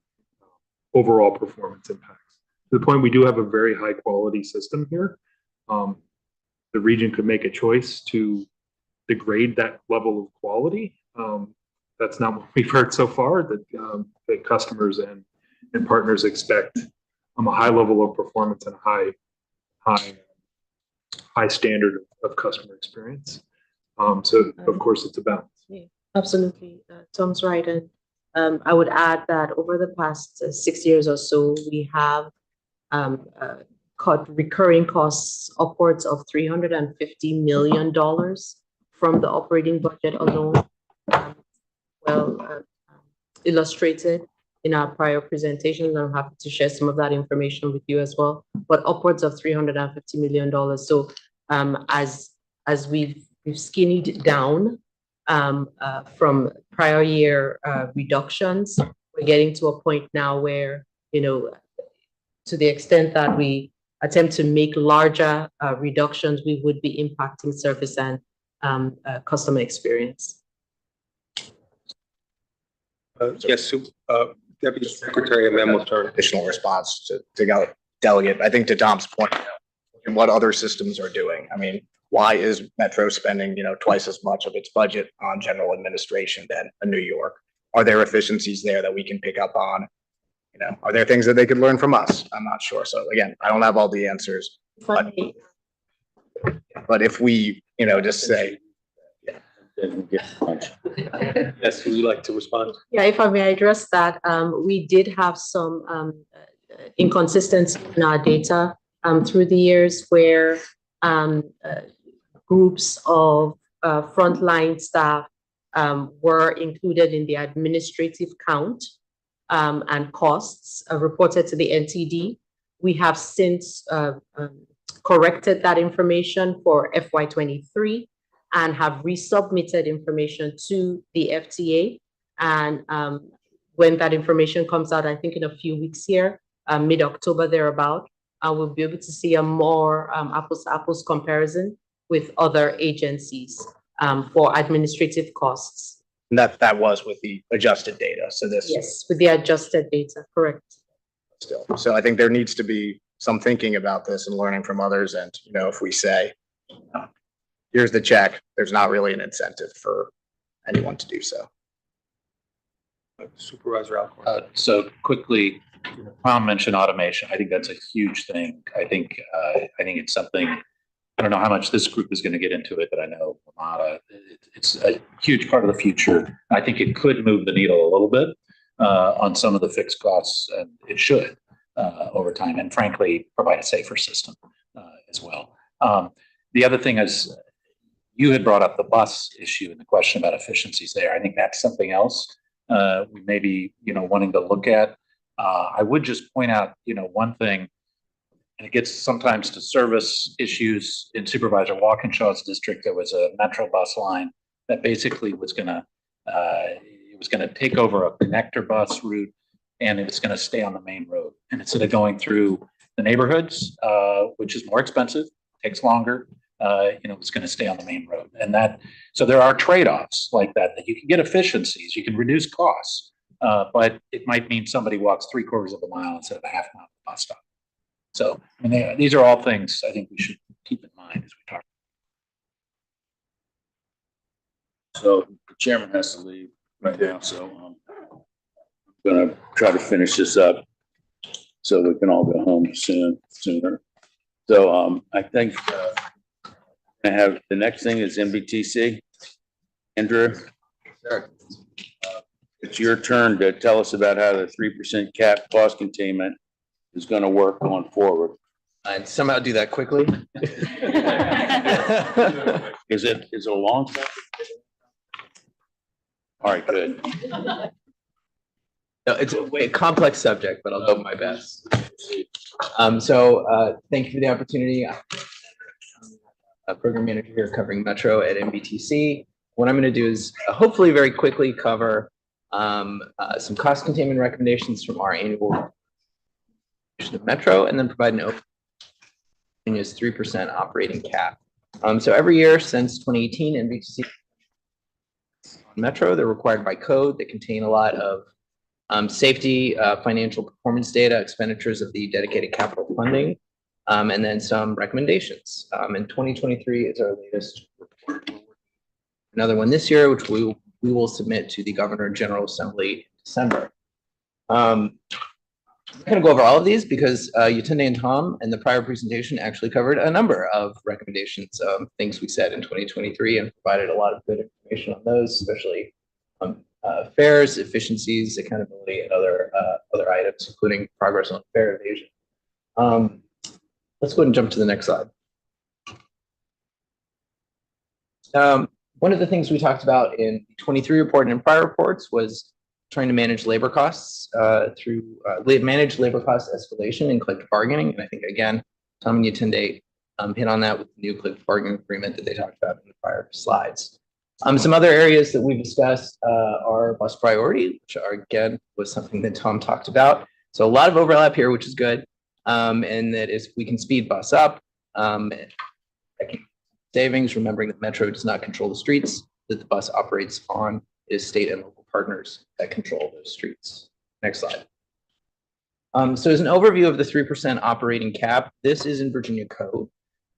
overall performance impacts. To the point, we do have a very high quality system here. The region could make a choice to degrade that level of quality. That's not what we've heard so far, that customers and partners expect a high level of performance and a high standard of customer experience. So of course it's a balance. Yeah, absolutely. Tom's right. And I would add that over the past 6 years or so, we have cut recurring costs upwards of $350 million from the operating budget alone. Illustrated in our prior presentations. I'm happy to share some of that information with you as well, but upwards of $350 million. So as we've skinnied down from prior year reductions, we're getting to a point now where, to the extent that we attempt to make larger reductions, we would be impacting service and customer experience. Yes, Deputy Secretary, and then we'll turn. Additional response to delegate. I think to Tom's point, and what other systems are doing. I mean, why is Metro spending, twice as much of its budget on general administration than a New York? Are there efficiencies there that we can pick up on? Are there things that they could learn from us? I'm not sure. So again, I don't have all the answers, but if we, just say, Yes, would you like to respond? Yeah, if I may address that, we did have some inconsistency in our data through the years where groups of frontline staff were included in the administrative count and costs reported to the NTD. We have since corrected that information for FY23 and have resubmitted information to the FTA. And when that information comes out, I think in a few weeks here, mid-October thereabout, we'll be able to see a more apples-to-apples comparison with other agencies for administrative costs. And that was with the adjusted data. So this. Yes, with the adjusted data, correct. Still. So I think there needs to be some thinking about this and learning from others. And, if we say, here's the check, there's not really an incentive for anyone to do so. Supervisor Alcorn. So quickly, Tom mentioned automation. I think that's a huge thing. I think it's something, I don't know how much this group is going to get into it, but I know it's a huge part of the future. I think it could move the needle a little bit on some of the fixed costs, and it should over time, and frankly, provide a safer system as well. The other thing is, you had brought up the bus issue and the question about efficiencies there. I think that's something else we may be, wanting to look at. I would just point out, one thing, and it gets sometimes to service issues in Supervisor Walkinshaw's district. There was a Metro bus line that basically was going to take over a connector bus route, and it was going to stay on the main road. And instead of going through the neighborhoods, which is more expensive, takes longer, is going to stay on the main road. And so there are trade-offs like that you can get efficiencies, you can reduce costs, but it might mean somebody walks 3/4 of a mile instead of a half mile to the bus stop. So, I mean, these are all things I think we should keep in mind as we talk. So the chairman has to leave right now, so I'm gonna try to finish this up so we can all go home sooner. So I think I have, the next thing is MBTC. Andrew? It's your turn to tell us about how the 3% cap cost containment is gonna work going forward. And somehow do that quickly. Is it a long time? All right, good. No, it's a complex subject, but I'll do my best. Thank you for the opportunity. I'm a program manager here covering Metro at MBTC. What I'm going to do is hopefully very quickly cover some cost containment recommendations from our annual of Metro, and then provide an overview of Virginia's 3% operating cap. So every year since 2018, MBTC Metro, they're required by code that contain a lot of safety, financial performance data, expenditures of the dedicated capital funding, and then some recommendations. And 2023 is our latest report. Another one this year, which we will submit to the Governor General Assembly in December. I'm going to go over all of these because Yatunde and Tom in the prior presentation actually covered a number of recommendations, things we said in 2023, and provided a lot of good information on those, especially fares, efficiencies, accountability, and other items, including progress on fare evasion. Let's go ahead and jump to the next slide. One of the things we talked about in the 23 report and in prior reports was trying to manage labor costs manage labor cost escalation and collective bargaining. And I think, again, Tom and Yatunde hit on that with the new collective bargaining agreement that they talked about in the prior slides. Some other areas that we've discussed are bus priority, which again was something that Tom talked about. So a lot of overlap here, which is good. And that is, we can speed bus up, savings, remembering that Metro does not control the streets that the bus operates on. It is state and local partners that control those streets. Next slide. So as an overview of the 3% operating cap, this is in Virginia code.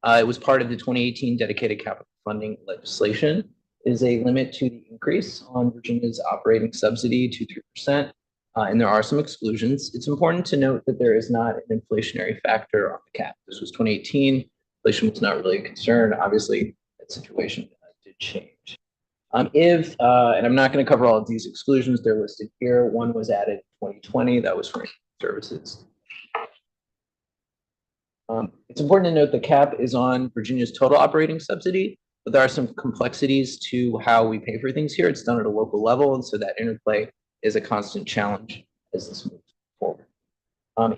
It was part of the 2018 dedicated capital funding legislation. It is a limit to the increase on Virginia's operating subsidy to 3%. And there are some exclusions. It's important to note that there is not an inflationary factor on the cap. This was 2018. Inflation was not really a concern. Obviously, that situation did change. And I'm not going to cover all of these exclusions, they're listed here. One was added in 2020, that was for services. It's important to note the cap is on Virginia's total operating subsidy, but there are some complexities to how we pay for things here. It's done at a local level, and so that interplay is a constant challenge as this moves forward.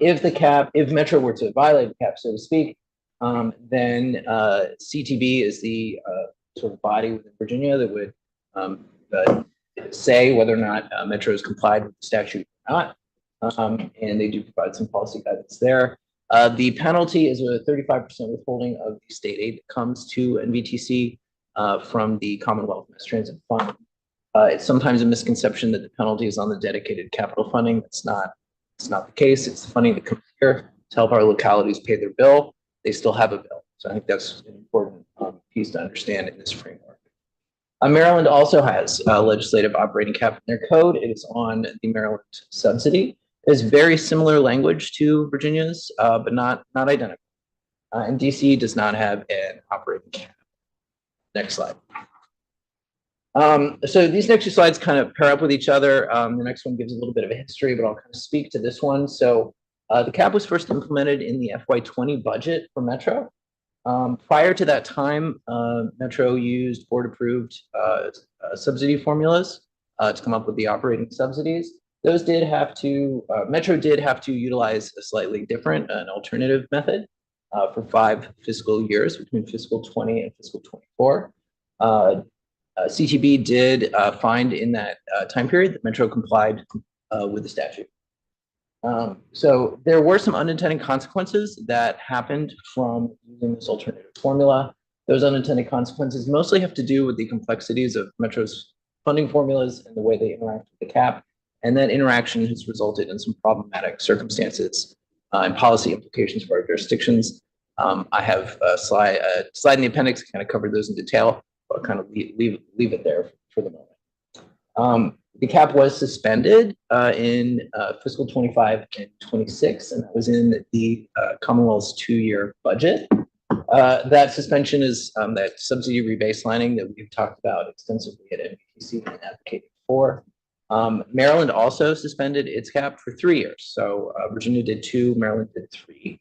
If Metro were to violate the cap, so to speak, then CTB is the sort of body within Virginia that would say whether or not Metro has complied with the statute or not. And they do provide some policy guidance there. The penalty is a 35% withholding of the state aid that comes to NVTC from the Commonwealth Mass Transit Fund. It's sometimes a misconception that the penalty is on the dedicated capital funding. It's not the case. It's the funding that comes here to help our localities pay their bill. They still have a bill. So I think that's an important piece to understand in this framework. Maryland also has a legislative operating cap in their code. It is on the Maryland subsidy. It's very similar language to Virginia's, but not identical. And DC does not have an operating cap. Next slide. So these next two slides kind of pair up with each other. The next one gives a little bit of a history, but I'll kind of speak to this one. So the cap was first implemented in the FY20 budget for Metro. Prior to that time, Metro used board-approved subsidy formulas to come up with the operating subsidies. Those did have to, Metro did have to utilize a slightly different, an alternative method for 5 fiscal years between fiscal 20 and fiscal 24. CTB did find in that time period that Metro complied with the statute. So there were some unintended consequences that happened from using this alternative formula. Those unintended consequences mostly have to do with the complexities of Metro's funding formulas and the way they interact with the cap. And that interaction has resulted in some problematic circumstances and policy implications for our jurisdictions. I have a slide in the appendix that kind of covered those in detail, but I'll kind of leave it there for the moment. The cap was suspended in fiscal 25 and 26, and that was in the Commonwealth's 2-year budget. That suspension is that subsidy rebaselining that we've talked about extensively at MVTC and advocated for. Maryland also suspended its cap for 3 years. So Virginia did 2, Maryland did 3.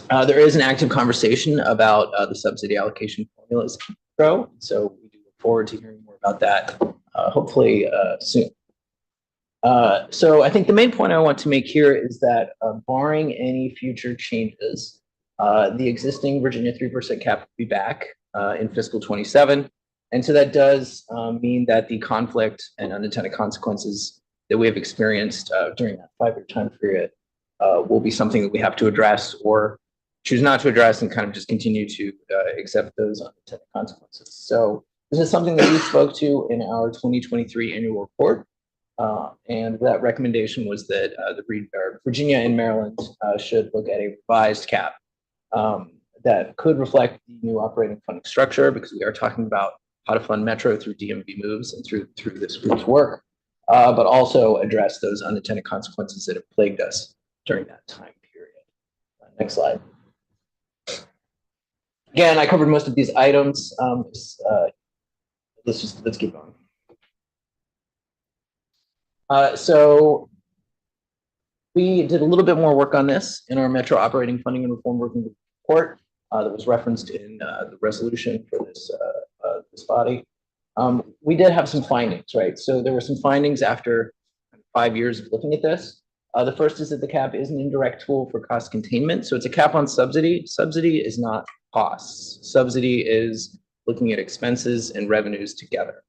There is an active conversation about the subsidy allocation formulas grow. So we do look forward to hearing more about that, hopefully soon. So I think the main point I want to make here is that barring any future changes, the existing Virginia 3% cap will be back in fiscal 27. And so that does mean that the conflict and unintended consequences that we have experienced during that 5-year time period will be something that we have to address or choose not to address and kind of just continue to accept those unintended consequences. So this is something that we spoke to in our 2023 annual report. And that recommendation was that Virginia and Maryland should look at a revised cap that could reflect the new operating funding structure, because we are talking about how to fund Metro through DMV moves and through this group's work, but also address those unintended consequences that have plagued us during that time period. Next slide. Again, I covered most of these items. Let's keep going. So we did a little bit more work on this in our Metro Operating Funding and Reform Working Group report that was referenced in the resolution for this body. We did have some findings, right? So there were some findings after 5 years of looking at this. The first is that the cap is an indirect tool for cost containment. So it's a cap on subsidy. Subsidy is not costs. Subsidy is looking at expenses and revenues together.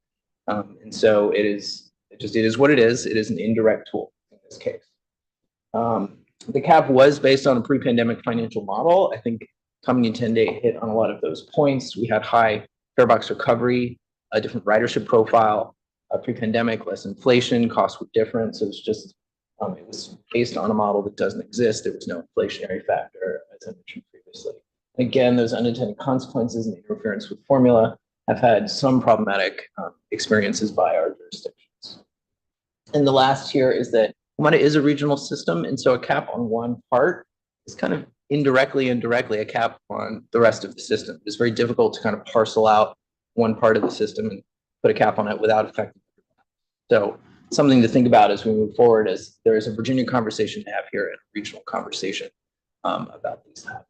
And so it is what it is. It is an indirect tool in this case. The cap was based on a pre-pandemic financial model. I think Tommy and Tende hit on a lot of those points. We had high fare box recovery, a different ridership profile, pre-pandemic, less inflation, costs were different. So it's just, it was based on a model that doesn't exist. There was no inflationary factor, as I mentioned previously. Again, those unintended consequences and the interference with formula have had some problematic experiences by our jurisdictions. And the last here is that WMATA is a regional system, and so a cap on one part is kind of indirectly a cap on the rest of the system. It's very difficult to kind of parcel out one part of the system and put a cap on it without affecting everyone. So something to think about as we move forward, as there is a Virginia conversation to have here and a regional conversation about these topics.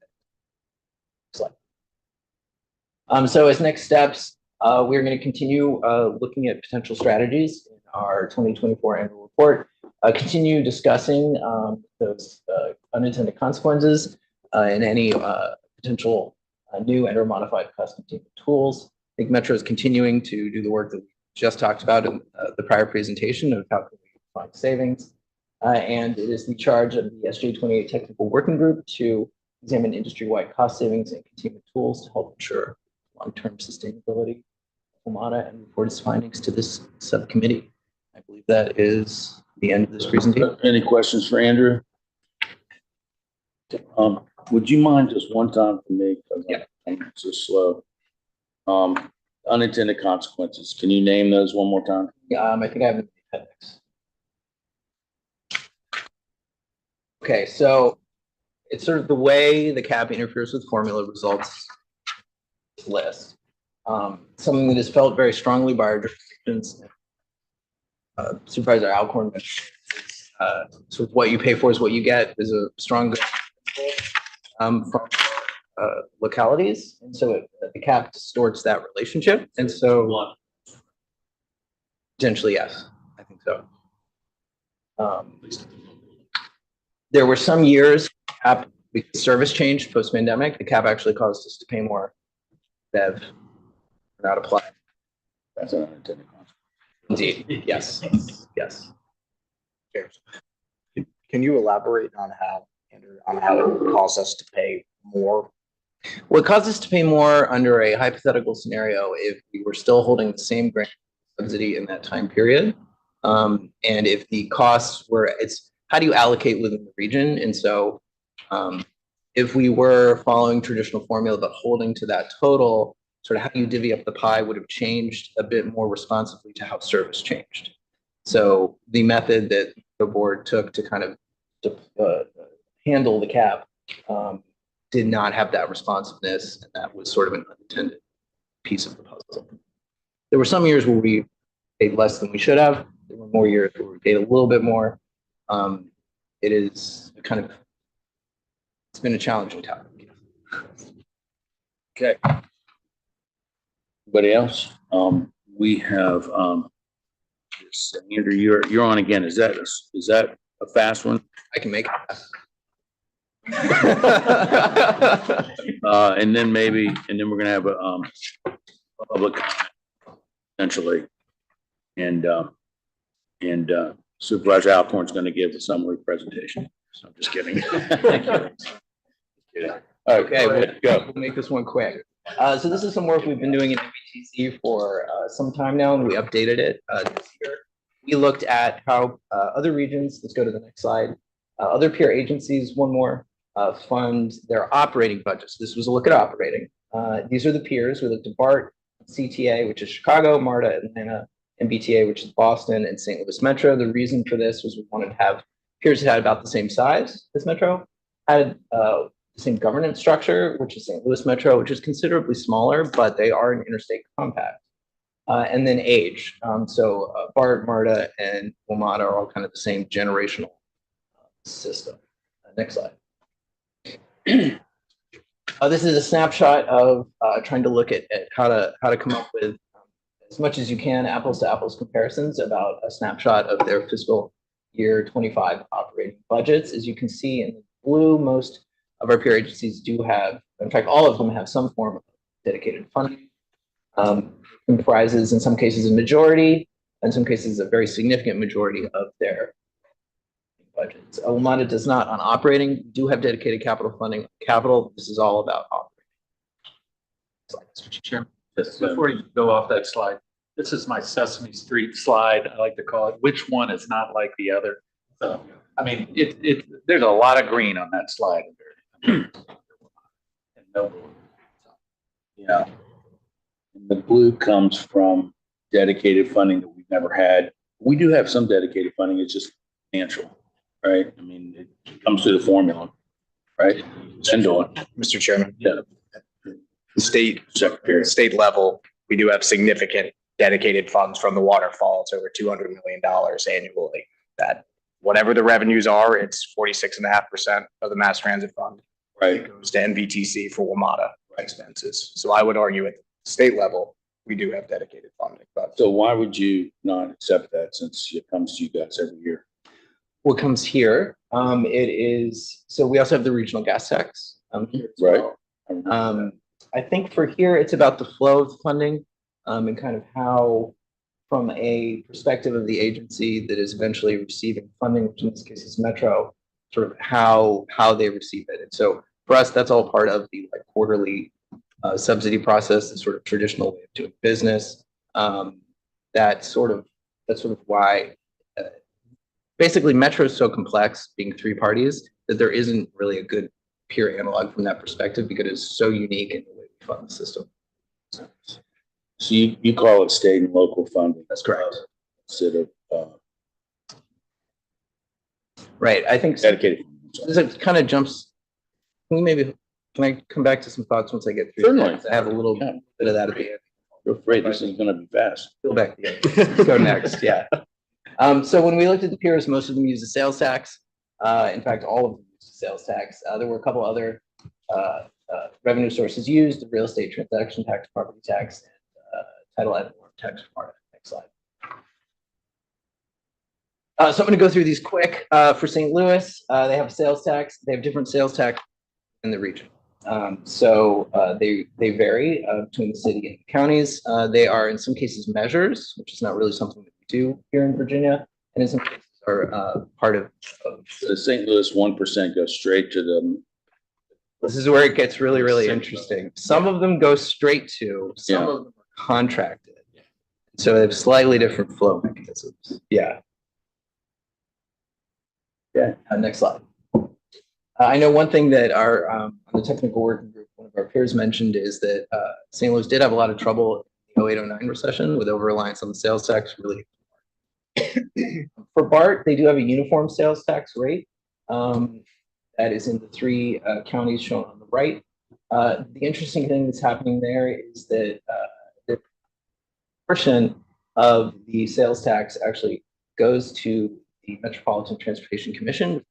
So as next steps, we're going to continue looking at potential strategies in our 2024 annual report, continue discussing those unintended consequences and any potential new and or modified cost containment tools. I think Metro is continuing to do the work that we just talked about in the prior presentation of how can we find savings. And it is the charge of the SJ28 Technical Working Group to examine industry-wide cost savings and containment tools to help ensure long-term sustainability of WMATA and report its findings to this subcommittee. I believe that is the end of this presentation. Any questions for Andrew? Would you mind just one time for me? Yeah. I'm so slow. Unintended consequences. Can you name those one more time? I think I have the appendix. Okay, so it's sort of the way the cap interferes with formula results list. Something that is felt very strongly by our jurisdictions. Supervisor Alcorn mentioned sort of what you pay for is what you get is a strong from localities, and so the cap distorts that relationship, and so potentially yes, I think so. There were some years cap because service changed post-pandemic. The cap actually caused us to pay more. Bev, not apply. That's an unintended consequence. Indeed, yes, yes. Can you elaborate on how, Andrew, on how it caused us to pay more What caused us to pay more under a hypothetical scenario if we were still holding the same grant subsidy in that time period? And if the costs were, it's how do you allocate within the region? And so if we were following traditional formula but holding to that total, sort of how you divvy up the pie would have changed a bit more responsively to how service changed. So the method that the board took to kind of handle the cap did not have that responsiveness, and that was sort of an unintended piece of the puzzle. There were some years where we paid less than we should have. There were more years where we paid a little bit more. It is kind of, it's been a challenging topic. Okay. Anybody else? We have, Andrew, you're on again. Is that a fast one? I can make it. And then we're gonna have a public comment, essentially. And Supervisor Alcorn's gonna give a summary presentation. So I'm just kidding. Okay, go. we'll make this one quick. So this is some work we've been doing in MBTC for some time now, and we updated it this year. We looked at how other regions, let's go to the next slide, other peer agencies, one more, fund their operating budgets. This was a look at operating. These are the peers. We looked at BART, CTA, which is Chicago, MARTA, Atlanta, and BTA, which is Boston, and St. Louis Metro. The reason for this was we wanted to have peers that had about the same size as Metro, had the same governance structure, which is St. Louis Metro, which is considerably smaller, but they are an interstate compact. And then age. So BART, MARTA, and WMATA are all kind of the same generational system. Next slide. This is a snapshot of trying to look at how to come up with, as much as you can, apples to apples comparisons about a snapshot of their fiscal year 25 operating budgets. As you can see in the blue, most of our peer agencies do have, in fact, all of them have some form of dedicated funding. Comprises, in some cases, a majority, in some cases, a very significant majority of their budgets. WMATA does not on operating. We do have dedicated capital funding. Capital, this is all about operating. Mr. Chairman, just before you go off that slide, this is my Sesame Street slide, I like to call it. Which one is not like the other? So, I mean, there's a lot of green on that slide. And no blue. Yeah. And the blue comes from dedicated funding that we've never had. We do have some dedicated funding. It's just financial, right? I mean, it comes through the formula, right? Mr. Chairman. Yeah. State level, we do have significant dedicated funds from the waterfall. It's over $200 million annually. That whatever the revenues are, it's 46.5% of the mass transit fund. Right. It goes to NVTC for WMATA expenses. So I would argue at the state level, we do have dedicated funding. But So why would you not accept that since it comes to you guys every year? What comes here, it is, so we also have the regional gas tax. Here as Right. well. I think for here, it's about the flow of funding and kind of how, from a perspective of the agency that is eventually receiving funding, which in this case is Metro, sort of how they receive it. And so for us, that's all part of the quarterly subsidy process, the sort of traditional way of doing business. That's sort of why basically Metro is so complex, being three parties, that there isn't really a good peer analog from that perspective because it's so unique in the way we fund the system. So you call it state and local funding. That's correct. Instead of Right. I think dedicated. this kind of jumps. Can I come back to some thoughts once I get through? Certainly. I have a little bit of that at the end. You're afraid this is gonna be fast. Peel back the end. Let's go next. Yeah. So when we looked at the peers, most of them used a sales tax. In fact, all of them used a sales tax. There were a couple other revenue sources used: the real estate transaction tax, property tax, and title and tax part of the next slide. So I'm going to go through these quick. For St. Louis, they have a sales tax. They have different sales tax in the region. So they vary between the city and the counties. They are in some cases measures, which is not really something that we do here in Virginia, and in some cases are part of. The St. Louis 1% goes straight to the This is where it gets really, really interesting. Some of them go straight to, some of them are contracted. So they have slightly different flow mechanisms. Yeah. Yeah, next slide. I know one thing that our, on the technical working group, one of our peers mentioned is that St. Louis did have a lot of trouble in the 08-09 recession with over-reliance on the sales tax, really. For BART, they do have a uniform sales tax rate. That is in the three counties shown on the right. The interesting thing that's happening there is that the portion of the sales tax actually goes to the Metropolitan Transportation Commission,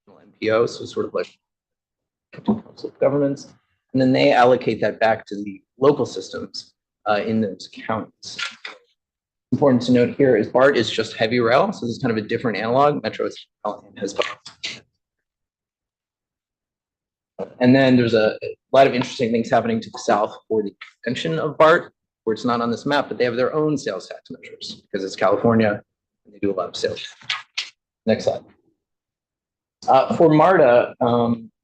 MPO, so sort of like Council of Governments, and then they allocate that back to the local systems in those counties. Important to note here is BART is just heavy rail, so this is kind of a different analog. Metro has both. And then there's a lot of interesting things happening to the south for the extension of BART, where it's not on this map, but they have their own sales tax measures because it's California and they do a lot of sales. Next slide. For MARTA,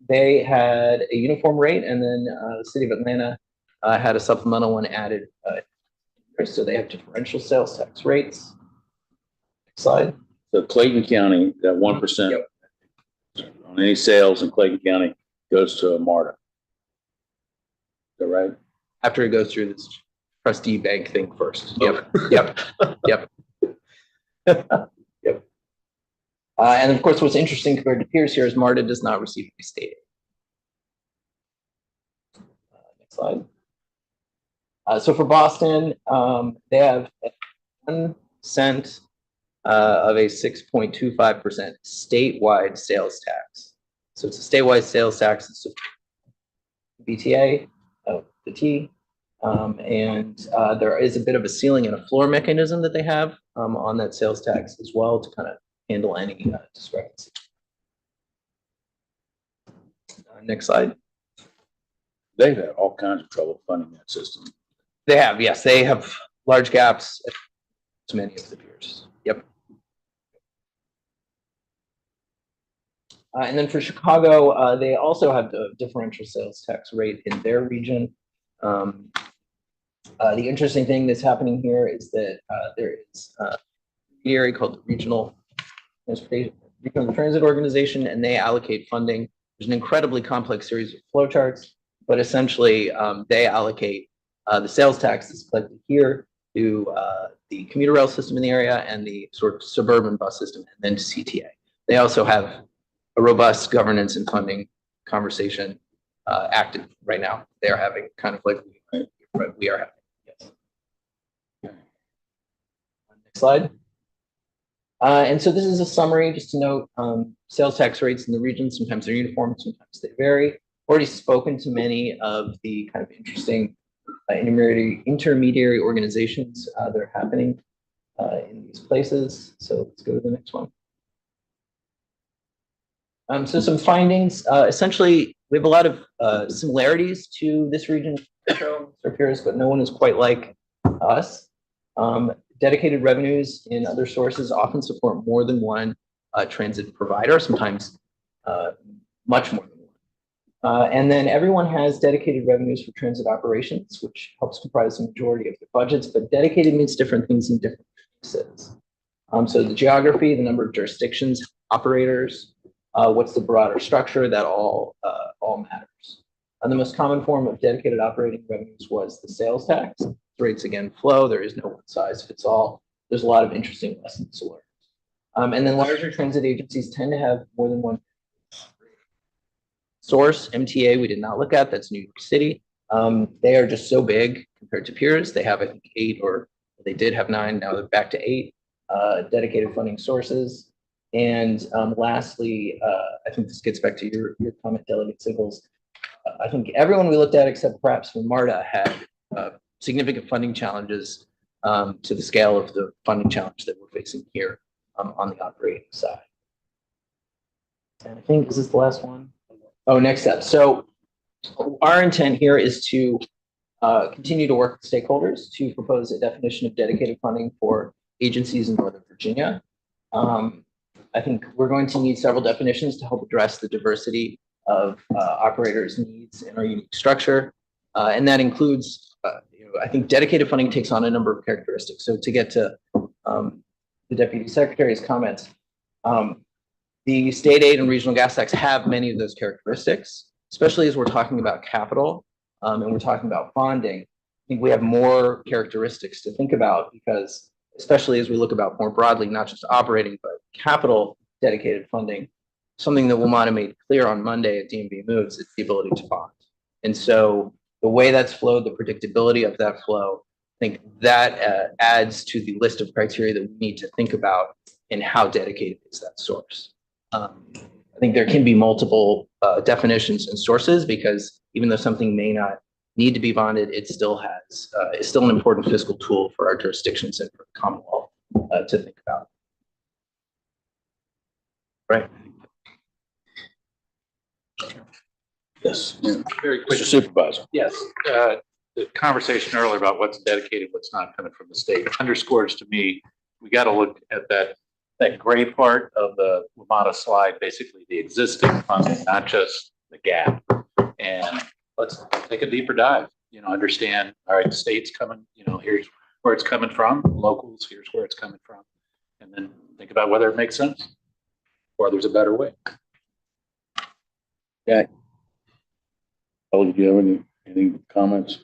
they had a uniform rate, and then the city of Atlanta had a supplemental one added. So they have differential sales tax rates. Next slide. So Clayton County, that 1% on any sales in Clayton County goes to a MARTA. Is that right? After it goes through this trustee bank thing first. Yep. Yep. Yep. Yep. And of course, what's interesting compared to peers here is MARTA does not receive any state aid. Next slide. So for Boston, they have 1 cent of a 6.25% statewide sales tax. So it's a statewide sales tax. It's a BTA, the T, and there is a bit of a ceiling and a floor mechanism that they have on that sales tax as well to kind of handle any discrepancy. Next slide. They've had all kinds of trouble funding that system. They have, yes, they have large gaps, as many of the peers. Yep. And then for Chicago, they also have the differential sales tax rate in their region. The interesting thing that's happening here is that there is an area called the Regional Transit Organization, and they allocate funding. There's an incredibly complex series of flowcharts, but essentially they allocate the sales tax that's collected here to the commuter rail system in the area and the sort of suburban bus system, and then to CTA. They also have a robust governance and funding conversation active right now. They're having kind of like we are having. Yes. Next slide. And so this is a summary, just to note, sales tax rates in the region, sometimes they're uniform, sometimes they vary. Already spoken to many of the kind of interesting intermediary organizations that are happening in these places. So let's go to the next one. So some findings, essentially, we have a lot of similarities to this region, our peers, but no one is quite like us. Dedicated revenues in other sources often support more than one transit provider, sometimes much more than one. And then everyone has dedicated revenues for transit operations, which helps comprise the majority of their budgets, but dedicated means different things in different places. So the geography, the number of jurisdictions, operators, what's the broader structure, that all matters. And the most common form of dedicated operating revenues was the sales tax. Rates again flow. There is no one size fits all. There's a lot of interesting lessons to learn. And then larger transit agencies tend to have more than one source. MTA we did not look at. That's New York City. They are just so big compared to peers. They have, I think, 8, or they did have 9. Now they're back to 8 dedicated funding sources. And lastly, I think this gets back to your comment, Delegate Siggles. I think everyone we looked at, except perhaps for MARTA, had significant funding challenges to the scale of the funding challenge that we're facing here on the operating side. And I think, is this the last one? Oh, next step. So our intent here is to continue to work with stakeholders to propose a definition of dedicated funding for agencies in Northern Virginia. I think we're going to need several definitions to help address the diversity of operators' needs in our unique structure. And that includes, I think dedicated funding takes on a number of characteristics. So to get to the Deputy Secretary's comments, the state aid and regional gas tax have many of those characteristics, especially as we're talking about capital and we're talking about bonding. I think we have more characteristics to think about because, especially as we look about more broadly, not just operating, but capital dedicated funding, something that WMATA made clear on Monday at DMV Moves is the ability to bond. And so the way that's flowed, the predictability of that flow, I think that adds to the list of criteria that we need to think about and how dedicated is that source. I think there can be multiple definitions and sources because even though something may not need to be bonded, it still has, it's still an important fiscal tool for our jurisdictions and for the Commonwealth to think about. Right. Yes, Very quick. Mr. Supervisor. Yes, the conversation earlier about what's dedicated, what's not coming from the state underscores to me, we got to look at that gray part of the WMATA slide, basically the existing funding, not just the gap. And let's take a deeper dive, understand, all right, the state's coming, here's where it's coming from, locals, here's where it's coming from. And then think about whether it makes sense or there's a better way. Okay. Oh, do you have any comments?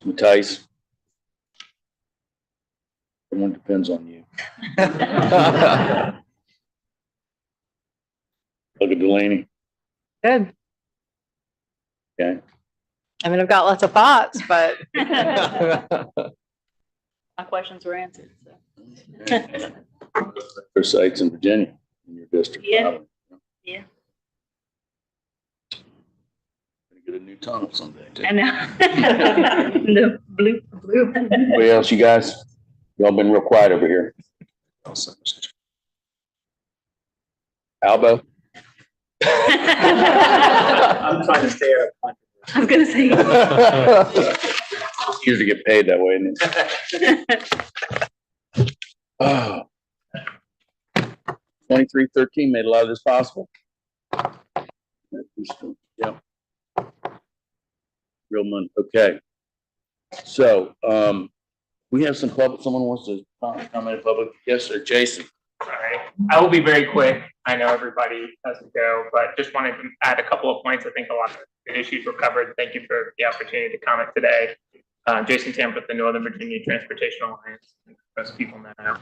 Matthijs? Everyone depends on you. Look at Delaney. Good. Okay. I mean, I've got lots of thoughts, but My questions were answered, so. There's sites in Virginia in your district. Yeah. Yeah. Gonna get a new tunnel someday too. I know. The blue. What else, you guys? Y'all been real quiet over here. Albo? I'm trying to stay up. I was gonna say. Usually get paid that way, isn't it? Oh. 2313 made a lot of this possible. Yep. Real money. Okay. So, we have some public, someone wants to comment in public. Yes, sir. Jason. All right. I will be very quick. I know everybody has to go, but just wanted to add a couple of points. I think a lot of the issues were covered. Thank you for the opportunity to comment today. Jason Tamp with the Northern Virginia Transportation Alliance. Most people know.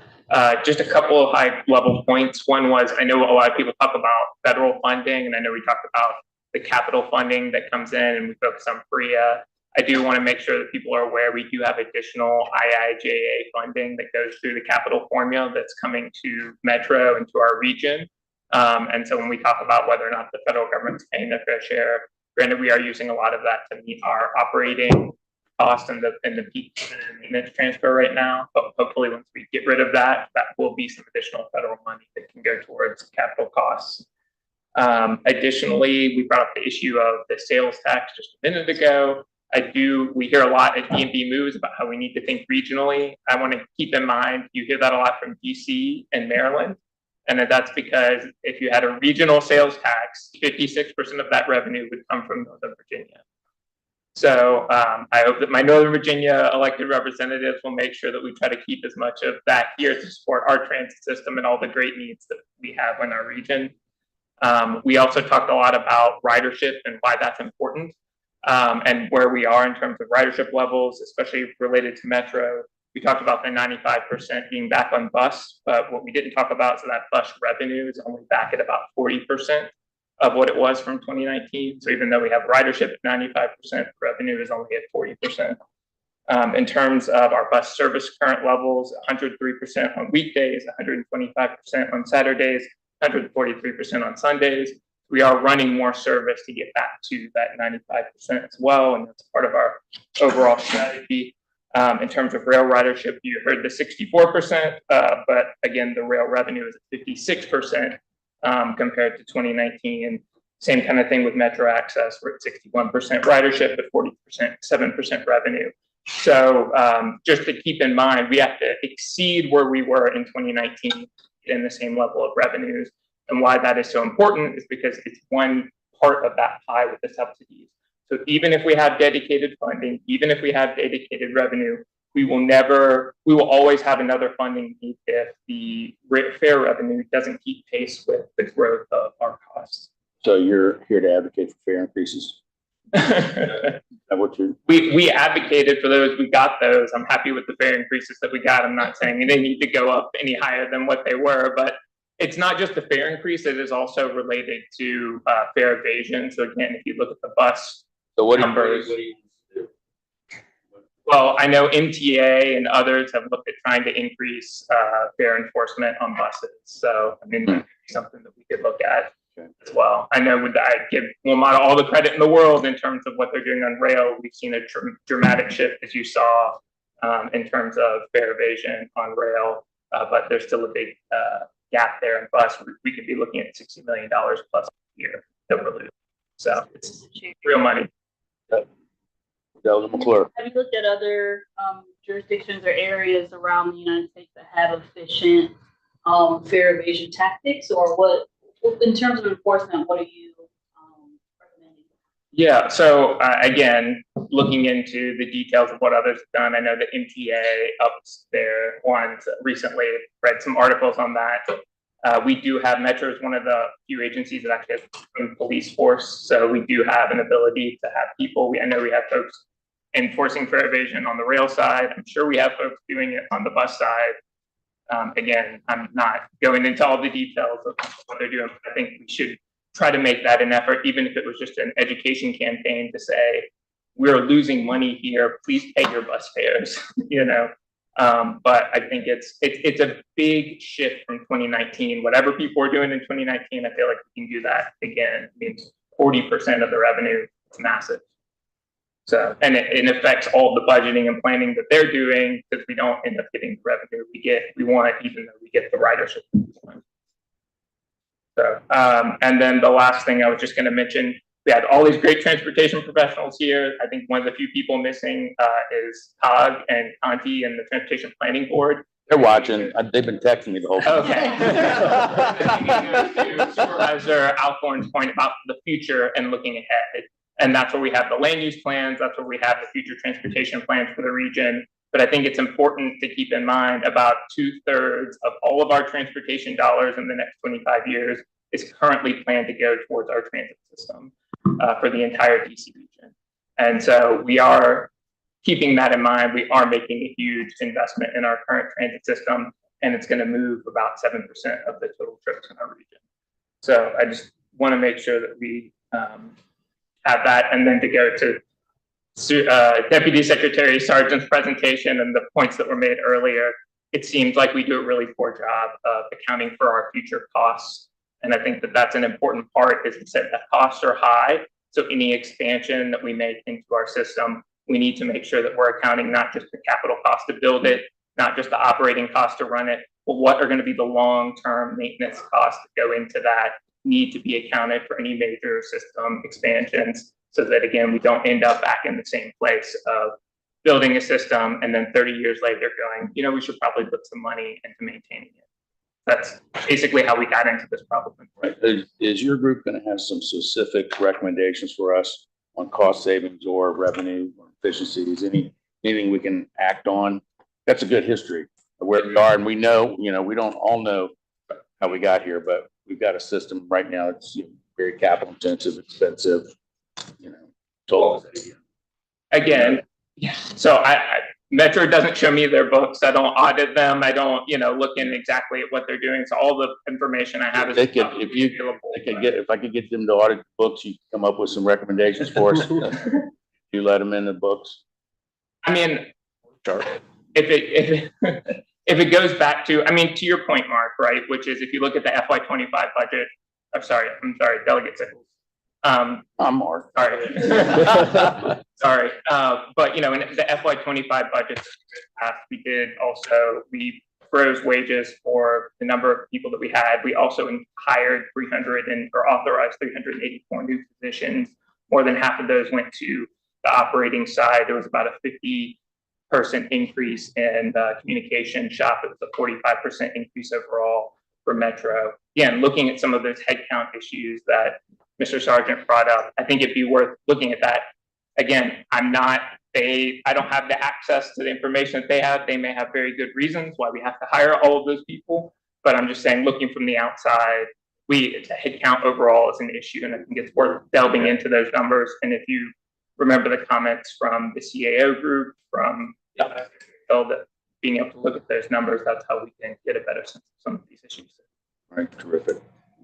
Just a couple of high level points. One was, I know a lot of people talk about federal funding, and I know we talked about the capital funding that comes in and we focus on PREA. I do want to make sure that people are aware we do have additional IIJA funding that goes through the capital formula that's coming to Metro and to our region. And so when we talk about whether or not the federal government's paying their fair share, granted, we are using a lot of that to meet our operating cost and the peak maintenance transfer right now. But hopefully once we get rid of that, that will be some additional federal money that can go towards capital costs. Additionally, we brought up the issue of the sales tax just a minute ago. We hear a lot at DMV Moves about how we need to think regionally. I want to keep in mind, you hear that a lot from DC and Maryland. And that's because if you had a regional sales tax, 56% of that revenue would come from Northern Virginia. So I hope that my Northern Virginia elected representatives will make sure that we try to keep as much of that here to support our transit system and all the great needs that we have in our region. We also talked a lot about ridership and why that's important. And where we are in terms of ridership levels, especially related to Metro. We talked about the 95% being back on bus, but what we didn't talk about is that bus revenue is only back at about 40% of what it was from 2019. So even though we have ridership at 95%, revenue is only at 40%. In terms of our bus service current levels, 103% on weekdays, 125% on Saturdays, 143% on Sundays. We are running more service to get back to that 95% as well, and that's part of our overall strategy. In terms of rail ridership, you heard the 64%, but again, the rail revenue is at 56% compared to 2019. And same kind of thing with Metro Access, we're at 61% ridership, but 7% revenue. So just to keep in mind, we have to exceed where we were in 2019 in the same level of revenues. And why that is so important is because it's one part of that pie with the subsidies. So even if we have dedicated funding, even if we have dedicated revenue, we will always have another funding need if the fare revenue doesn't keep pace with the growth of our costs. So you're here to advocate for fare increases? Is that what you're? We advocated for those. We got those. I'm happy with the fare increases that we got. I'm not saying they need to go up any higher than what they were, but it's not just the fare increase. It is also related to fare evasion. So again, if you look at the bus numbers. Well, I know MTA and others have looked at trying to increase fare enforcement on buses. So I mean, that's something that we could look at as well. I know I give WMATA all the credit in the world in terms of what they're doing on rail. We've seen a dramatic shift, as you saw, in terms of fare evasion on rail, but there's still a big gap there in bus. We could be looking at $60 million plus a year that we're losing. So it's real money. McClure. Have you looked at other jurisdictions or areas around the United States that have efficient fare evasion tactics, or what, in terms of enforcement, what are you recommending? Yeah, so again, looking into the details of what others have done, I know that MTA ups their ones recently, read some articles on that. We do have Metro is one of the few agencies that actually has a police force, so we do have an ability to have people. I know we have folks enforcing fare evasion on the rail side. I'm sure we have folks doing it on the bus side. Again, I'm not going into all the details of what they're doing, but I think we should try to make that an effort, even if it was just an education campaign to say, we're losing money here, please pay your bus fares, you know? But I think it's a big shift from 2019. Whatever people were doing in 2019, I feel like we can do that again. It means 40% of the revenue. It's massive. So, and it affects all the budgeting and planning that they're doing, because we don't end up getting the revenue we want, even though we get the ridership. So, and then the last thing I was just going to mention, we had all these great transportation professionals here. I think one of the few people missing is Todd and Conti and the Transportation Planning Board. They're watching. They've been texting me the whole time. Okay. To Supervisor Alcorn's point about the future and looking ahead. And that's where we have the land use plans. That's where we have the future transportation plans for the region. But I think it's important to keep in mind about 2/3 of all of our transportation dollars in the next 25 years is currently planned to go towards our transit system for the entire DC region. And so we are keeping that in mind. We are making a huge investment in our current transit system, and it's going to move about 7% of the total trips in our region. So I just want to make sure that we have that, and then to go to Deputy Secretary Sargent's presentation and the points that were made earlier, it seems like we do a really poor job of accounting for our future costs. And I think that that's an important part, is to say that costs are high. So any expansion that we make into our system, we need to make sure that we're accounting not just the capital cost to build it, not just the operating cost to run it, but what are going to be the long-term maintenance costs that go into that, need to be accounted for any major system expansions, so that, again, we don't end up back in the same place of building a system and then 30 years later going, you know, we should probably put some money into maintaining it. That's basically how we got into this problem. Right. Is your group going to have some specific recommendations for us on cost savings or revenue or efficiencies? Anything we can act on? That's a good history of where we are, and we know, you know, we don't all know how we got here, but we've got a system right now that's, you know, very capital intensive, expensive, you know, total. Again, yeah. So Metro doesn't show me their books. I don't audit them. I don't, you know, look in exactly at what they're doing. So all the information I have is if I could get them to audit the books, you come up with some recommendations for us. You let them in the books. I mean, sure. If it goes back to, I mean, to your point, Mark, right, which is if you look at the FY25 budget, I'm sorry, Delegate Sickles. I'm Mark. Sorry. Sorry. But, you know, in the FY25 budget we froze wages for the number of people that we had. We also hired authorized 384 new positions. More than half of those went to the operating side. There was about a 50% increase in the communication shop. It was a 45% increase overall for Metro. again, looking at some of those headcount issues that Mr. Sargent brought up, I think it'd be worth looking at that. Again, I don't have the access to the information that they have. They may have very good reasons why we have to hire all of those people, but I'm just saying, looking from the outside, headcount overall is an issue, and I think it's worth delving into those numbers. And if you remember the comments from the CAO group, from that being able to look at those numbers, that's how we can get a better sense of some of these issues. All right, terrific.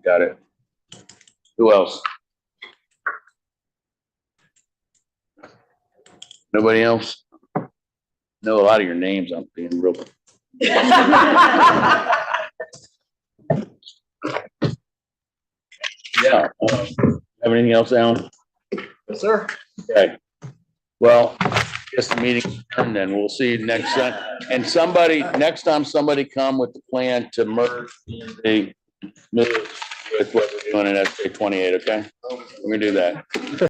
Got it. Who else? Nobody else? Know a lot of your names. I'm being real. Yeah. Have anything else, Alan? Yes, sir. Okay. Well, guess the meeting's done then. We'll see you next time. And next time somebody come with the plan to merge the with what we're doing in SK 28, okay? We're gonna do that.